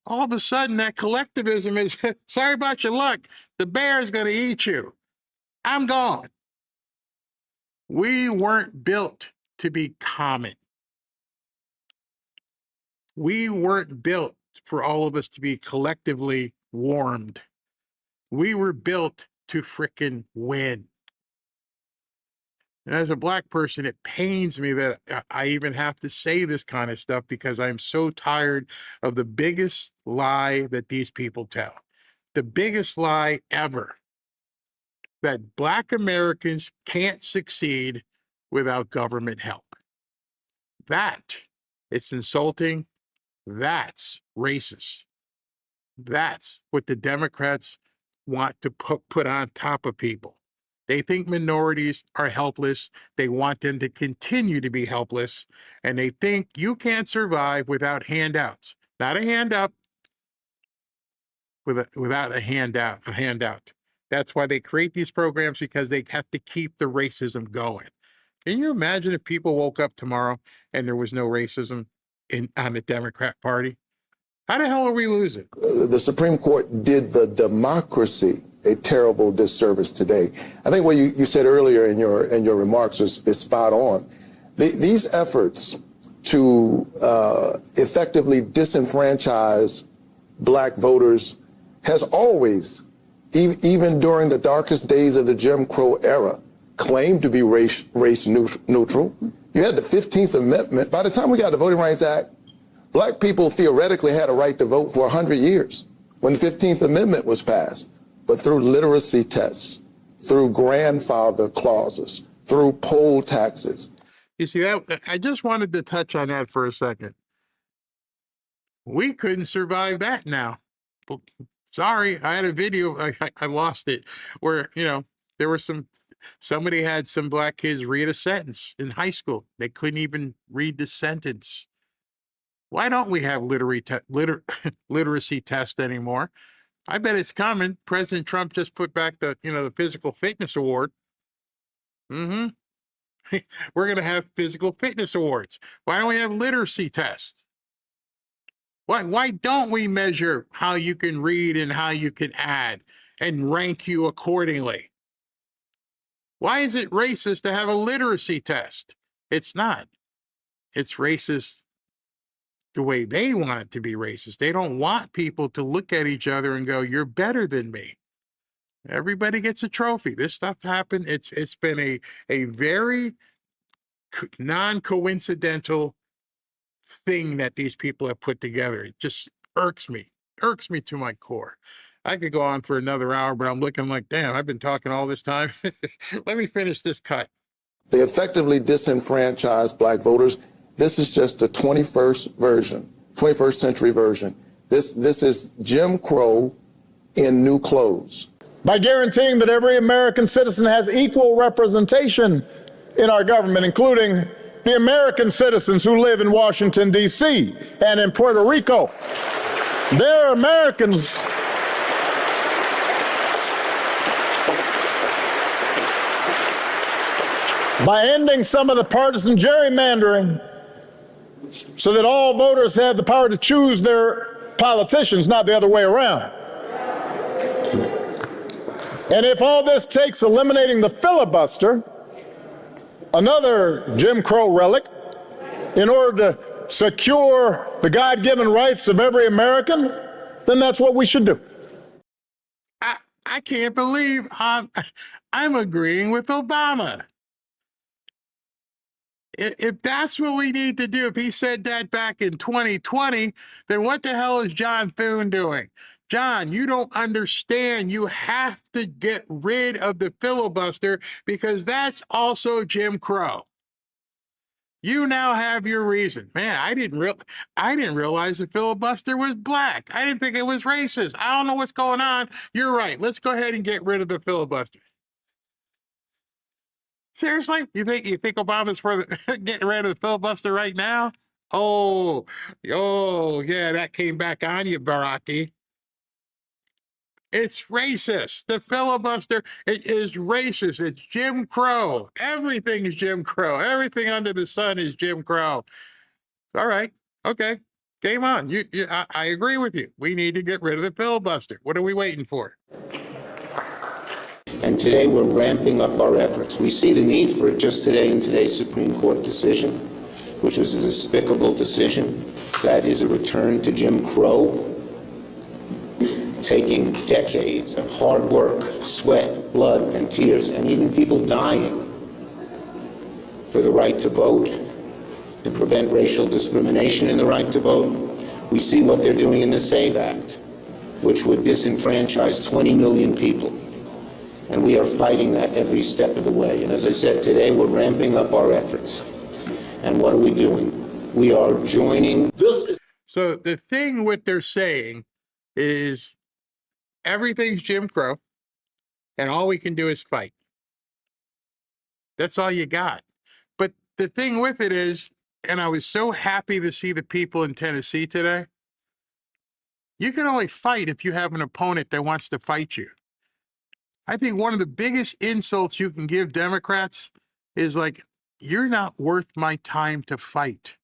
All of a sudden, that collectivism is, sorry about your luck, the bear is going to eat you. I'm gone. We weren't built to be common. We weren't built for all of us to be collectively warmed. We were built to frickin' win. And as a black person, it pains me that I even have to say this kind of stuff, because I'm so tired of the biggest lie that these people tell. The biggest lie ever. That black Americans can't succeed without government help. It's insulting. That's racist. That's what the Democrats want to put on top of people. They think minorities are helpless. They want them to continue to be helpless. And they think you can't survive without handouts. Not a hand up, without a handout. That's why they create these programs, because they have to keep the racism going. Can you imagine if people woke up tomorrow and there was no racism on the Democrat Party? How the hell are we losing? The Supreme Court did the democracy a terrible disservice today. I think what you said earlier in your remarks is spot on. These efforts to effectively disenfranchise black voters has always, even during the darkest days of the Jim Crow era, claimed to be race neutral. You had the 15th Amendment. By the time we got the Voting Rights Act, black people theoretically had a right to vote for 100 years when the 15th Amendment was passed. But through literacy tests, through grandfather clauses, through poll taxes. You see, that I just wanted to touch on that for a second. We couldn't survive that now. Sorry, I had a video, I lost it, where, you know, there were somebody had some black kids read a sentence in high school. They couldn't even read the sentence. Why don't we have literacy test anymore? I bet it's coming. President Trump just put back the physical fitness award. We're going to have physical fitness awards. Why don't we have literacy tests? Why don't we measure how you can read and how you can add and rank you accordingly? Why is it racist to have a literacy test? It's not. It's racist the way they want it to be racist. They don't want people to look at each other and go, you're better than me. Everybody gets a trophy. This stuff happened. It's been a very non-coincidental thing that these people have put together. It just irks me to my core. I could go on for another hour, but I'm looking like, damn, I've been talking all this time. Let me finish this cut. They effectively disenfranchised black voters. This is just the 21st century version. This is Jim Crow in new clothes. By guaranteeing that every American citizen has equal representation in our government, including the American citizens who live in Washington, D.C. and in Puerto Rico. They're Americans. By ending some of the partisan gerrymandering so that all voters have the power to choose their politicians, not the other way around. And if all this takes eliminating the filibuster, another Jim Crow relic, in order to secure the God-given rights of every American, then that's what we should do. I can't believe I'm agreeing with Obama. If that's what we need to do, if he said that back in 2020, then what the hell is John Thune doing? John, you don't understand. You have to get rid of the filibuster because that's also Jim Crow. You now have your reason. Man, I didn't realize the filibuster was black. I didn't think it was racist. I don't know what's going on. You're right. Let's go ahead and get rid of the filibuster. Seriously? You think Obama's for getting rid of the filibuster right now? Oh, yeah, that came back on you, Baraki. It's racist. The filibuster is racist. It's Jim Crow. Everything is Jim Crow. Everything under the sun is Jim Crow. All right. Okay. Game on. I agree with you. We need to get rid of the filibuster. What are we waiting for? And today we're ramping up our efforts. We see the need for it just today in today's Supreme Court decision, which was a despicable decision. That is a return to Jim Crow, taking decades of hard work, sweat, blood, and tears, and even people dying for the right to vote, to prevent racial discrimination in the right to vote. We see what they're doing in the SAVE Act, which would disenfranchise 20 million people. And we are fighting that every step of the way. And as I said, today we're ramping up our efforts. And what are we doing? We are joining. So the thing what they're saying is everything's Jim Crow, and all we can do is fight. That's all you got. But the thing with it is, and I was so happy to see the people in Tennessee today, you can only fight if you have an opponent that wants to fight you. I think one of the biggest insults you can give Democrats is like, you're not worth my time to fight.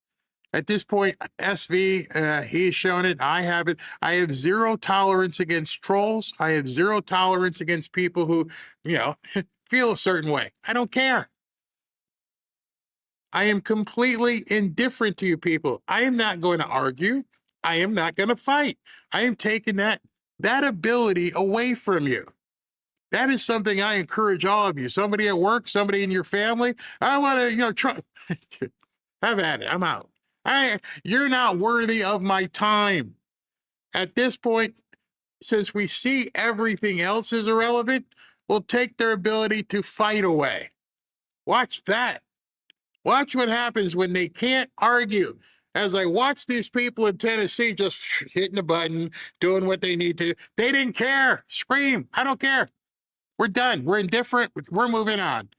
At this point, SV, he's shown it. I have it. I have zero tolerance against trolls. I have zero tolerance against people who, feel a certain way. I don't care. I am completely indifferent to you people. I am not going to argue. I am not going to fight. I am taking that ability away from you. That is something I encourage all of you. Somebody at work, somebody in your family. I want to, try. Have at it. I'm out. You're not worthy of my time. At this point, since we see everything else is irrelevant, we'll take their ability to fight away. Watch that. Watch what happens when they can't argue. As I watch these people in Tennessee just hitting the button, doing what they need to, they didn't care. Scream. I don't care. We're done. We're indifferent. We're moving on.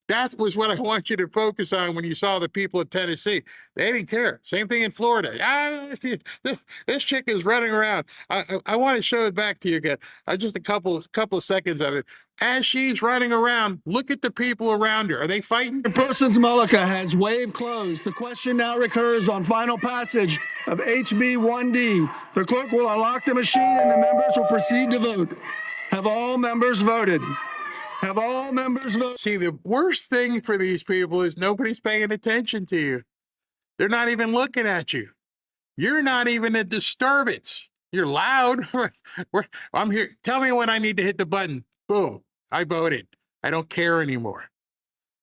That was what I want you to focus on when you saw the people of Tennessee. They didn't care. Same thing in Florida. This chick is running around. I want to show it back to you again. Just a couple of seconds of it. As she's running around, look at the people around her. Are they fighting? Persons Mullica has waived closed. The question now recurs on final passage of HB 1D. The clerk will unlock the machine and the members will proceed to vote. Have all members voted? Have all members voted? See, the worst thing for these people is nobody's paying attention to you. They're not even looking at you. You're not even a disturbance. You're loud. I'm here. Tell me when I need to hit the button. Boom. I voted. I don't care anymore.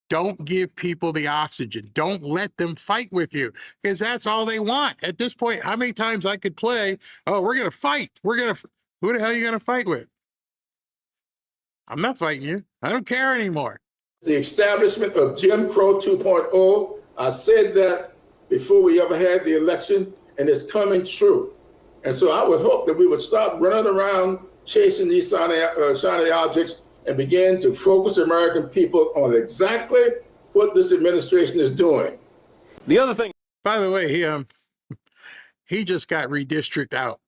Don't give people the oxygen. Don't let them fight with you, because that's all they want. At this point, how many times I could play, oh, we're going to fight. Who the hell are you going to fight with? I'm not fighting you. I don't care anymore. The establishment of Jim Crow 2.0, I said that before we ever had the election, and it's coming true. And so I would hope that we would stop running around chasing these shiny objects and begin to focus the American people on exactly what this administration is doing. The other thing, by the way, he just got redistricted out.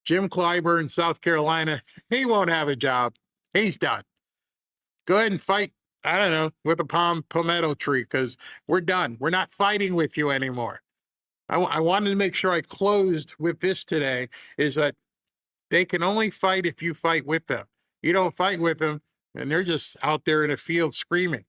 Jim Clyburn, South Carolina, he won't have a job. He's done. Go ahead and fight, I don't know, with a palmetto tree, because we're done. We're not fighting with you anymore. I wanted to make sure I closed with this today, is that they can only fight if you fight with them. You don't fight with them, and they're just out there in a field screaming.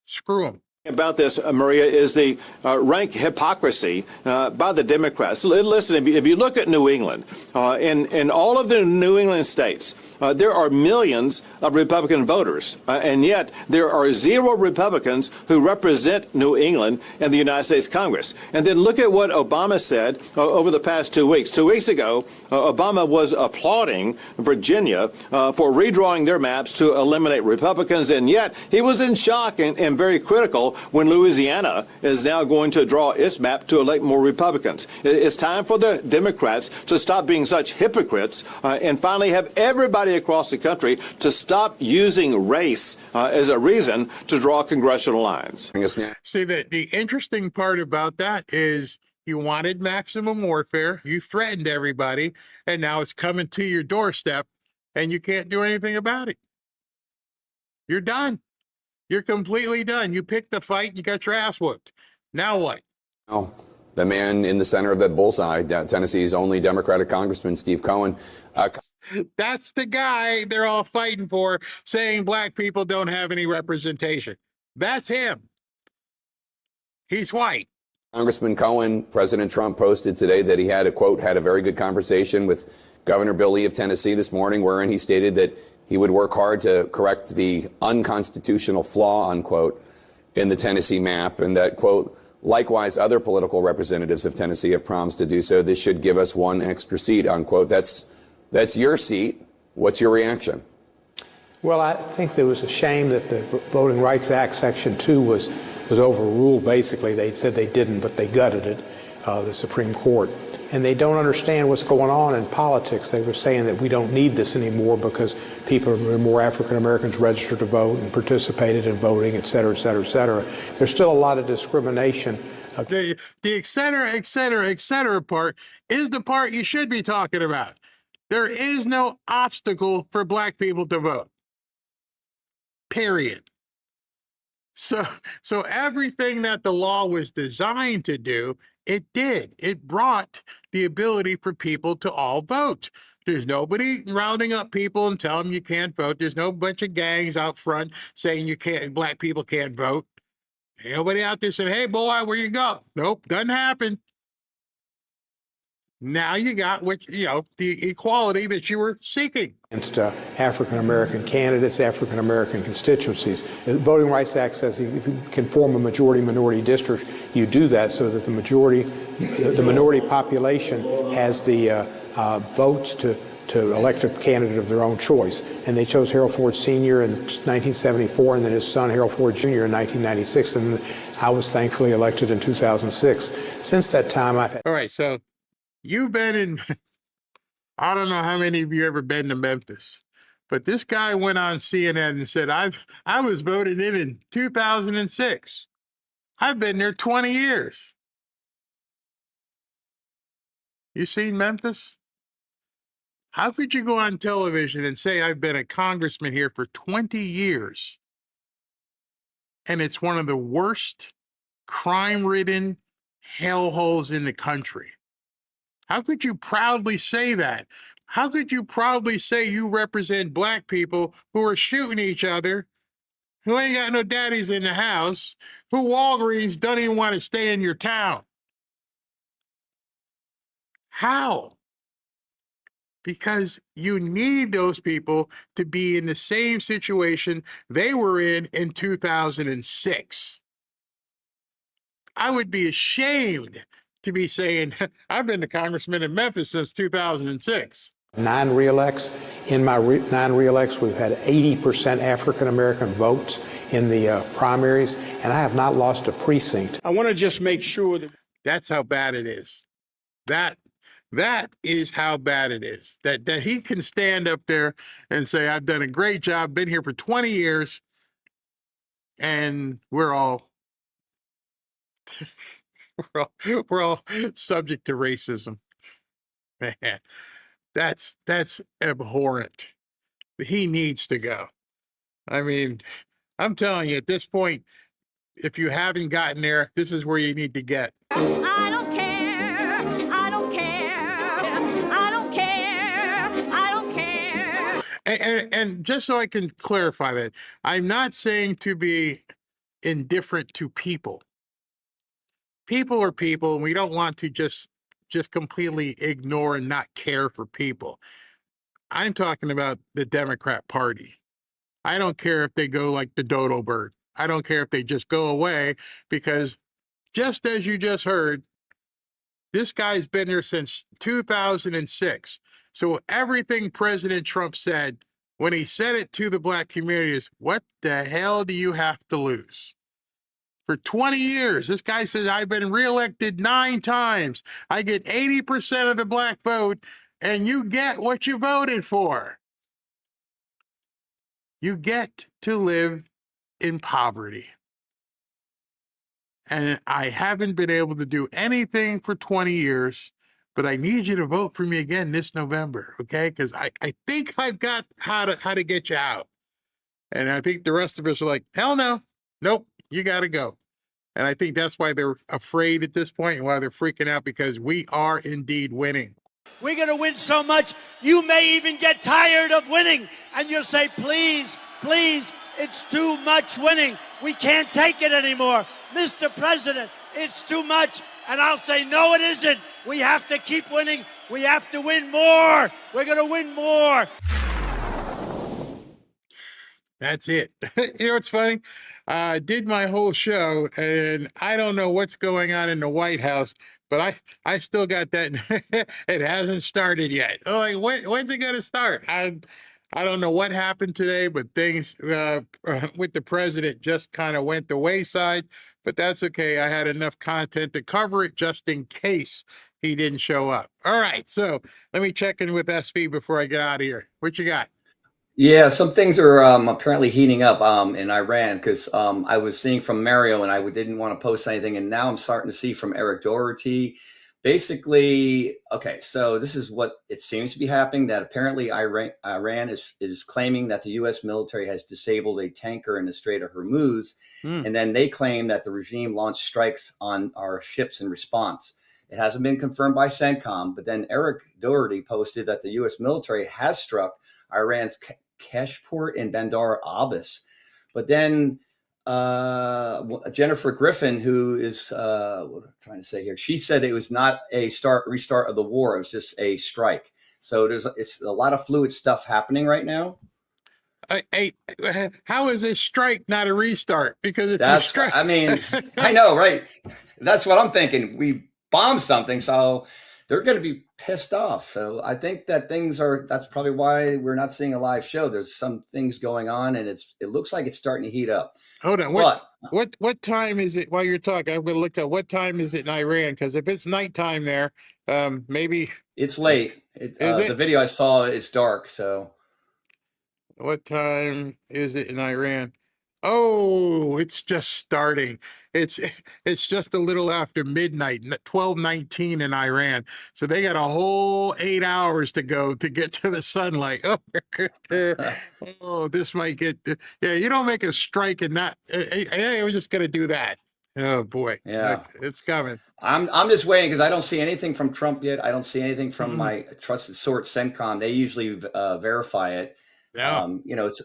Screw them. About this, Maria, is the rank hypocrisy by the Democrats. Listen, if you look at New England, in all of the New England states, there are millions of Republican voters, and yet there are 0 Republicans who represent New England in the United States Congress. And then look at what Obama said over the past 2 weeks. 2 weeks ago, Obama was applauding Virginia for redrawing their maps to eliminate Republicans, and yet he was in shock and very critical when Louisiana is now going to draw its map to elect more Republicans. It's time for the Democrats to stop being such hypocrites and finally have everybody across the country to stop using race as a reason to draw congressional lines. See, the interesting part about that is you wanted maximum warfare, you threatened everybody, and now it's coming to your doorstep, and you can't do anything about it. You're done. You're completely done. You picked the fight, you got your ass whooped. Now what? Oh, the man in the center of that bullseye, Tennessee's only Democratic Congressman, Steve Cohen. That's the guy they're all fighting for, saying black people don't have any representation. That's him. He's white. Congressman Cohen, President Trump posted today that he had a very good conversation with Governor Bill Lee of Tennessee this morning, wherein he stated that he would work hard to correct the unconstitutional flaw, unquote, in the Tennessee map, and that, quote, likewise, other political representatives of Tennessee have promised to do so. This should give us one extra seat, unquote. That's your seat. What's your reaction? Well, I think there was a shame that the Voting Rights Act Section 2 was overruled, basically. They said they didn't, but they gutted it, the Supreme Court. And they don't understand what's going on in politics. They were saying that we don't need this anymore because more African Americans registered to vote and participated in voting, et cetera, et cetera, et cetera. There's still a lot of discrimination. The et cetera, et cetera, et cetera part is the part you should be talking about. There is no obstacle for black people to vote. Period. So everything that the law was designed to do, it did. It brought the ability for people to all vote. There's nobody rounding up people and telling them you can't vote. There's no bunch of gangs out front saying black people can't vote. Ain't nobody out there saying, hey, boy, where you go? Nope, doesn't happen. Now you got what, the equality that you were seeking. Against African-American candidates, African-American constituencies. The Voting Rights Act says if you can form a majority-minority district, you do that so that the minority population has the votes to elect a candidate of their own choice. And they chose Harold Ford Sr. in 1974 and then his son Harold Ford Jr. in 1996. And I was thankfully elected in 2006. Since that time, I've had... All right, so you've been in, I don't know how many of you ever been to Memphis, but this guy went on CNN and said, I was voted in 2006. I've been there 20 years. You seen Memphis? How could you go on television and say I've been a congressman here for 20 years and it's one of the worst crime-ridden hellholes in the country? How could you proudly say that? How could you proudly say you represent black people who are shooting each other, who ain't got no daddies in the house, who Walgreens don't even want to stay in your town? How? Because you need those people to be in the same situation they were in 2006. I would be ashamed to be saying, I've been a congressman in Memphis since 2006. 9 re-elects. In my 9 re-elects, we've had 80% African-American votes in the primaries, and I have not lost a precinct. I want to just make sure that... That's how bad it is. That is how bad it is. That he can stand up there and say, I've done a great job, been here for 20 years, and we're all subject to racism. Man, that's abhorrent. He needs to go. I mean, I'm telling you, at this point, if you haven't gotten there, this is where you need to get. I don't care. I don't care. I don't care. I don't care. And just so I can clarify that, I'm not saying to be indifferent to people. People are people, and we don't want to just completely ignore and not care for people. I'm talking about the Democrat Party. I don't care if they go like the dodo bird. I don't care if they just go away, because just as you just heard, this guy's been there since 2006. So everything President Trump said, when he said it to the black community, is, what the hell do you have to lose? For 20 years, this guy says, I've been reelected 9 times. I get 80% of the black vote, and you get what you voted for. You get to live in poverty. And I haven't been able to do anything for 20 years, but I need you to vote for me again this November, okay? Because I think I've got how to get you out. And I think the rest of us are like, hell no, nope, you got to go. And I think that's why they're afraid at this point and why they're freaking out, because we are indeed winning. We're going to win so much, you may even get tired of winning. And you'll say, please, please, it's too much winning. We can't take it anymore. Mr. President, it's too much. And I'll say, no, it isn't. We have to keep winning. We have to win more. We're going to win more. That's it. You know what's funny? I did my whole show, and I don't know what's going on in the White House, but I still got that. It hasn't started yet. Oh, like, when's it going to start? I don't know what happened today, but things with the president just kind of went the wayside, but that's okay. I had enough content to cover it just in case he didn't show up. All right, so let me check in with SV before I get out of here. What you got? Yeah, some things are apparently heating up in Iran, because I was seeing from Mario and I didn't want to post anything. And now I'm starting to see from Eric Doherty. Basically, okay, so this is what it seems to be happening, that apparently Iran is claiming that the U.S. military has disabled a tanker in the Strait of Hormuz. And then they claim that the regime launched strikes on our ships in response. It hasn't been confirmed by CENTCOM, but then Eric Doherty posted that the U.S. military has struck Iran's Kesh port in Bandar Abbas. But then Jennifer Griffin, who is what I'm trying to say here, she said it was not a restart of the war. It was just a strike. So it's a lot of fluid stuff happening right now. How is a strike not a restart? Because if That's, you strike, I mean, I know, right? That's what I'm thinking. We bombed something, so they're going to be pissed off. So I think that that's probably why we're not seeing a live show. There's some things going on, and it looks like it's starting to heat up. Hold on. What time is it while you're talking? I'm going to look at what time is it in Iran? Because if it's nighttime there, maybe it's late. The video I saw is dark. So what time is it in Iran? Oh, it's just starting. It's just a little after midnight, 12:19 in Iran. So they got a whole 8 hours to go to get to the sunlight. Oh, this might get. Yeah, you don't make a strike and not. Hey, we're just gonna do that. Oh boy, yeah, it's coming. I'm just waiting because I don't see anything from Trump yet. I don't see anything from my trusted source, CENTCOM. They usually verify it. Yeah.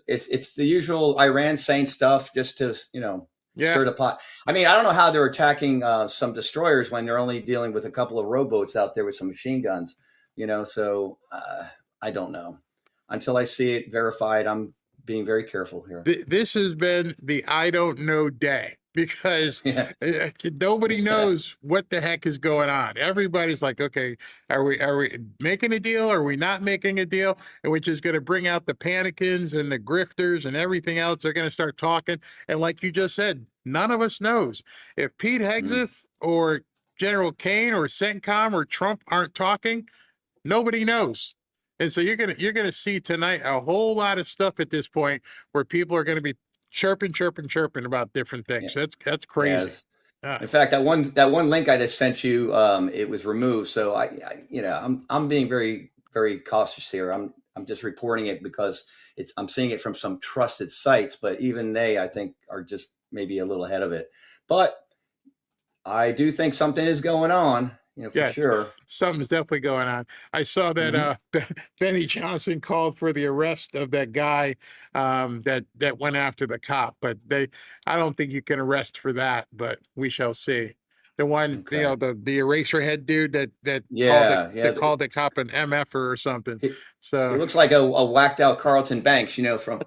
It's the usual Iran saying stuff just to, stir the pot. I mean, I don't know how they're attacking some destroyers when they're only dealing with a couple of rowboats out there with some machine guns, so I don't know. Until I see it verified, I'm being very careful here. This has been the I don't know day. Because nobody knows what the heck is going on. Everybody's like, okay, are we making a deal? Are we not making a deal? And which is going to bring out the panicans and the grifters and everything else. They're going to start talking. And like you just said, none of us knows. If Pete Hegseth or General Kane or CENTCOM or Trump aren't talking, nobody knows. And so you're gonna see tonight a whole lot of stuff at this point where people are going to be chirping about different things. Yeah. That's crazy. Yes. In fact, that one link I just sent you, it was removed. So I'm being very, very cautious here. I'm just reporting it because I'm seeing it from some trusted sites, but even they, I think, are just maybe a little ahead of it. But I do think something is going on. For sure. Something's definitely going on. I saw that Benny Johnson called for the arrest of that guy that went after the cop, but I don't think you can arrest for that, but we shall see. The one, the eraser head dude that called the cop an MFer or something. So it looks like a whacked out Carlton Banks, from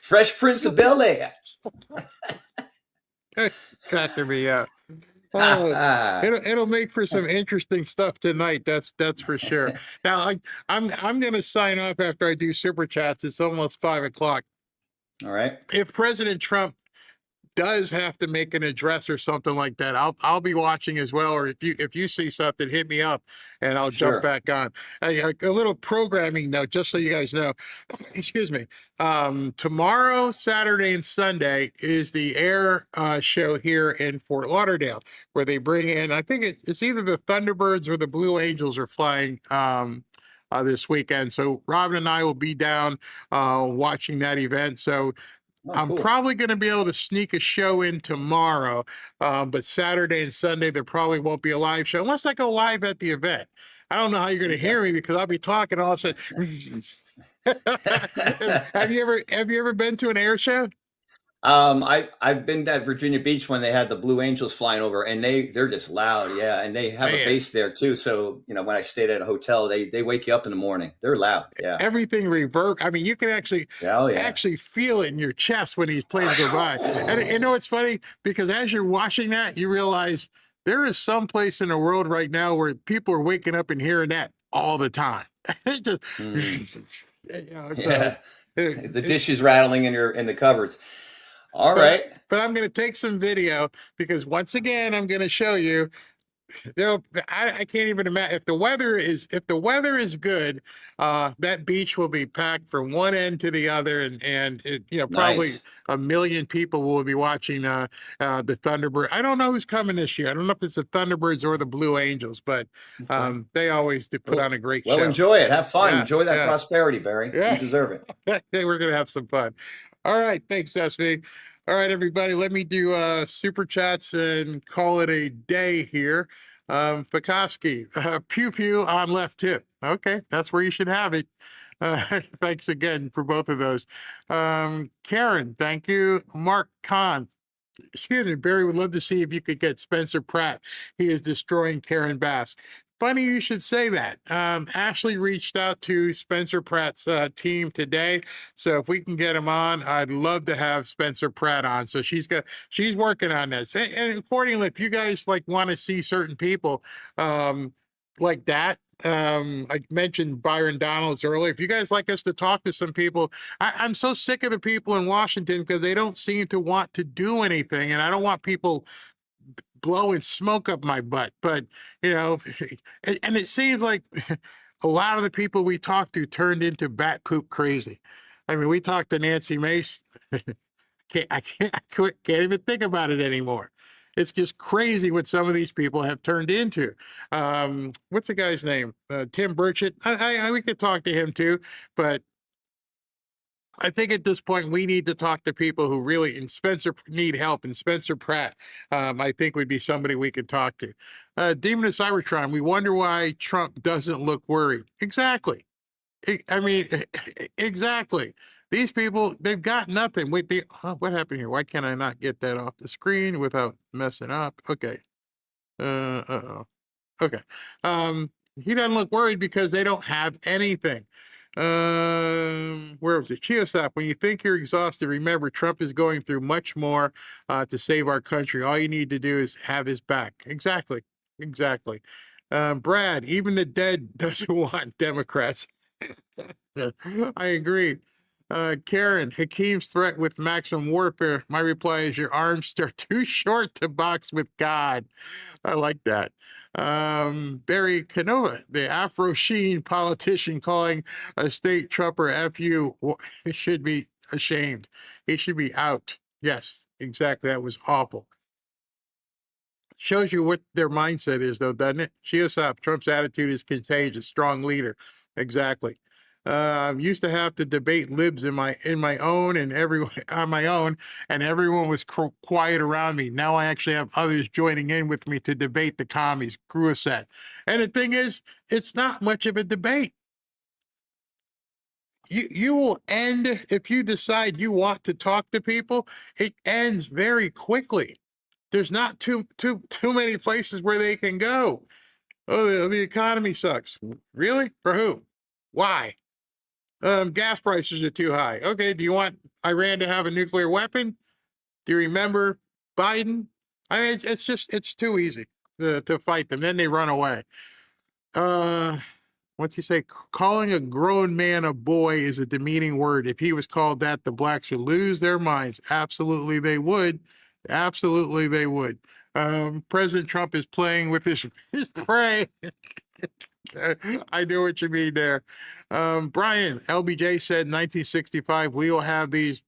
Fresh Prince of Bel-Air. Cracking me up. Oh, it'll make for some interesting stuff tonight. That's for sure. Now I'm gonna sign off after I do super chats. It's almost 5 o'clock. All right. If President Trump does have to make an address or something like that, I'll be watching as well. Or if you see something, hit me up and I'll jump back on. A little programming note, just so you guys know. Excuse me. Tomorrow, Saturday, and Sunday is the air show here in Fort Lauderdale, where they bring in. I think it's either the Thunderbirds or the Blue Angels are flying. This weekend. So Robin and I will be down watching that event. So I'm probably going to be able to sneak a show in tomorrow, but Saturday and Sunday, there probably won't be a live show unless I go live at the event. I don't know how you're going to hear me because I'll be talking all of a sudden. Have you ever been to an air show? I've been at Virginia Beach when they had the Blue Angels flying over, and they're just loud, and they have a base there too. So when I stayed at a hotel, they wake you up in the morning. They're loud, Everything reverb. I mean, you can actually feel it in your chest when these planes go by. And it's funny because as you're watching that, you realize there is some place in the world right now where people are waking up and hearing that all the time. Just, the dishes rattling in the cupboards. All right. But I'm going to take some video because once again, I'm going to show you. I can't even imagine if the weather is good, that beach will be packed from one end to the other, and probably a million people will be watching the Thunderbird. I don't know who's coming this year. I don't know if it's the Thunderbirds or the Blue Angels, but they always put on a great show. Well, enjoy it. Have fun. Enjoy that prosperity, Barry. You deserve it. Hey, we're gonna have some fun. All right, thanks, SV. All right, everybody, let me do super chats and call it a day here. Pekovsky, pew pew on left hip. Okay, that's where you should have it. Thanks again for both of those. Karen, thank you. Mark Kahn. Excuse me, Barry would love to see if you could get Spencer Pratt. He is destroying Karen Bass. Funny you should say that. Ashley reached out to Spencer Pratt's team today, so if we can get him on, I'd love to have Spencer Pratt on. So she's working on this. And accordingly, if you guys like want to see certain people like that, I mentioned Byron Donalds earlier. If you guys like us to talk to some people, I'm so sick of the people in Washington because they don't seem to want to do anything, and I don't want people blowing smoke up my butt. But you know, and it seems like a lot of the people we talked to turned into bat poop crazy. I mean, we talked to Nancy Mace. I can't even think about it anymore. It's just crazy what some of these people have turned into. What's the guy's name? Tim Burchett. We could talk to him too, but I think at this point we need to talk to people who really, and Spencer need help, and Spencer Pratt, I think would be somebody we could talk to. Demon of Cybertron, we wonder why Trump doesn't look worried. Exactly. I mean, exactly. These people, they've got nothing. Wait, what happened here? Why can't I not get that off the screen without messing up? Okay. Okay. He doesn't look worried because they don't have anything. Where was it? Chiosap, when you think you're exhausted, remember Trump is going through much more to save our country. All you need to do is have his back. Exactly. Exactly. Brad, even the dead doesn't want Democrats. I agree. Karen, Hakeem's threat with maximum warfare. My reply is your arms are too short to box with God. I like that. Barry Canova, the Afro Sheen politician calling a state trooper FU should be ashamed. He should be out. Yes, exactly. That was awful. Shows you what their mindset is, though, doesn't it? Chiosop, Trump's attitude is contagious. Strong leader. Exactly. Used to have to debate libs on my own, and everyone was quiet around me. Now I actually have others joining in with me to debate the commies. Gruisset. And the thing is, it's not much of a debate. You will end, if you decide you want to talk to people, it ends very quickly. There's not too many places where they can go. Oh, the economy sucks. Really? For who? Why? Gas prices are too high. Okay, do you want Iran to have a nuclear weapon? Do you remember Biden? I mean, it's too easy to fight them. Then they run away. What's he say? Calling a grown man a boy is a demeaning word. If he was called that, the blacks would lose their minds. Absolutely they would. Absolutely they would. President Trump is playing with his prey. I know what you mean there. Brian, LBJ said in 1965, we will have these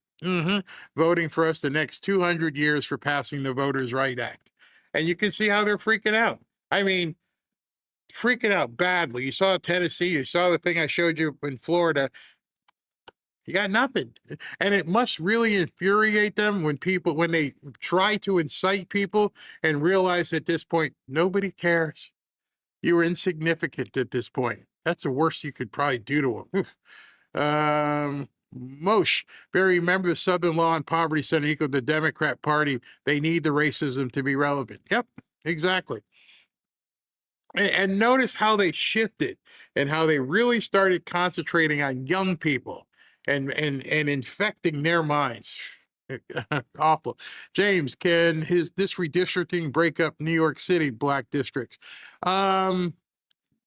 voting for us the next 200 years for passing the Voters' Right Act. And you can see how they're freaking out. I mean, freaking out badly. You saw Tennessee, you saw the thing I showed you in Florida. You got nothing. And it must really infuriate them when they try to incite people and realize at this point, nobody cares. You were insignificant at this point. That's the worst you could probably do to them. Moshe, Barry, remember the Southern Law and Poverty Center equal the Democrat Party. They need the racism to be relevant. Yep, exactly. And notice how they shifted and how they really started concentrating on young people and infecting their minds. Awful. James, can this redistricting break up New York City black districts?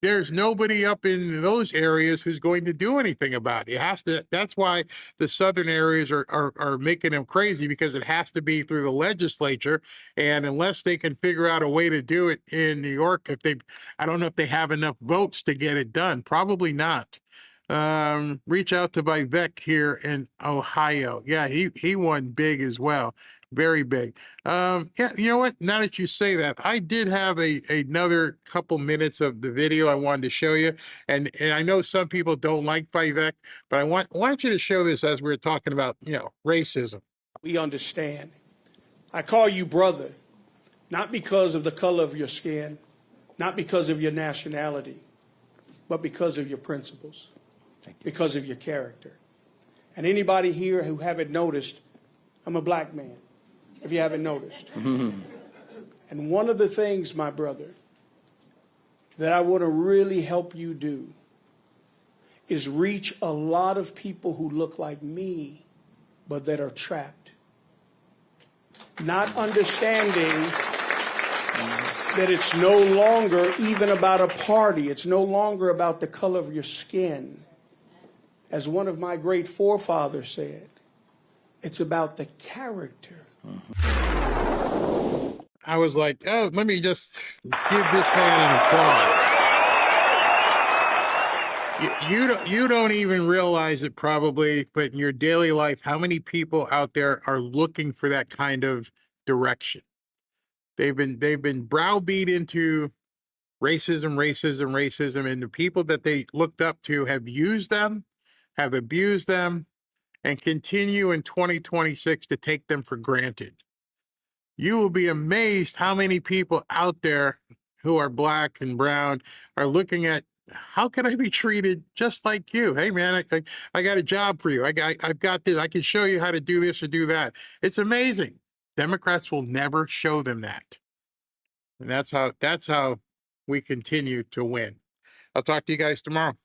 There's nobody up in those areas who's going to do anything about it. It has to. That's why the southern areas are making them crazy, because it has to be through the legislature. And unless they can figure out a way to do it in New York, I don't know if they have enough votes to get it done. Probably not. Reach out to Vivek here in Ohio. Yeah, he won big as well. Very big. Yeah, you know what? Now that you say that, I did have another couple minutes of the video I wanted to show you. And I know some people don't like Vivek, but I want you to show this as we're talking about, racism. We understand. I call you brother, not because of the color of your skin, not because of your nationality, but because of your principles. because of your character. And anybody here who haven't noticed, I'm a black man, if you haven't noticed. And one of the things, my brother, that I want to really help you do is reach a lot of people who look like me, but that are trapped. Not understanding that it's no longer even about a party. It's no longer about the color of your skin. As one of my great forefathers said, it's about the character. I was like, oh, let me just give this man an applause. You don't even realize it probably, but in your daily life, how many people out there are looking for that kind of direction? They've been browbeat into racism, and the people that they looked up to have used them, have abused them, and continue in 2026 to take them for granted. You will be amazed how many people out there who are black and brown are looking at, how can I be treated just like you? Hey man, I got a job for you. I've got this. I can show you how to do this or do that. It's amazing. Democrats will never show them that. And that's how we continue to win. I'll talk to you guys tomorrow.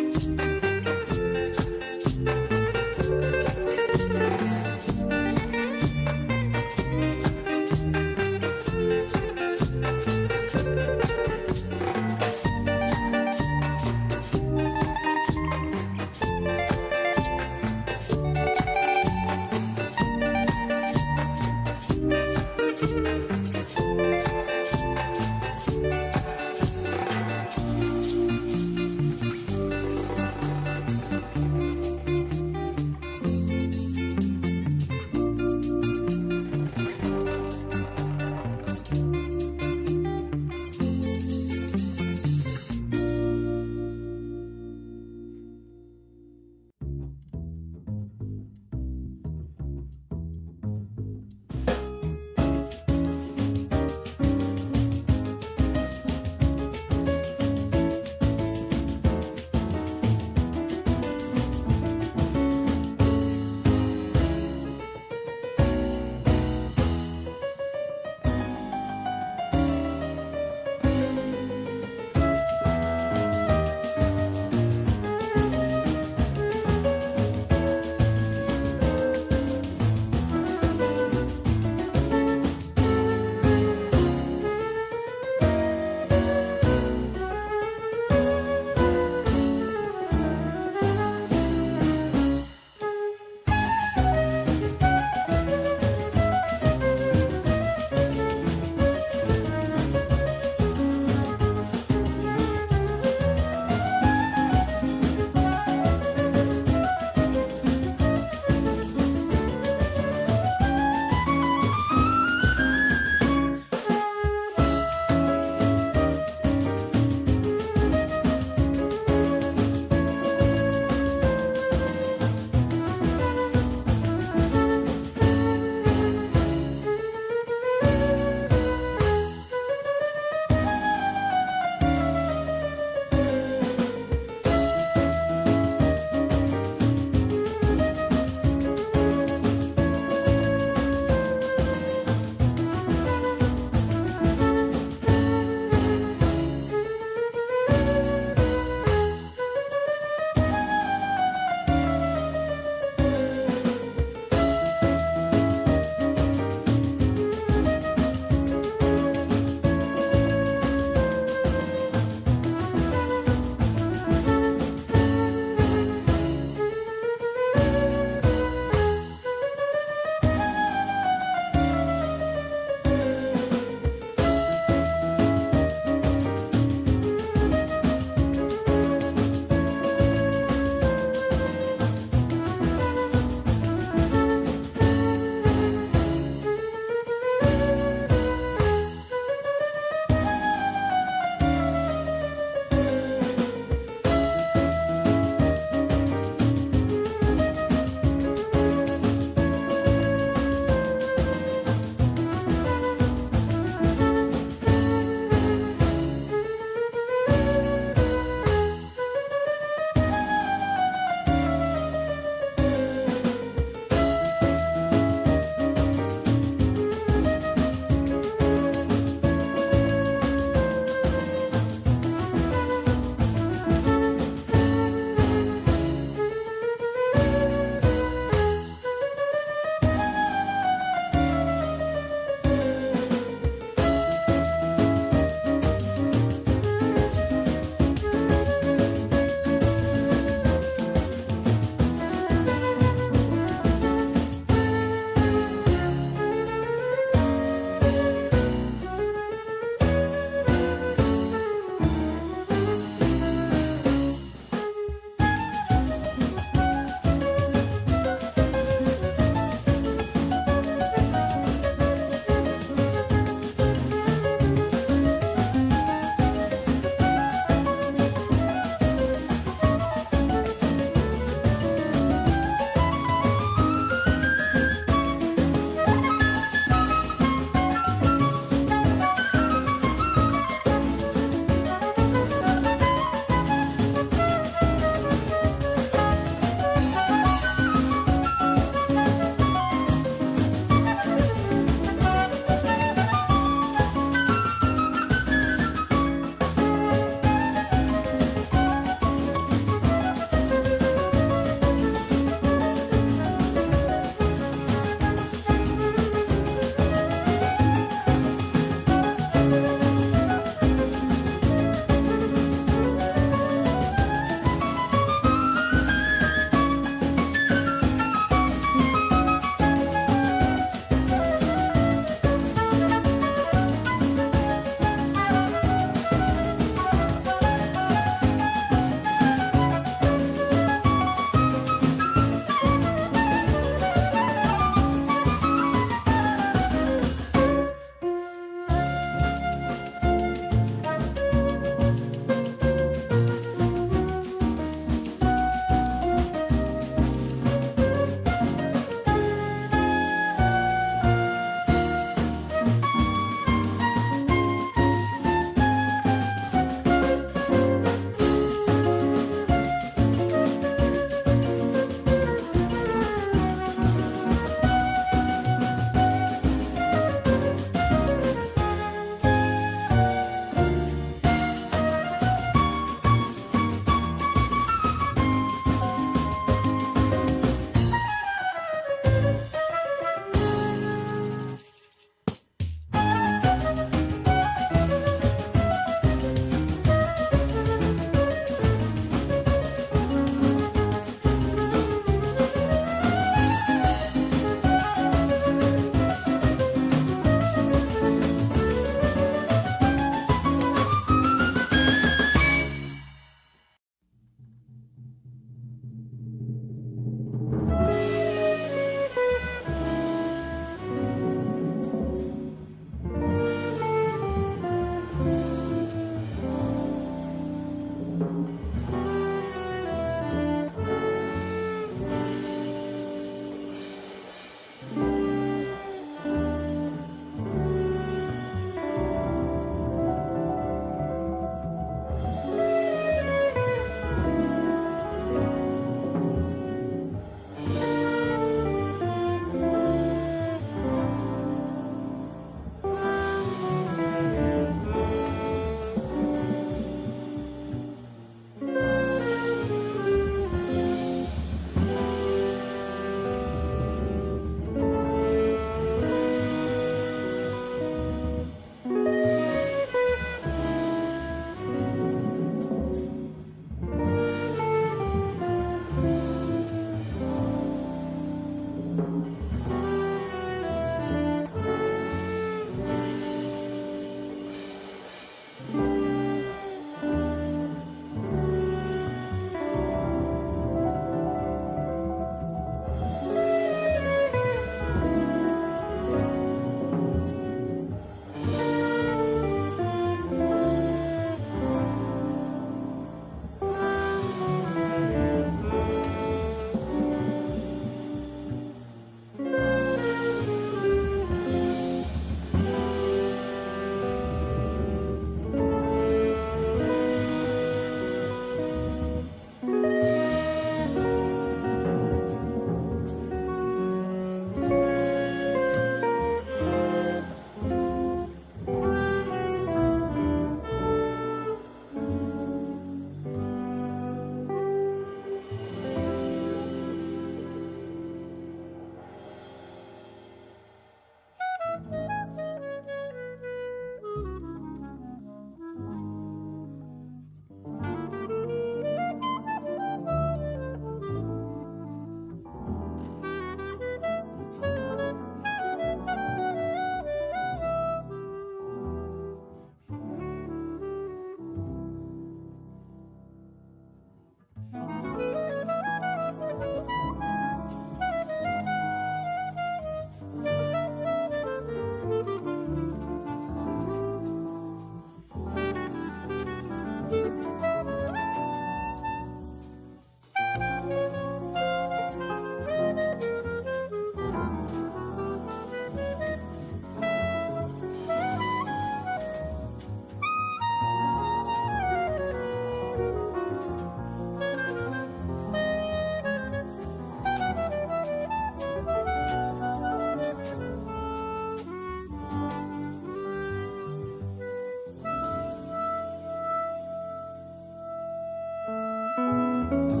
you.